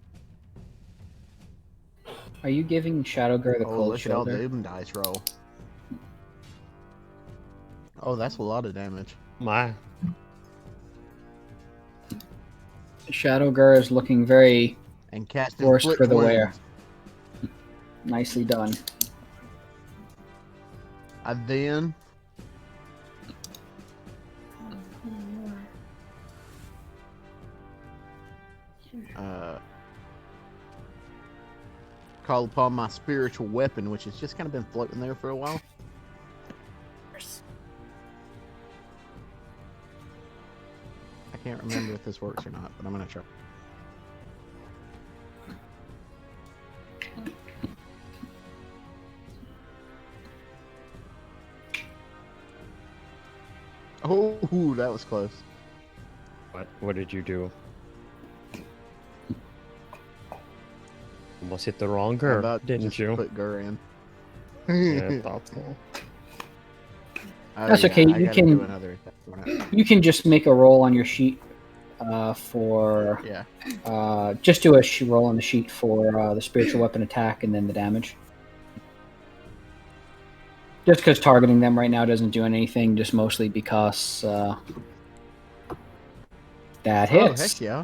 Are you giving Shadow Gur the Oh, cold look at all the shoulder? Open dice roll. Oh, that's a lot of damage. My. Shadow Gur is looking very And cast worse inflict for the wounds. wear. Nicely done. I then call upon my spiritual weapon, which has just kind of been floating there for a while. I can't remember if this works or not, but I'm gonna try. Oh, that was close. What did you do? Almost hit the wrong I'm girl, about to didn't just you? Put Gur in. Yeah, I thought so. Oh, That's yeah, okay, I you gotta can- do another attack for that. You can just make a roll on your sheet for Yeah. just do a roll on the sheet for the spiritual weapon attack and then the damage. Just because targeting them right now doesn't do anything, just mostly because that Oh, hits. heck yeah.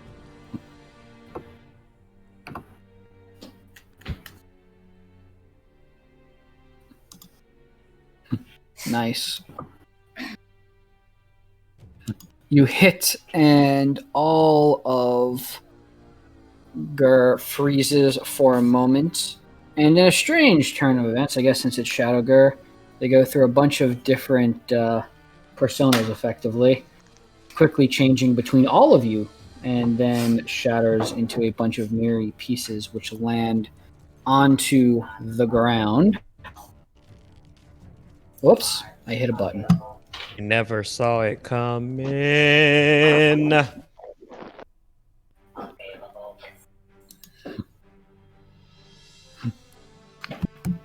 Nice. You hit, and all of Gur freezes for a moment. And in a strange turn of events, I guess since it's Shadow Gur, they go through a bunch of different personas effectively, quickly changing between all of you and then shatters into a bunch of mirror pieces which land onto the ground. Whoops, I hit a button. You never saw it coming.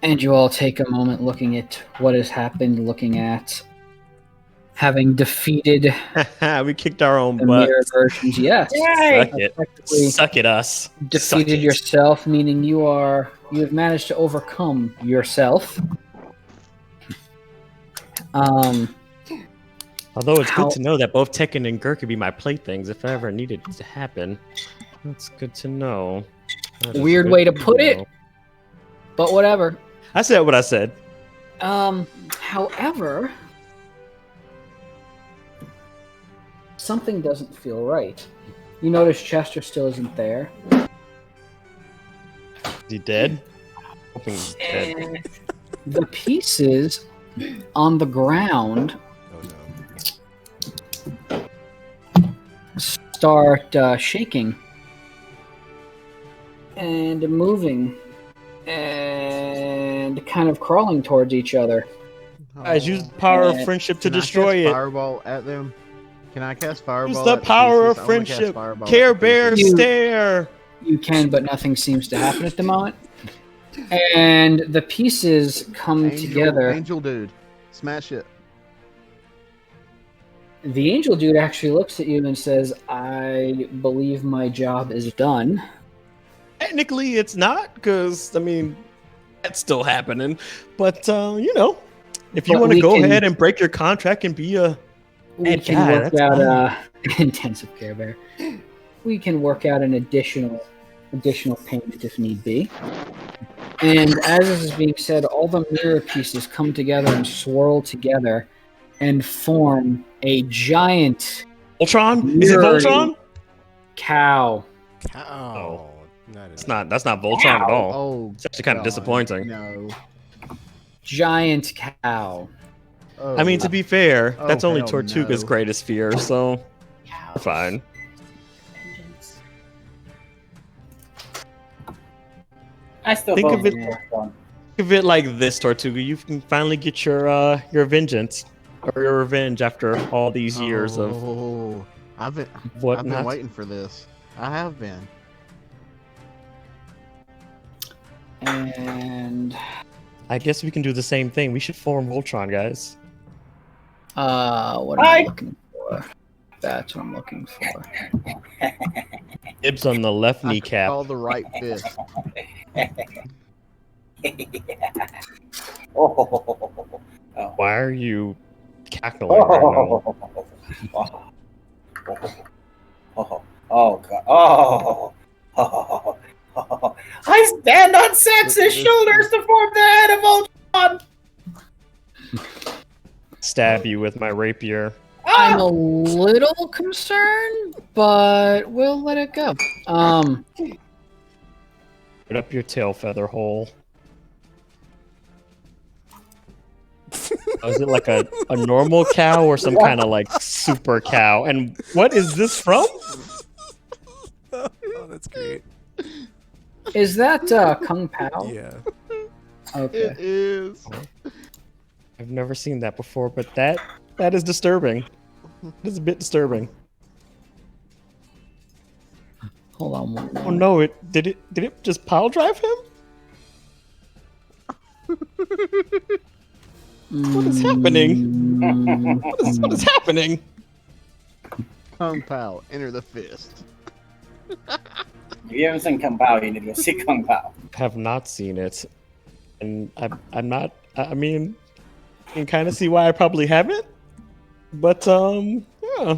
And you all take a moment looking at what has happened, looking at having defeated We kicked our own the butt. mirror versions. Yes. Suck it. Effectively Suck it, us. defeated Suck it. yourself, meaning you have managed to overcome yourself. Although it's good to know that both Tekken and Gur could be my playthings if I ever needed it to happen. That's good to know. Weird way to put it, but whatever. I said what I said. However, something doesn't feel right. You notice Chester still isn't there. Is he dead? Hoping he's dead. And the pieces on the ground start shaking and moving and kind of crawling towards each other. Guys, use the power of friendship to destroy it. Fireball at them. Can I cast fireball? Use the at power of pieces? I wanna cast friendship. fireball Care at the Bear pieces. stare. You can, but nothing seems to happen at the moment. And the pieces come together. Angel dude, smash it. The angel dude actually looks at you and says, I believe my job is done. Technically, it's not, because, I mean, that's still happening. But, you know, if you But want to we go can- ahead and break your contract and be a... We can God, work that's out intensive care bear. We can work out an additional payment if need be. And as this is being said, all the mirror pieces come together and swirl together and form a giant Voltron? Is it Voltron? cow. Cow. Not It's not. That's not Voltron at all. Oh, It's actually kind of God, disappointing. No. Giant cow. Oh, I mean, to be fair, Oh, that's only hell Tortuga's no. greatest fear, so we're fine. Vengeance. I still Think vote of it- for Voltron. Think of it like this, Tortuga. You can finally get your vengeance or your revenge after all these years of I've been whatnot. waiting for this. I have been. And I guess we can do the same thing. We should form Voltron, guys. what am I looking for? That's what I'm looking for. Dibs on the left I kneecap. call the right fist. Oh. Why are you cackling right now? Oh god. Oh. I stand on Sax's shoulders to form the head of Voltron. Stab you with my rapier. I'm a little concerned, but we'll let it go. Put up your tail feather hole. Is it like a normal cow or some kind of like super cow? And what is this from? Oh, that's great. Is that Kung Pao? Yeah. Okay. It is. I've never seen that before, but that is disturbing. It is a bit disturbing. Hold on one Oh moment. no! Did it just pile drive him? What is happening? What is happening? Kung Pao, enter the fist. If you haven't seen Kung Pao, you need to go see Kung Pao. Have not seen it, and I'm not. I mean, I can kind of see why I probably haven't. But yeah,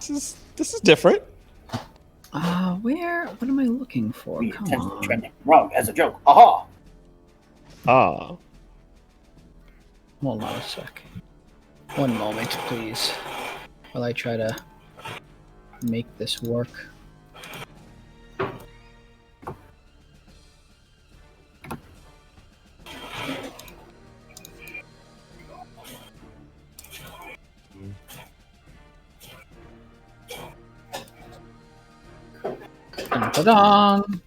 this is different. What am I looking for? We Come intentionally on. trending wrong as a joke. Aha! Ah, Hold on a sec. One moment, please. While I try to make this work. Da-da-dong.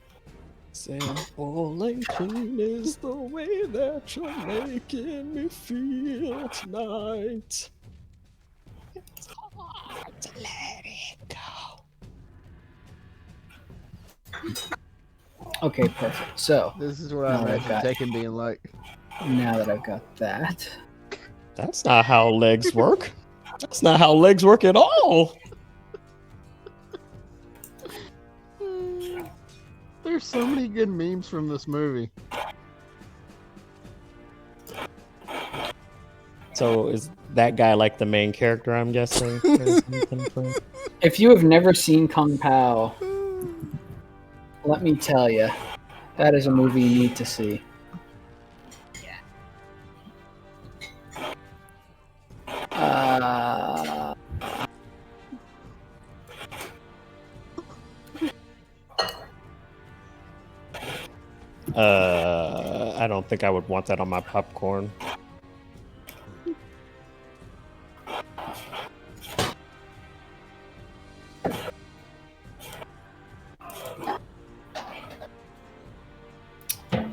Sambolation is the way that you're making me feel tonight. It's hard to let it go. Okay, perfect. So This is what I Now I've imagine got- Tekken being like. now that I've got that, That's not how legs work. That's not how legs work at all. There's so many good memes from this movie. So is that guy like the main character, I'm guessing? if you have never seen Kung Pao, let me tell you, that is a movie you need to see. I don't think I would want that on my popcorn.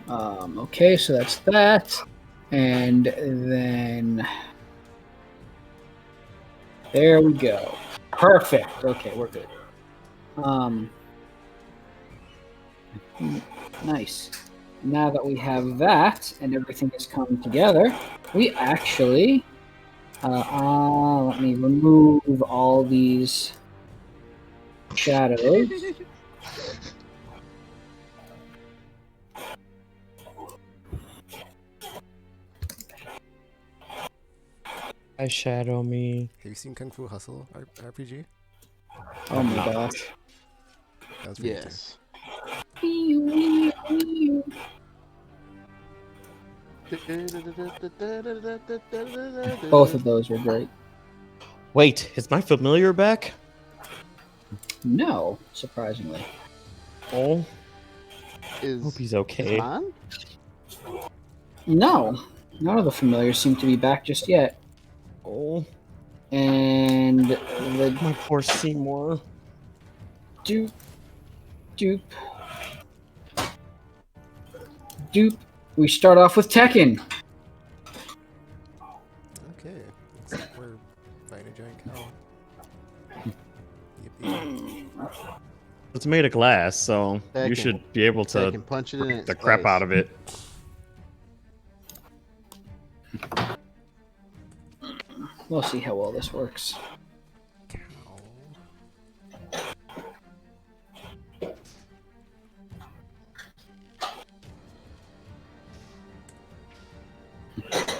Okay, so that's that. And then there we go. Perfect. Okay, we're good. Nice. Now that we have that and everything has come together, we actually let me remove all these shadows. Shadow me. Have you seen Kung Fu Hustle RPG? Oh my gosh. That was pretty Yes. Both of those were great. Wait, is my familiar back? No, surprisingly. Oh, Is, hope he's is okay. mine? No, none of the familiars seem to be back just yet. Oh, And the my poor Seymour. dupe, dupe, dupe. We start off with Tekken. Okay. Looks like we're fighting a giant cow. Yippee. It's made of glass, so you Tekken. should be able to Tekken, punch it in beat its the crap face. out of it. We'll see how well this works.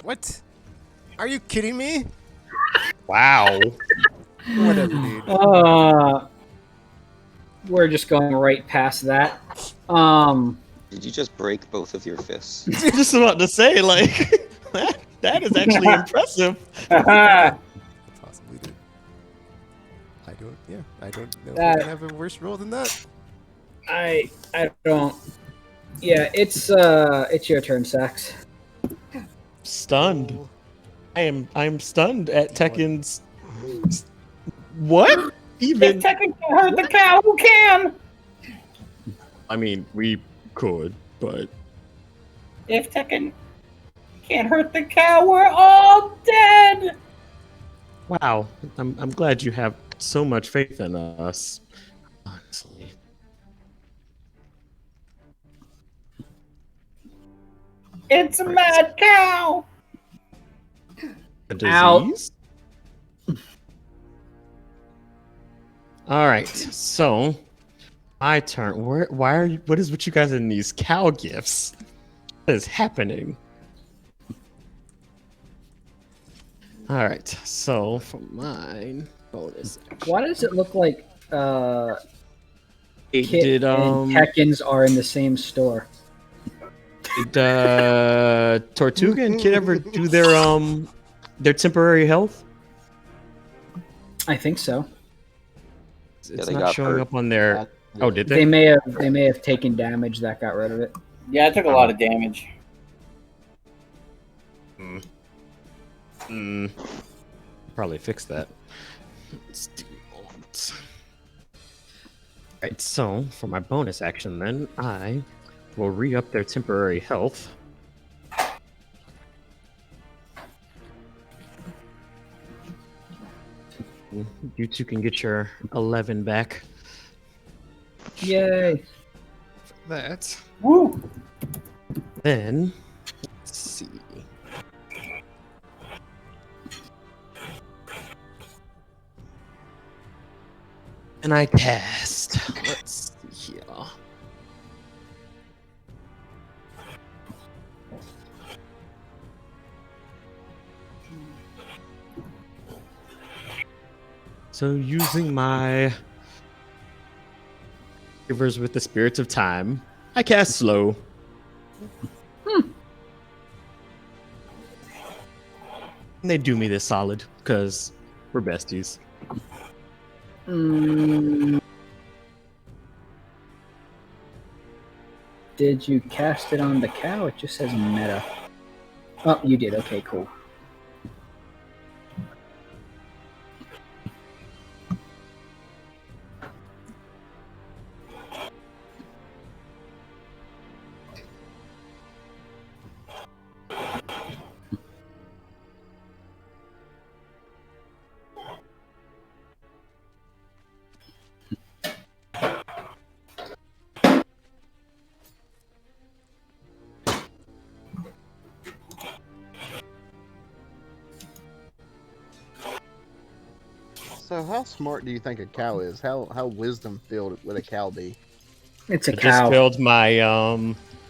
What? Are you kidding me? Wow. Whatever, dude. We're just going right past that. Did you just break both of your fists? I was just about to say, like, that is actually impressive. Possibly did. I don't know That- if we can have a worse roll than that. I don't. Yeah, it's your turn, Sax. Stunned. I'm stunned at Tekken's. What? Even? If Tekken can hurt the cow, who can? I mean, we could, but If Tekken can't hurt the cow, we're all dead. wow. I'm glad you have so much faith in us. Honestly. It's a mad cow. A Ow. disease? All right, so my turn. Why are you? What is with you guys in these cow gifts? What is happening? All right, so for mine bonus, Why does it look like it Kit did and Tekkens are in the same store? did Tortuga and Kid ever do their temporary health? I think so. It's they not got showing hurt. up on their. Oh, did They may have taken damage that got rid of it. Yeah, I took a lot of damage. Probably fix that. Let's do alt. Right, so for my bonus action, then I will re-up their temporary health. You two can get your 11 back. Yay! That. Woo! Then, let's see. And I cast. Let's see here. So using my Rivers with the Spirits of Time, I cast Slow. And they do me this solid, because we're besties. Did you cast it on the cow? It just says meta. Oh, you did. Okay, cool. So how smart do you think a cow is? How wisdom filled would a cow be? It's a I just cow. failed my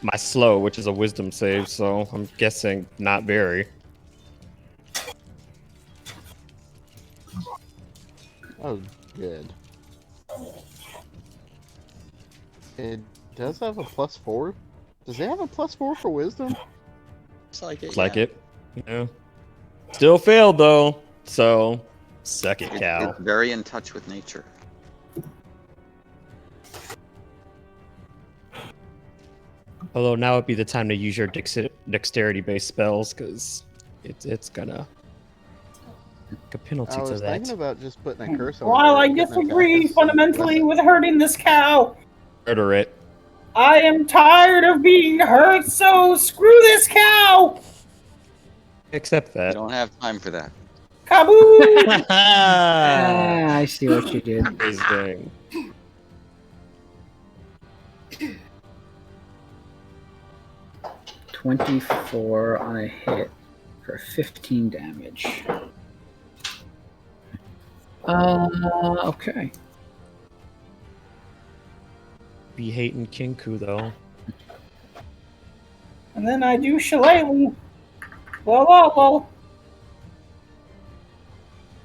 my slow, which is a wisdom save, so I'm guessing not very. Oh, good. It does have a +4. Does it have a +4 for wisdom? Looks like it. Looks like it. Yeah. Still failed though. So suck it, cow. It's very in touch with nature. Although now would be the time to use your dexterity-based spells, because it's gonna a penalty I to was that. thinking about just putting a curse on it. While I getting a disagree dice and fundamentally bless with hurting this cow, Murder it. I am tired of being hurt, so screw this cow! Accept You that. don't have time for that. Kaboom! Ah, I see what you did. His thing. $24 on a hit for 15 damage. Okay. Be hating Kinku though. And then I do shillelagh. Shillelagh.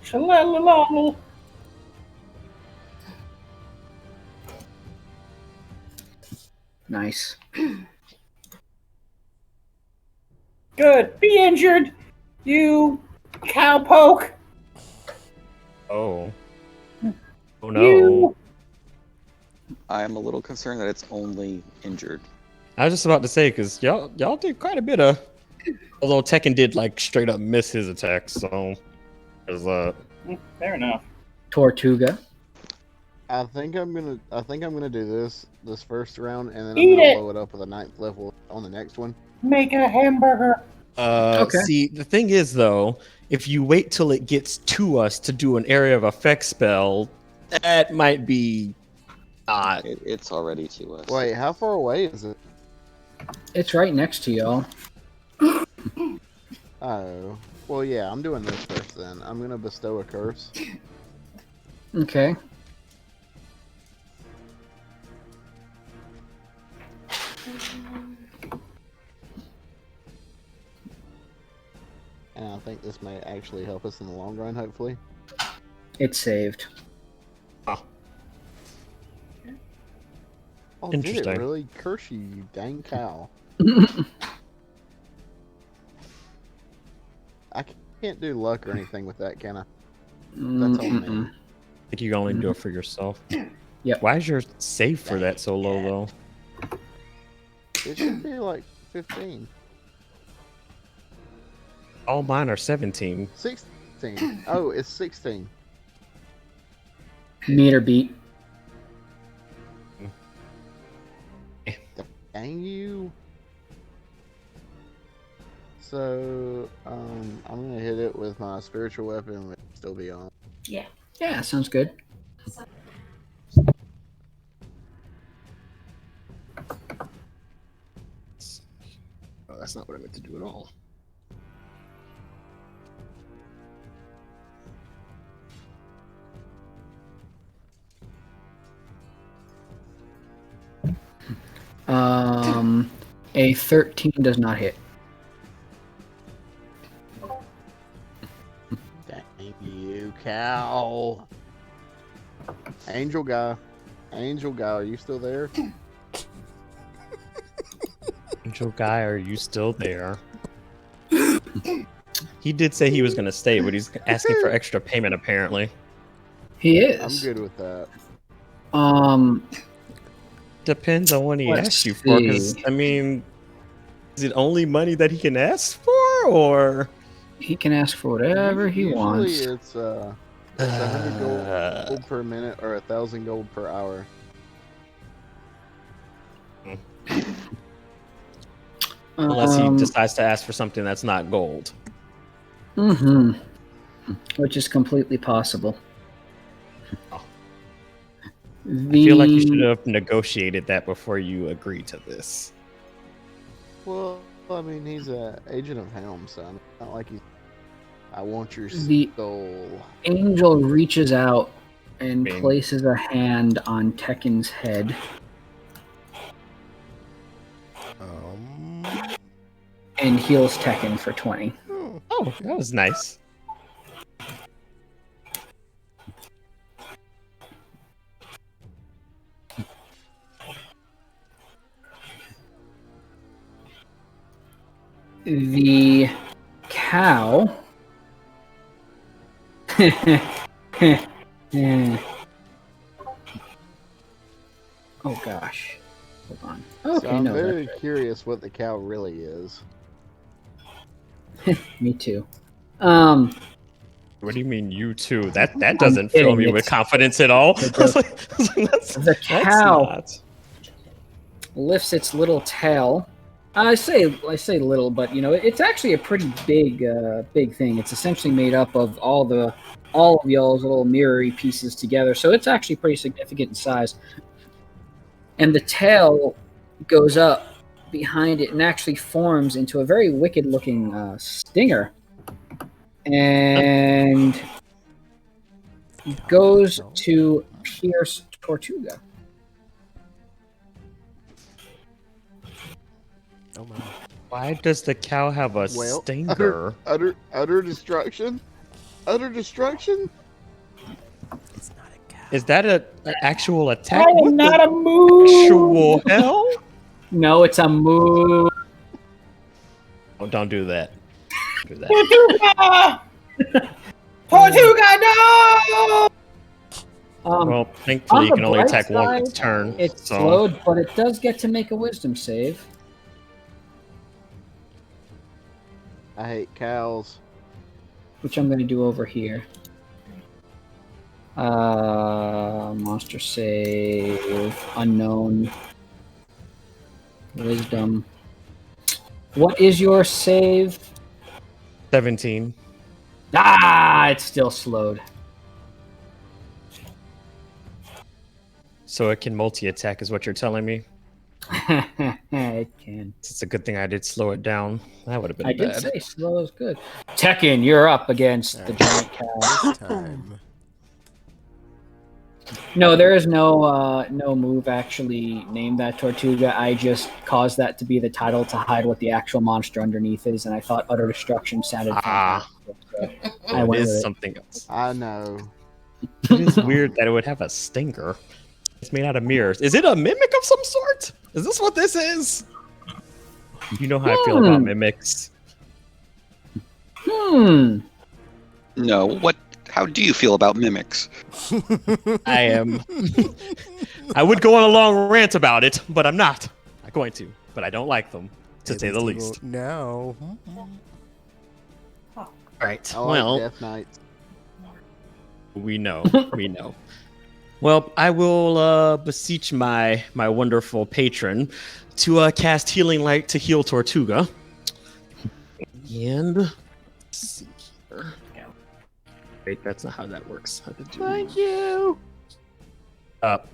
Shillelagh. Nice. Good. Be injured, you cowpoke. Oh. Oh no. You. I am a little concerned that it's only injured. I was just about to say, because y'all did quite a bit of. Although Tekken did like straight up miss his attacks, so there's Fair enough. Tortuga. I think I'm gonna do this first round, and then Eat I'm gonna it. blow it up with a 9th level on the next one. Make a hamburger. Okay. See, the thing is though, if you wait till it gets to us to do an area of effect spell, that might be not. It's already to us. Wait, how far away is it? It's right next to y'all. Oh, well, yeah, I'm doing this first then. I'm gonna bestow a curse. Okay. And I think this may actually help us in the long run, hopefully. It's saved. Oh, did Interesting. it really curse you, you dang cow? I can't do luck or anything with that, can I? That's on me. I think you can only do it for yourself. Yep. Why is your save for that so low though? It should be like 15. All mine are 17. 16. Oh, it's 16. Meter beat. Dang you. So, I'm gonna hit it with my spiritual weapon, which will still be on. Yeah. Yeah, sounds good. Oh, that's not what I meant to do at all. A 13 does not hit. Dang you, cow. Angel guy, are you still there? Angel guy, are you still there? He did say he was going to stay, but he's asking for extra payment apparently. He is. I'm good with that. Depends on what he Let's asks you for. Because see. I mean, is it only money that he can ask for, or He can ask for whatever he Usually wants. it's 100 gold per minute or 1,000 gold per hour. unless he decides to ask for something that's not gold? Which is completely possible. Oh. I feel like you should have negotiated that before you agreed to this. Well, I mean, he's an agent of Helm, so it's not like he's. I want your The soul. angel reaches out and places a hand on Tekken's head. And heals Tekken for 20. Oh, that was nice. The cow. Oh gosh. Hold on. Okay, So I'm no. very curious what the cow really is. Me too. What do you mean, you too? That doesn't fill me with confidence at all. The cow lifts its little tail. I say little, but you know it's actually a pretty big thing. It's essentially made up of all of y'all's little mirror-y pieces together, so it's actually pretty significant in size. And the tail goes up behind it and actually forms into a very wicked-looking stinger, and goes to pierce Tortuga. Oh my. Why does the cow have a stinger? Utter destruction? Utter destruction? It's not a cow. Is that an actual attack? I am not a moo. Actual hell? No, it's a moo. Oh, don't do that. Do that. Tortuga! Tortuga, no! Well, thankfully you on can the only bright attack one side, turn. It's so. slowed, but it does get to make a wisdom save. I hate cows. Which I'm going to do over here. Monster save, unknown, wisdom. What is your save? 17. Ah, it's still slowed. So it can multi-attack is what you're telling me? It can. It's a good thing I did slow it down. That would have been I bad. did say slow is good. Tekken, you're up against the giant cow. This time. No, there is no move actually named that Tortuga. I just caused that to be the title to hide what the actual monster underneath is, and I thought Utter Destruction sounded fantastic. So I it went is with it. something else. I know. It is weird that it would have a stinger. It's made out of mirrors. Is it a mimic of some sort? Is this what this is? You know how I feel about mimics. No. What? How do you feel about mimics? I am. I would go on a long rant about it, but I'm not. I'm going to. But I don't like them, to say the least. No. Right. I like Well, Death Knights. we know. We know. Well, I will beseech my wonderful patron to cast Healing Light to heal Tortuga. And let's see here. Wait, that's not how that works. Thank you. Up.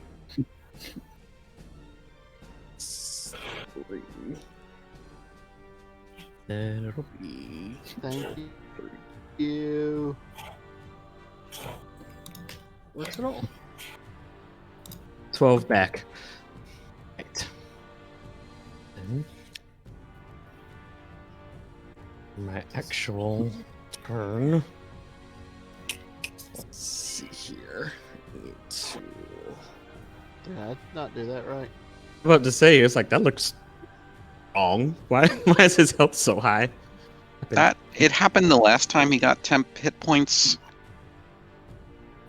And it'll be Thank you. what's it all? 12 back. Right. And my actual turn. Let's see here. I need to. Did I not do that right? I'm about to say, it's like that looks wrong. Why is his health so high? That it happened the last time he got temp hit points.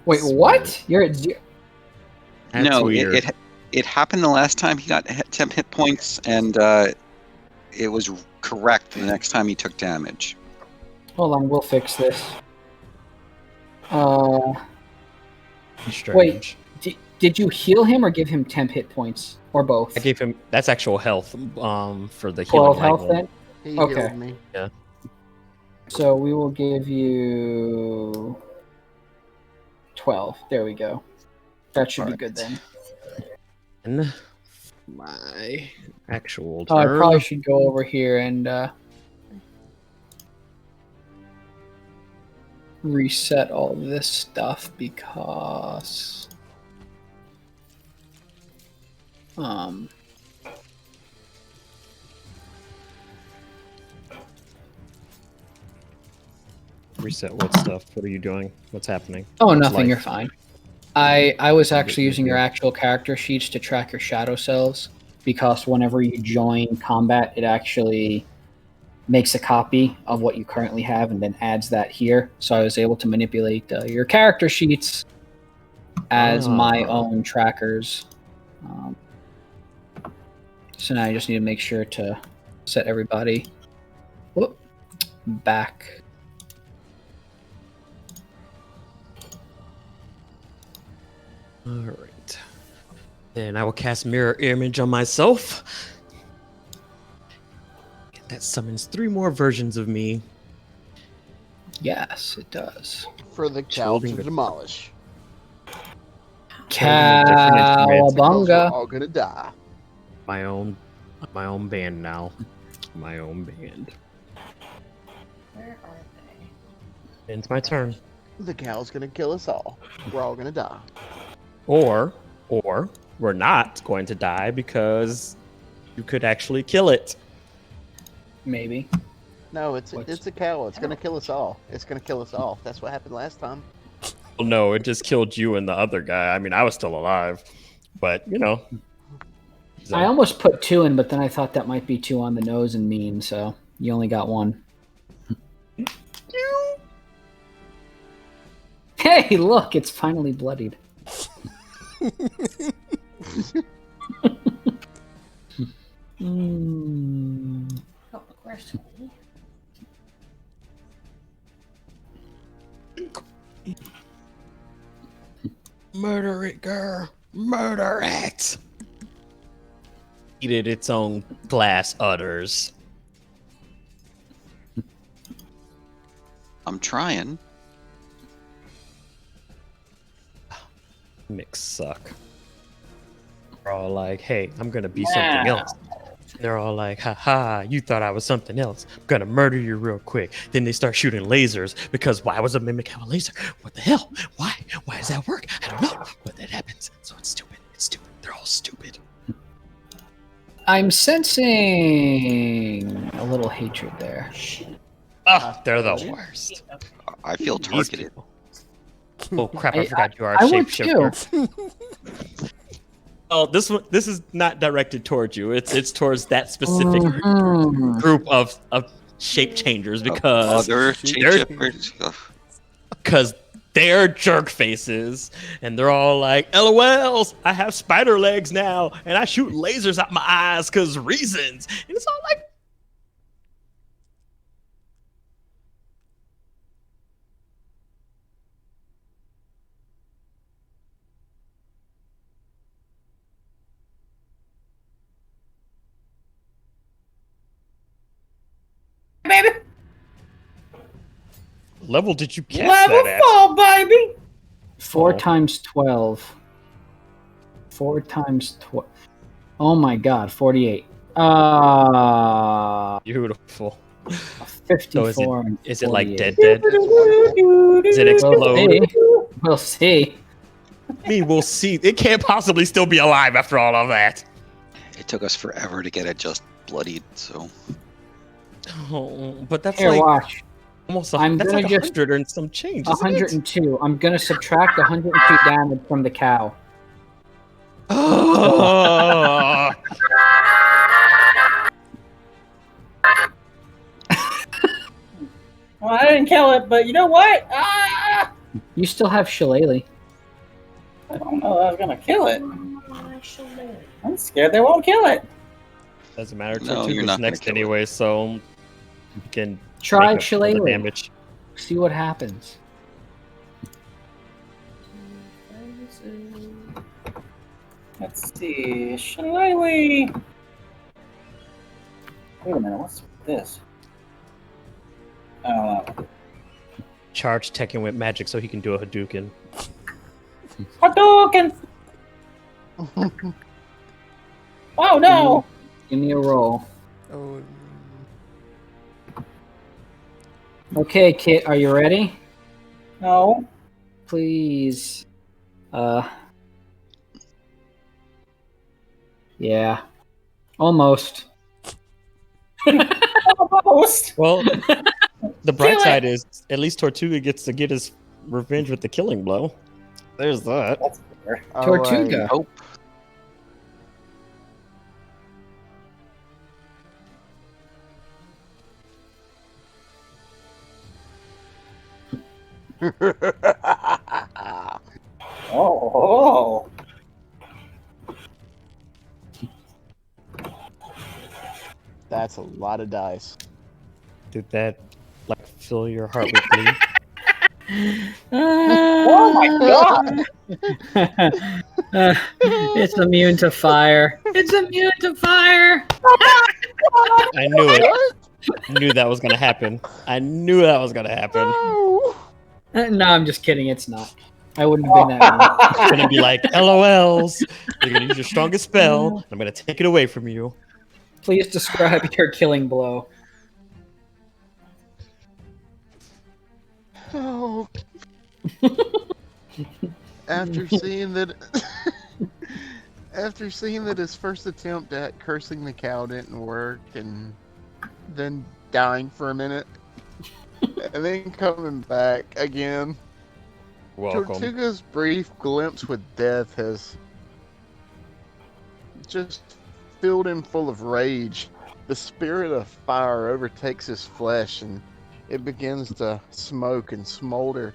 Wait, what? You're at zero. That's No, weird. it happened the last time he got temp hit points, and it was correct the next time he took damage. Hold on, we'll fix this. Strange. Wait, did you heal him or give him temp hit points? Or both? I gave him that's actual health for the 12 healing health light one. then? He Okay. healed me. So we will give you 12. There we go. That should be Alright. good then. And my actual Oh, I turn. probably should go over here and reset all of this stuff because Reset what stuff? What are you doing? What's happening? oh, What's nothing, life? you're fine. I was actually using your actual character sheets to track your shadow cells because whenever you join combat, it actually makes a copy of what you currently have and then adds that here. So I was able to manipulate your character sheets as my own trackers. So now I just need to make sure to set everybody back. All right. Then I will cast Mirror Image on myself. That summons 3 more versions of me. Yes, it does. For the cow Holding to the- demolish. Cowabunga. We're all gonna die. My own band now. My own band. Where are they? And it's my turn. The cow's gonna kill us all. We're all gonna die. Or we're not going to die because you could actually kill it. Maybe. No, it's a cow. It's gonna kill us all. It's gonna kill us all. That's what happened last time. Well, no, it just killed you and the other guy. I mean, I was still alive, but you know. So, I almost put 2 in, but then I thought that might be too on the nose and mean, so you only got 1. Hey, look, it's finally bloodied. Oh, where's Tony? murder it, girl. Murder it. Eated its own glass udders. I'm trying. Mix suck. They're all like, hey, I'm gonna be something else. They're all like, ha ha, you thought I was something else. I'm gonna murder you real quick. Then they start shooting lasers because why was a mimic have a laser? What the hell? Why? Why does that work? I don't know. But that happens. So it's stupid. It's stupid. They're all stupid. I'm sensing a little hatred there. Ah, they're the worst. I feel These targeted. people. Oh crap, I forgot you are a I would shapeshifter. Oh, this is not directed towards you. It's towards that specific group of shape changers because Other shapeshifters. Ugh. they're jerk faces and they're all like, LOLs, I have spider legs now and I shoot lasers out my eyes because reasons. And it's all like, level did you cast Level that at? 4, baby! 4 Oh. times 12. 4 times 12. Oh my god, 48. Beautiful. 54 So and is it like 48. dead? It's wonderful. Does it explode? We'll see. We'll see. I mean, we'll see. It can't possibly still be alive after all of that. It took us forever to get it just bloodied, so Oh, but that's Here, like watch. almost I'm that's gonna like just- 100 and some change, isn't it? 102. I'm gonna subtract 102 damage from the cow. Oh. Well, I didn't kill it, but you know what? Ah! You still have Shillelagh. I don't know I was gonna kill it. I'm scared they won't kill it. Doesn't matter. No, you're Tortuga's not gonna next kill it. anyway, so you can Try make up for the Shillelagh. damage. See what happens. Let's see. Shillelagh. Wait a minute. What's this? I don't know. Charge Tekken with magic so he can do a Hadouken. Hadouken! Oh no! Give me a roll. Oh, Okay, Kit, are you ready? No. Please. Yeah. Almost. Almost. Well, the bright Kill it! side is at least Tortuga gets to get his revenge with the killing blow. There's that. That's fair. All Tortuga. right. hope. Oh. That's a lot of dice. Did that like fill your heart with glee? Oh my god! It's immune to fire. It's immune to fire. I knew it. I knew that was gonna happen. I knew that was gonna happen. No, I'm just kidding. It's not. I wouldn't have been that mean. It's gonna be like LOLs. You're gonna use your strongest spell. I'm gonna take it away from you. Please describe your killing blow. Oh. After seeing that, after seeing that his first attempt at cursing the cow didn't work, and then dying for a minute, and then coming back again, Welcome. Tortuga's brief glimpse with death has just filled him full of rage. The spirit of fire overtakes his flesh, and it begins to smoke and smolder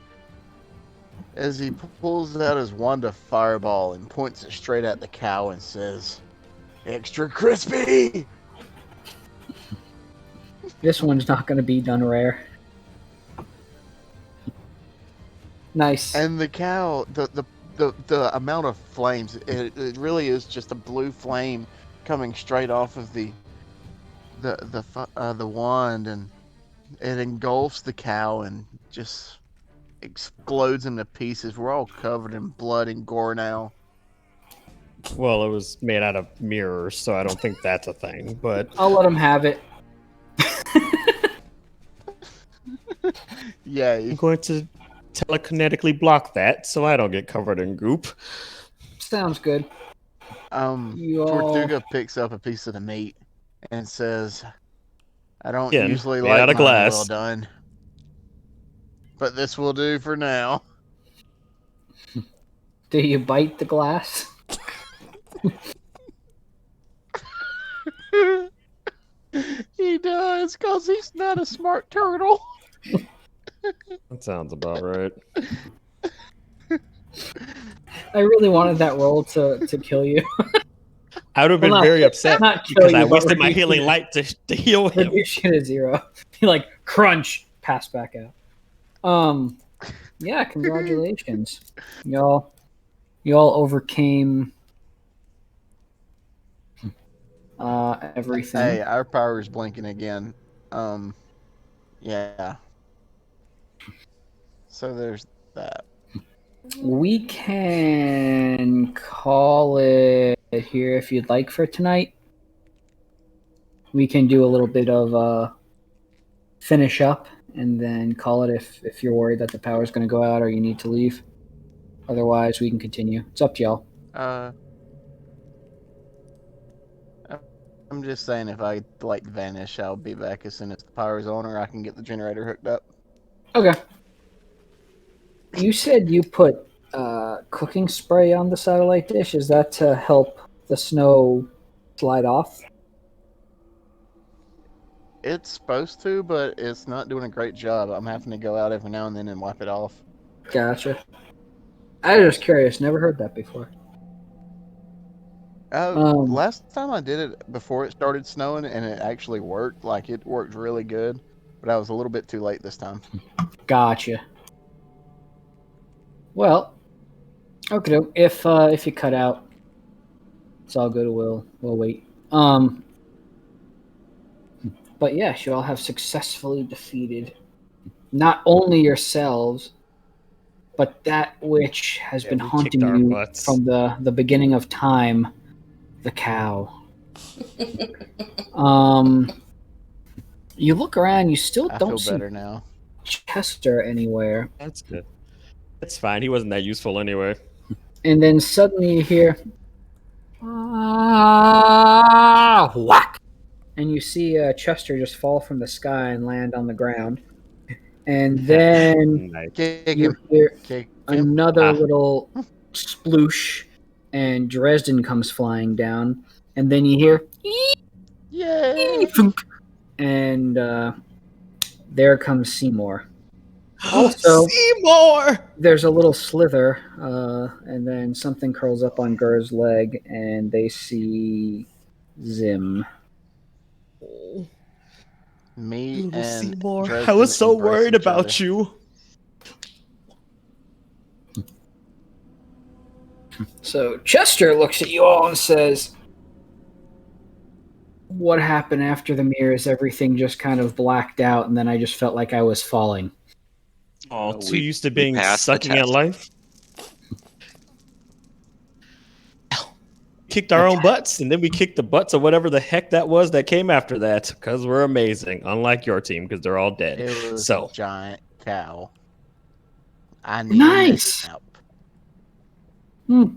as he pulls out his wand of fireball and points it straight at the cow and says, "Extra crispy!" This one's not going to be done rare. Nice. And the cow, the amount of flames, it really is just a blue flame coming straight off of the wand, and it engulfs the cow and just explodes into pieces. We're all covered in blood and gore now. Well, it was made out of mirrors, so I don't think that's a thing. But I'll let him have it. Yay. I'm going to telekinetically block that so I don't get covered in goop. Sounds good. You all- Tortuga picks up a piece of the meat and says, "I don't Again, usually made like out of mine glass. well done, but this will do for now." Do you bite the glass? He does, because he's not a smart turtle. That sounds about right. I really wanted that roll to kill you. I would have been Well, very upset not kill because you, I but wasted my reduce healing you. light to heal him. Reduce you to 0. You like crunch, pass back out. Yeah, congratulations. Y'all overcame everything. Hey, our power is blinking again. Yeah. So there's that. We can call it here if you'd like for tonight. We can do a little bit of finish up and then call it if you're worried that the power's going to go out or you need to leave. Otherwise, we can continue. It's up to y'all. I'm just saying, if I like vanish, I'll be back as soon as the power's on, or I can get the generator hooked up. Okay. You said you put cooking spray on the satellite dish. Is that to help the snow slide off? It's supposed to, but it's not doing a great job. I'm having to go out every now and then and wipe it off. Gotcha. I was just curious. Never heard that before. Last time I did it before it started snowing, and it actually worked. Like, it worked really good, but I was a little bit too late this time. Gotcha. Well, okay. If you cut out, it's all good. We'll wait. But yes, you all have successfully defeated not only yourselves, but that which has been haunting you from the beginning of time, the cow. You look around, you still don't see better now. Chester anywhere. That's good. It's fine. He wasn't that useful anyway. And then suddenly you hear whack, and you see Chester just fall from the sky and land on the ground. And then you hear another little sploosh, and Dresden comes flying down. And then you hear, yay! And there comes Seymour. Also, Seymour! There's a little slither, and then something curls up on Gur's leg, and they see Zim. Me Little and Seymour. Dresden I was so embrace worried each about other. you. So Chester looks at you all and says, "What happened after the mirrors? Everything just kind of blacked out, and then I just felt like I was falling." Oh, too used to being sucking at life. Kicked our own butts, and then we kicked the butts of whatever the heck that was that came after that, because we're amazing, unlike your team, because they're all dead. It was So a giant cow. I need nice. a nap.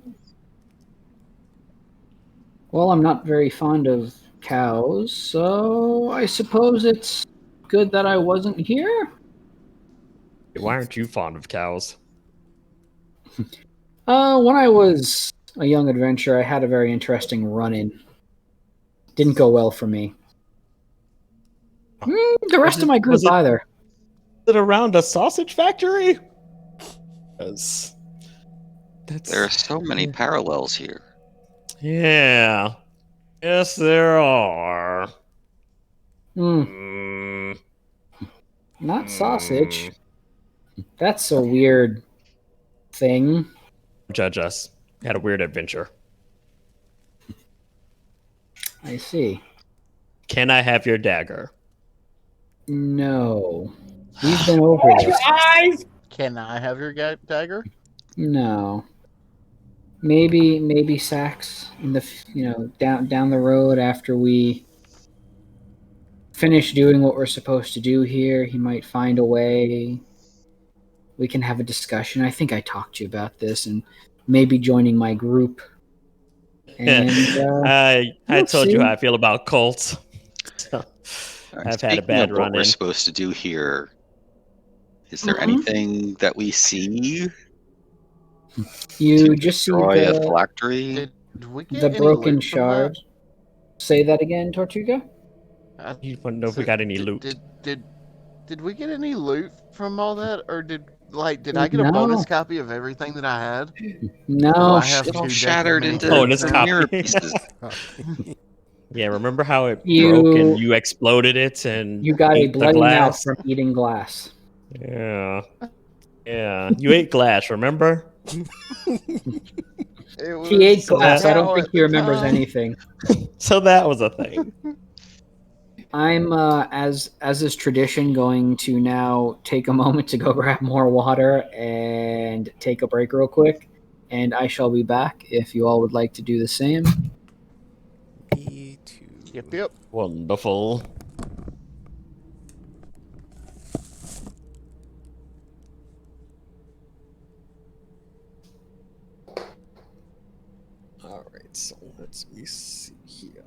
Well, I'm not very fond of cows, so I suppose it's good that I wasn't here. why aren't you fond of cows? When I was a young adventurer, I had a very interesting run-in. Didn't go well for me. The rest of my group either. Is it around a sausage factory? There are so many parallels here. Yeah. Yes, there are. Not sausage. That's a weird thing. Judge us. Had a weird adventure. I see. Can I have your dagger? No. We've been over this. Can I have your dagger? No. Maybe Sax in the down the road after we finish doing what we're supposed to do here. He might find a way. We can have a discussion. I think I talked to you about this, and maybe joining my group. And I told you how I feel about cults. So, I've had a bad run. What we're supposed to do here? Is there anything that we see? You just see a phylactery. The broken shard. Say that again, Tortuga. You want to know if we got any loot? Did we get any loot from all that, or did I get a bonus copy of everything that I had? No, it all shattered into mirror pieces. Yeah, remember how it broke and you exploded it and you got a bloody mouth from eating glass. Yeah, you ate glass. Remember? He ate glass. I don't think he remembers anything. So that was a thing. I'm as is tradition going to now take a moment to go grab more water and take a break real quick, and I shall be back if you all would like to do the same. Me too. Yep. Wonderful. All right, so let me see here.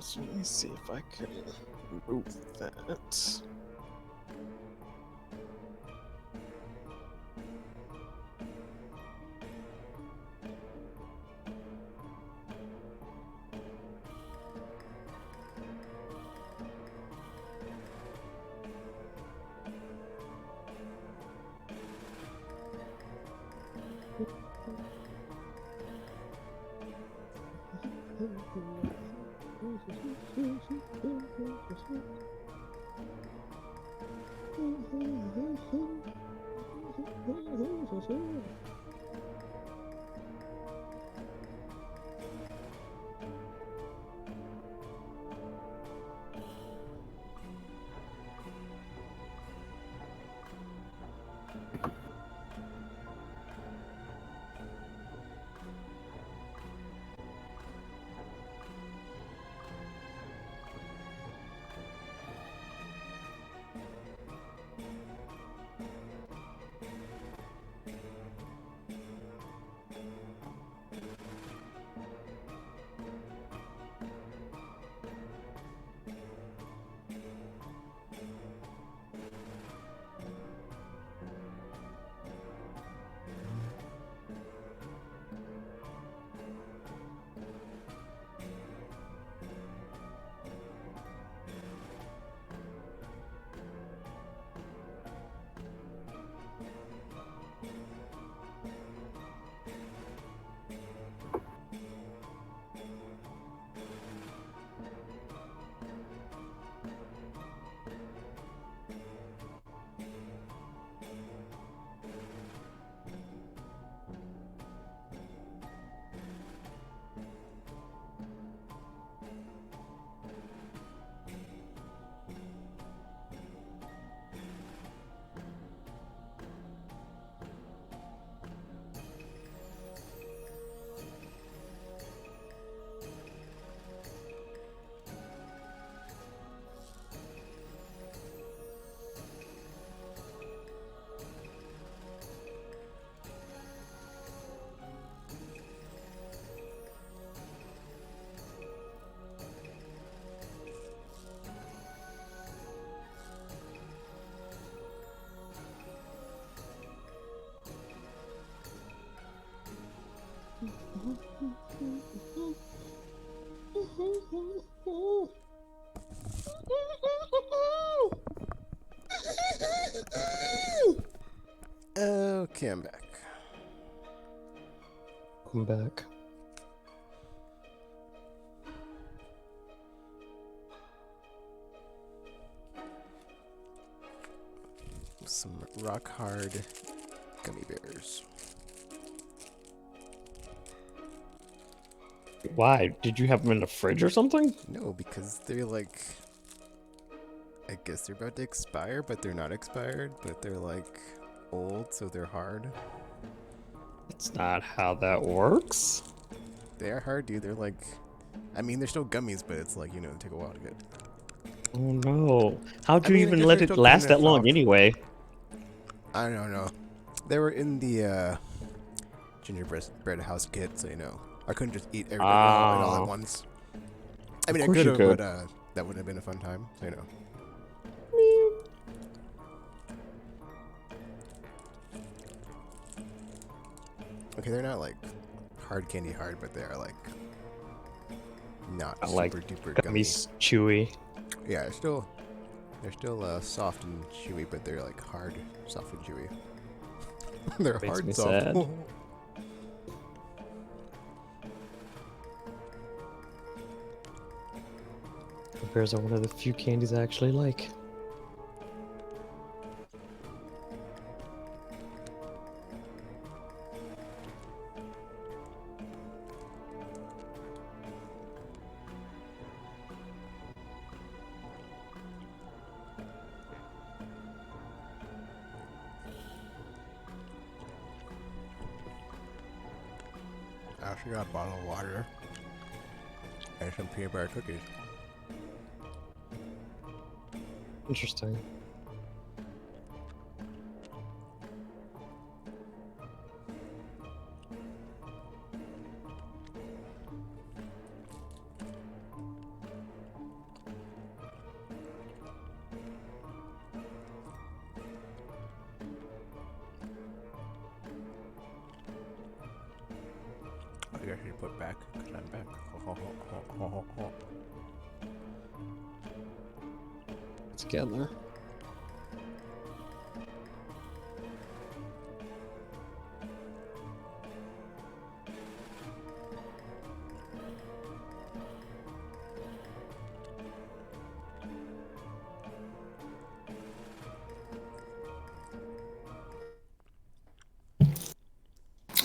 So let me see if I can remove that. Okay, I'm back. I'm back. Some rock hard gummy bears. Why? Did you have them in the fridge or something? No, because they're like, I guess they're about to expire, but they're not expired, but they're like old, so they're hard. That's not how that works. They are hard, dude. They're like, I mean, they're still gummies, but it's like, you know, they take a while to get. Oh no. How'd you I mean, I even guess let they're it still last kinda that long soft. anyway? I don't know. They were in the gingerbread house kit, so you know, I couldn't just eat everything all at once. I mean, I course could you have, could. but that would have been a fun time, so you know. Okay, they're not like hard candy hard, but they are like not I super like duper gummy. gummies chewy. Yeah, they're still soft and chewy, but they're like hard, soft and chewy. They're Makes hard me soft. sad. Bears are one of the few candies I actually like. I also got a bottle of water and some peanut butter cookies. Interesting. I guess you put back because I'm back. Together.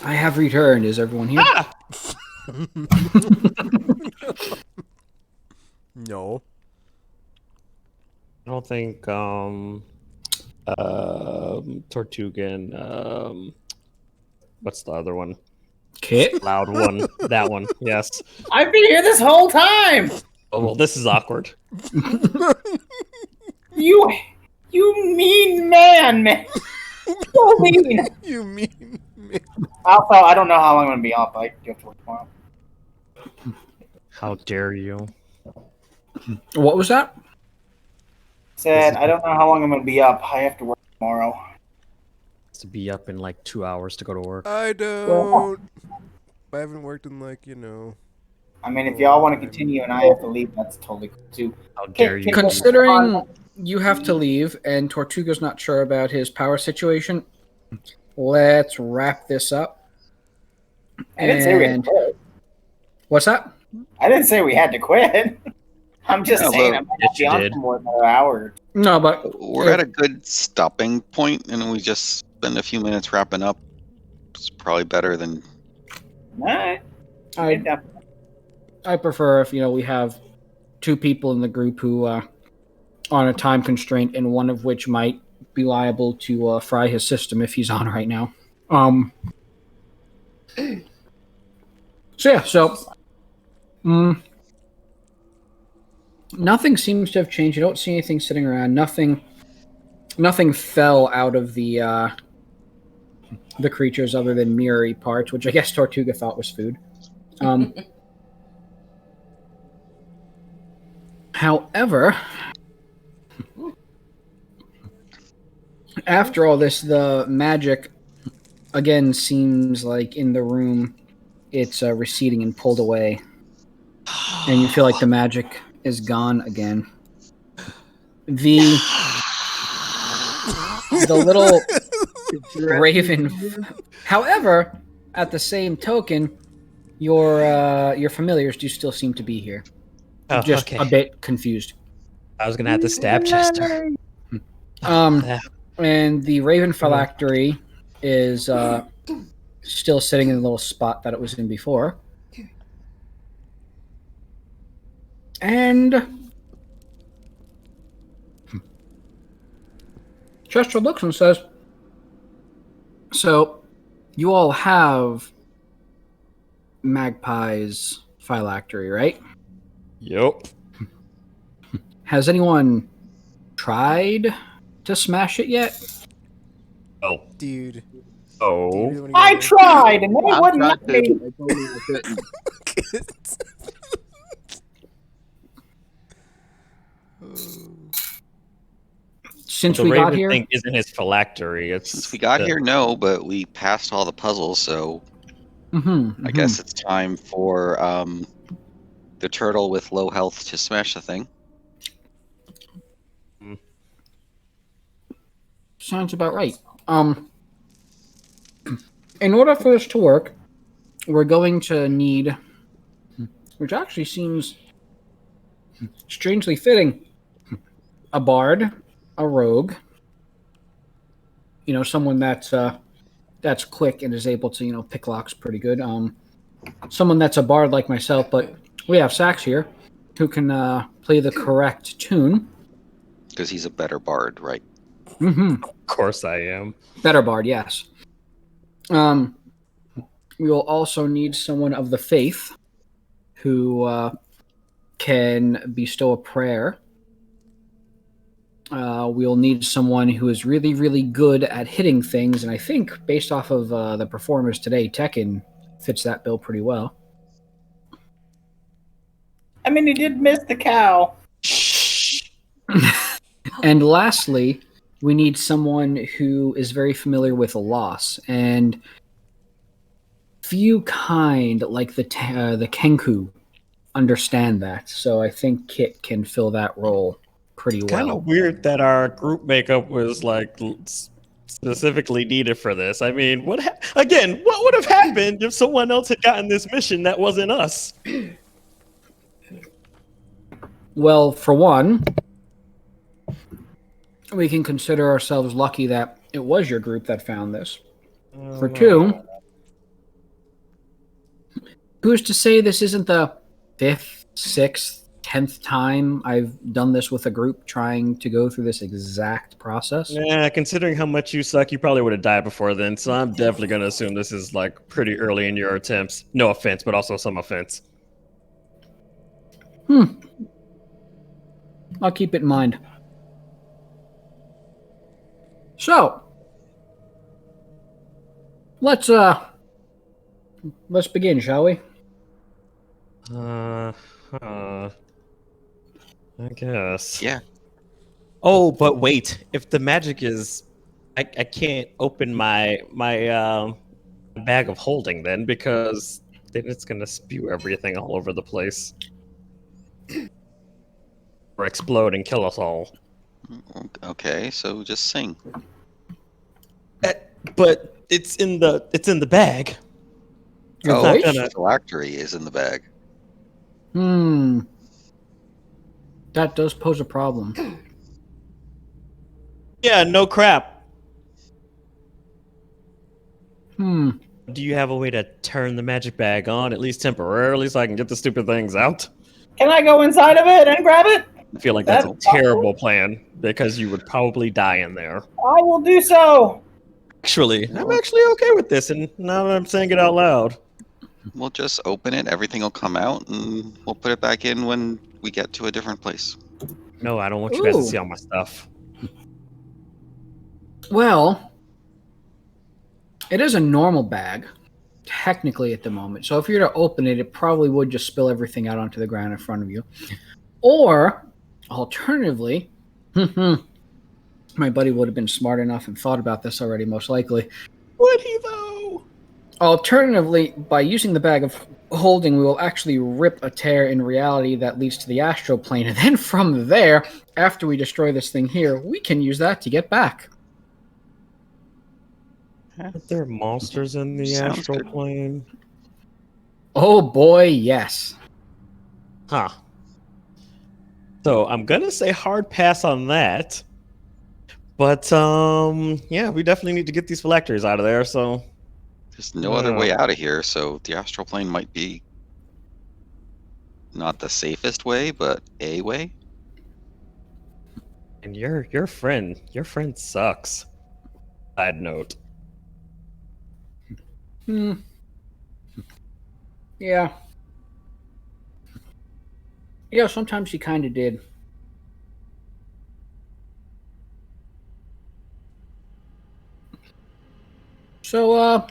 I have returned. Is everyone here? Ah! No. I don't think Tortuga and what's the other one? Kit? Loud one. That one. Yes. I've been here this whole time. Oh well, this is awkward. You mean man. So mean. You mean me? Also, I don't know how long I'm gonna be off. I do have to work tomorrow. How dare you? What was that? Said I don't know how long I'm gonna be up. I have to work tomorrow. To be up in like 2 hours to go to work. I don't. I haven't worked in like, you know. I mean, if y'all want to continue and I have to leave, that's totally cool too. How dare you? Considering you have to leave and Tortuga's not sure about his power situation, let's wrap this up. I didn't say we had to quit. What's that? I didn't say we had to quit. I'm just No, saying but- I'm not gonna be on did. for more than an hour. No, but We're at a good stopping point, and we just spend a few minutes wrapping up. It's probably better than. Alright. I prefer if we have two people in the group who are on a time constraint, and one of which might be liable to fry his system if he's on right now. Nothing seems to have changed. You don't see anything sitting around. Nothing fell out of the creatures other than mirror parts, which I guess Tortuga thought was food. However, after all this, the magic again seems like in the room it's receding and pulled away. and you feel like the magic is gone again. The little raven. However, at the same token, your familiars do still seem to be here. Oh, Just okay. a bit confused. I was gonna have to stab Chester. And the Raven Phylactery is still sitting in the little spot that it was in before. And Chester looks and says, so you all have Magpie's Phylactery, right? Yep. Has anyone tried to smash it yet? Oh, Dude. oh. Do you really wanna I go tried, and they I wouldn't tried let to. me. They told me I couldn't. Since The we got Raven here? thing isn't his phylactery. It's Since we got the- here, no, but we passed all the puzzles, so Mm-hmm, I guess it's time for the turtle with low health to smash the thing. Sounds about right. In order for this to work, we're going to need, which actually seems strangely fitting, a bard, a rogue, someone that's quick and is able to, pick locks pretty good. Someone that's a bard like myself, but we have Sax here who can play the correct tune. Because he's a better bard, right? Mm-hmm. Of course I am. Better bard, yes. We will also need someone of the faith who can bestow a prayer. We'll need someone who is really, really good at hitting things, and I think, based off of the performers today, Tekken fits that bill pretty well. I mean, he did miss the cow. And lastly, we need someone who is very familiar with loss, and few kind like the Kenku understand that. So I think Kit can fill that role pretty well. Kind of weird that our group makeup was like specifically needed for this. I mean, what would have happened if someone else had gotten this mission that wasn't us? Well, for one, we can consider ourselves lucky that it was your group that found this. For two, who's to say this isn't the 5th, 6th, 10th time I've done this with a group trying to go through this exact process? Yeah, considering how much you suck, you probably would have died before then, so I'm definitely going to assume this is like pretty early in your attempts. No offense, but also some offense. I'll keep it in mind. So, let's begin, shall we? I guess. Yeah. Oh, but wait. If the magic is, I can't open my bag of holding then, because then it's gonna spew everything all over the place, or explode and kill us all. Okay, so just sing. But it's in the bag. Your Oh, voice? the phylactery is in the bag. That does pose a problem. Yeah, no crap. Hmm. Do you have a way to turn the magic bag on, at least temporarily, so I can get the stupid things out? Can I go inside of it and grab it? I feel like that's a That's terrible plan, because you would probably die in there. I will do so. Actually, I'm actually okay with this, and now that I'm saying it out loud. We'll just open it, everything will come out, and we'll put it back in when we get to a different place. No, I don't want you guys to Ooh. see all my stuff. Well, it is a normal bag, technically at the moment. So if you were to open it, it probably would just spill everything out onto the ground in front of you. Or, alternatively, my buddy would have been smart enough and thought about this already, most likely. Would he, though? Alternatively, by using the bag of holding, we will actually rip a tear in reality that leads to the astral plane. And then from there, after we destroy this thing here, we can use that to get back. Aren't there monsters in the Sounds astral good. plane? Oh boy, yes. Huh. So I'm gonna say hard pass on that. But yeah, we definitely need to get these phylacteries out of there, so There's no other way out of here, so the astral plane might be not the safest way, but a way. and your friend sucks. Side note. Yeah. Yeah, sometimes she kind of did. So, how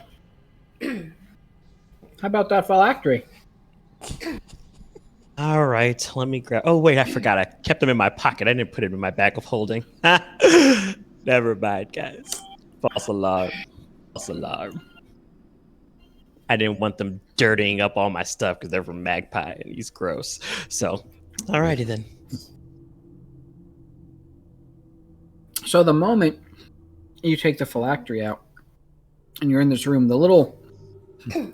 about that phylactery? All right, let me grab. Oh wait, I forgot. I kept them in my pocket. I didn't put it in my bag of holding. Never mind, guys. False alarm. False alarm. I didn't want them dirtying up all my stuff because they're from Magpie and he's gross. So, alrighty then. So the moment you take the phylactery out and you're in this room, the little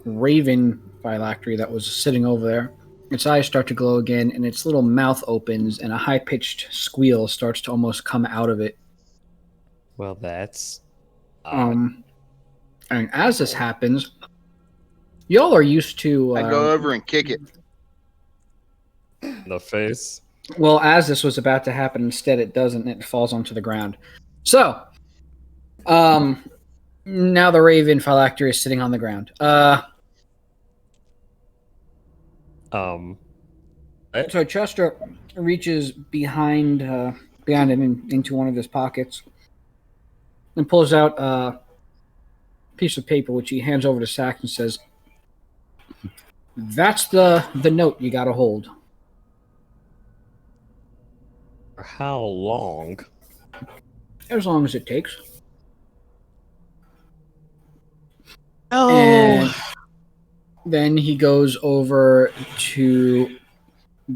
Raven Phylactery that was sitting over there, its eyes start to glow again and its little mouth opens and a high-pitched squeal starts to almost come out of it. Well, that's And as this happens, y'all are used to... I go over and kick it. in the face. Well, as this was about to happen, instead it doesn't. It falls onto the ground. So, now the Raven Phylactery is sitting on the ground. So Chester reaches behind him into one of his pockets and pulls out a piece of paper, which he hands over to Sax and says, "That's the note you got to hold." For how long? As long as it takes. Oh. And then he goes over to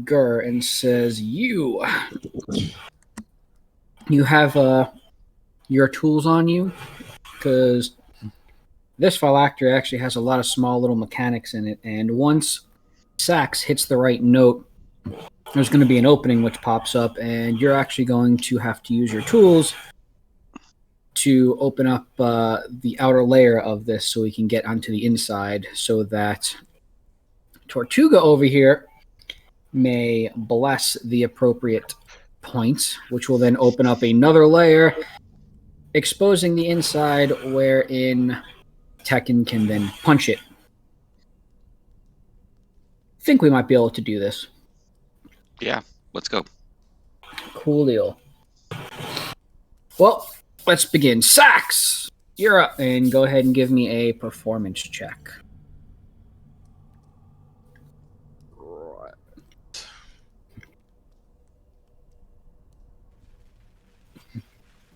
Gur and says, You have your tools on you? Because this phylactery actually has a lot of small little mechanics in it, and once Sax hits the right note, there's going to be an opening which pops up, and you're actually going to have to use your tools to open up the outer layer of this so we can get onto the inside so that Tortuga over here may bless the appropriate points, which will then open up another layer, exposing the inside wherein Tekken can then punch it. I think we might be able to do this. Yeah, let's go. Cool deal. Well, let's begin. Sax, you're up, and go ahead and give me a performance check. Right.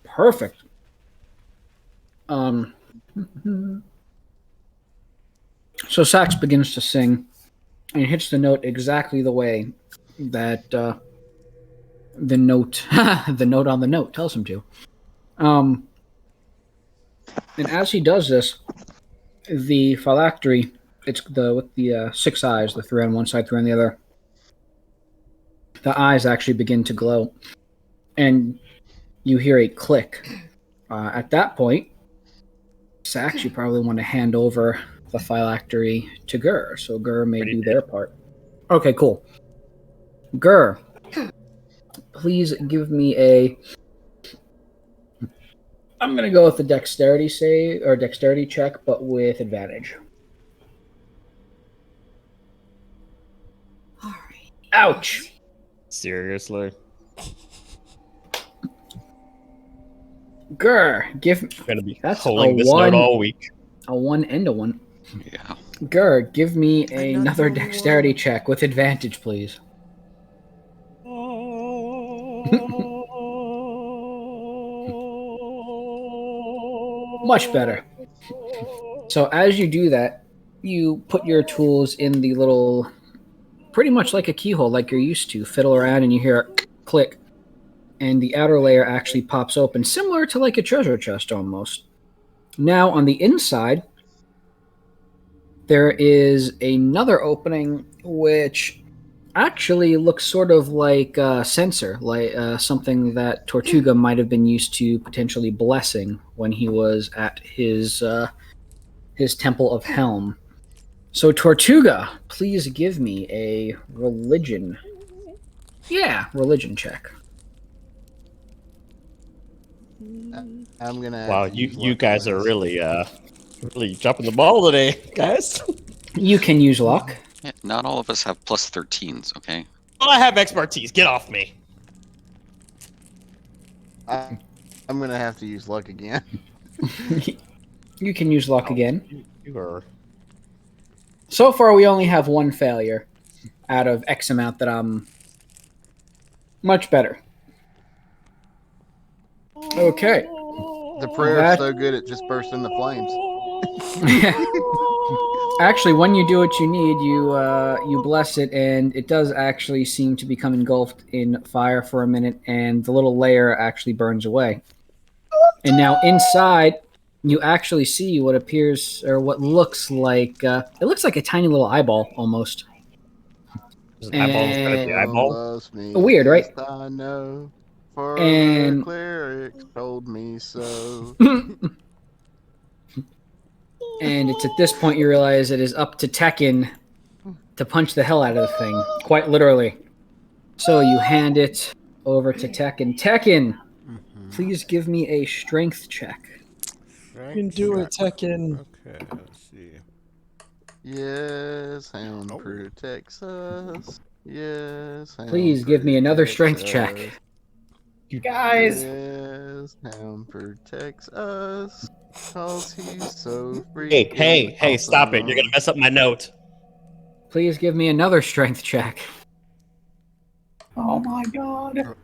Perfect. So Sax begins to sing and hits the note exactly the way that the note the note on the note tells him to. And as he does this, the phylactery, it's with the 6 eyes, the 3 on one side, 3 on the other, the eyes actually begin to glow. And you hear a click. At that point, Sax, you probably want to hand over the phylactery to Gur, so Gur may do their part. Okay, cool. Gur, please give me a... I'm going to go with the dexterity save, or dexterity check, but with advantage. All right. Ouch! Seriously? Gur, give... I'm gonna be That's holding a this 1. note all week. A 1 and a 1. Yeah. Gur, give me I'm not another holding dexterity one. check with advantage, please. Much better. So as you do that, you put your tools in the little, pretty much like a keyhole, like you're used to. Fiddle around and you hear a click, and the outer layer actually pops open, similar to like a treasure chest almost. Now on the inside, there is another opening which actually looks sort of like a sensor, like something that Tortuga might have been used to potentially blessing when he was at his Temple of Helm. So Tortuga, please give me a religion. Yeah, religion check. I'm gonna. Wow, have to use you luck guys on are this. really dropping the ball today, guys. You can use luck. Yeah, not all of us have plus 13s, okay? Well, I have expertise. Get off me. I'm gonna have to use luck again. You can use luck again. You are. So far, we only have one failure out of X amount that I'm much better. Okay. The prayer is so good it just bursts into flames. Actually, when you do what you need, you bless it, and it does actually seem to become engulfed in fire for a minute, and the little layer actually burns away. And now inside, you actually see what appears, or what looks like, it looks like a tiny little eyeball almost. Is an eyeball instead of the eyeball? Loves me, Weird, right? yes, I know. For And- the clerics told me so. And it's at this point you realize it is up to Tekken to punch the hell out of the thing, quite literally. So you hand it over to Tekken. Tekken, please give me a strength check. Right? You can do it, Tekken. Okay, let's see. Yes, Hound protects us. Yes, Hound Please give me another strength protects check. us. Guys, Yes, Hound protects us. Cause he's so freaking Hey, stop it. You're going to mess up my note. Please give me another strength check. oh my god.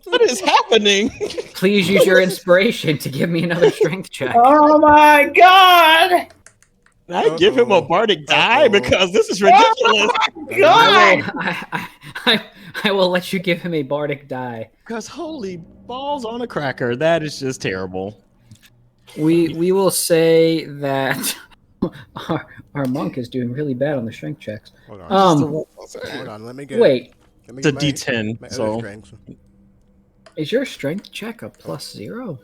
What is happening? Please use your inspiration to give me another strength check. Oh my god. Can I give him a bardic die? Uh-oh. Because this is ridiculous. God. I will let you give him a bardic die. Because holy balls on a cracker. That is just terrible. We will say that our monk is doing really bad on the strength checks. Hold on. Um, Let me get wait, Let me It's a get D10, my so other strength. is your strength check a +0?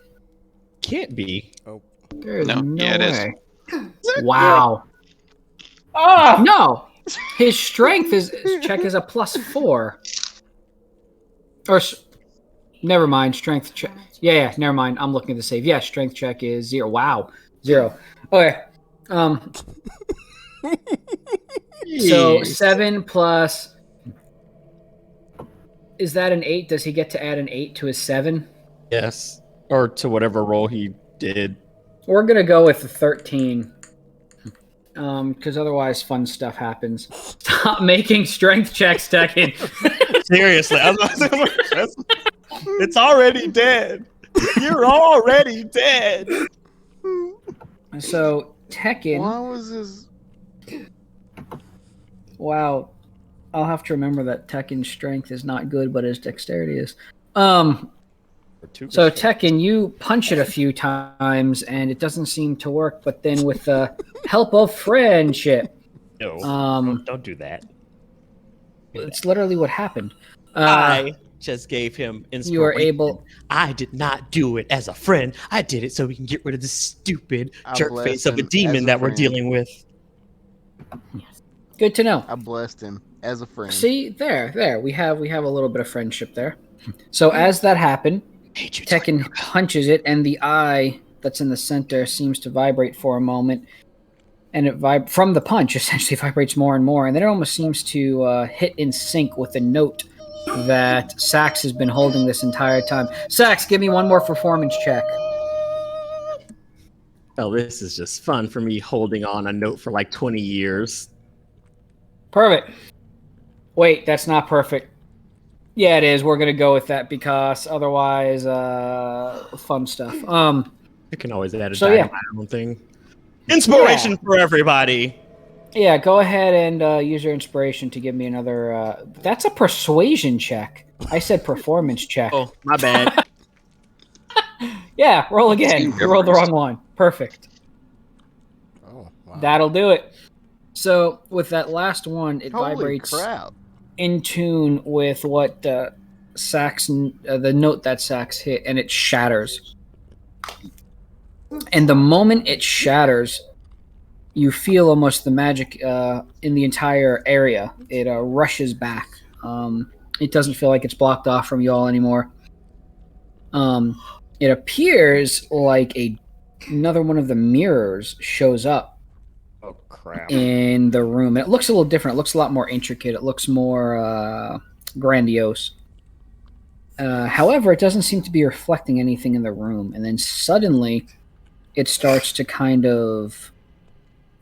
can't be. There is No, no yeah, it is. way. Wow. Oh, No, his strength check is a +4. Or never mind, strength check. Yeah, never mind. I'm looking at the save. Yeah, strength check is 0. Wow, 0. Okay. So 7 plus. Is that an 8? Does he get to add an 8 to his 7? Yes. Or to whatever roll he did. We're gonna go with the 13. Because otherwise fun stuff happens. Stop making strength checks, Tekken. Seriously. It's already dead. You're already dead. So Tekken. Why was this? Wow. I'll have to remember that Tekken's strength is not good, but his dexterity is. So Tekken, you punch it a few times and it doesn't seem to work, but then with the help of friendship. No, don't do that. It's literally what happened. I just gave him inspiration. You were able. I did not do it as a friend. I did it so we can get rid of this stupid I jerk blessed face of a him as demon a that we're friend. dealing with. Good to know. I blessed him as a friend. See, there. We have a little bit of friendship there. So as that happened, Tekken punches it, and the eye that's in the center seems to vibrate for a moment, and it from the punch essentially vibrates more and more, and then it almost seems to hit in sync with the note that Sax has been holding this entire time. Sax, give me one more performance check. Oh, this is just fun for me holding on a note for like 20 years. Perfect. Wait, that's not perfect. Yeah, it is. We're gonna go with that because otherwise, fun stuff. I can always add a So, die yeah. to my own thing. Inspiration for everybody. Yeah, go ahead and use your inspiration to give me another. That's a persuasion check. I said performance check. Oh, my bad. Yeah, roll again. Same You rolled the difference. wrong one. Perfect. Oh, wow. That'll do it. So with that last one, it Holy vibrates crap! in tune with what the note that Sax hit, and it shatters. And the moment it shatters, you feel almost the magic in the entire area. It rushes back. It doesn't feel like it's blocked off from you all anymore. It appears like another one of the mirrors shows up Oh crap! in the room. It looks a little different. It looks a lot more intricate. It looks more grandiose. However, it doesn't seem to be reflecting anything in the room. And then suddenly, it starts to kind of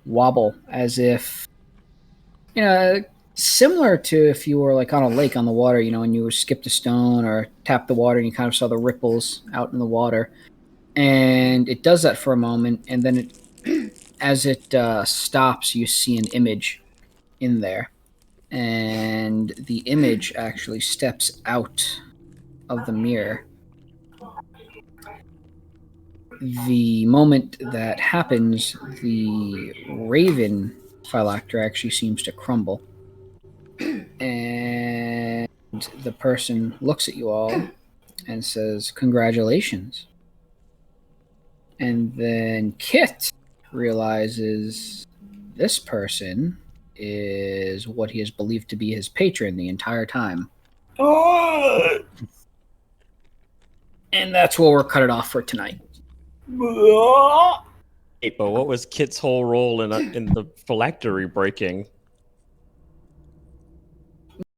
wobble, as if, similar to if you were like on a lake on the water, and you skipped a stone or tapped the water and you kind of saw the ripples out in the water. And it does that for a moment, and then as it stops, you see an image in there. And the image actually steps out of the mirror. The moment that happens, the Raven Phylactery actually seems to crumble. And the person looks at you all and says, "Congratulations." And then Kit realizes this person is what he has believed to be his patron the entire time. And that's where we'll cut it off for tonight. Hey, but what was Kit's whole role in the phylactery breaking?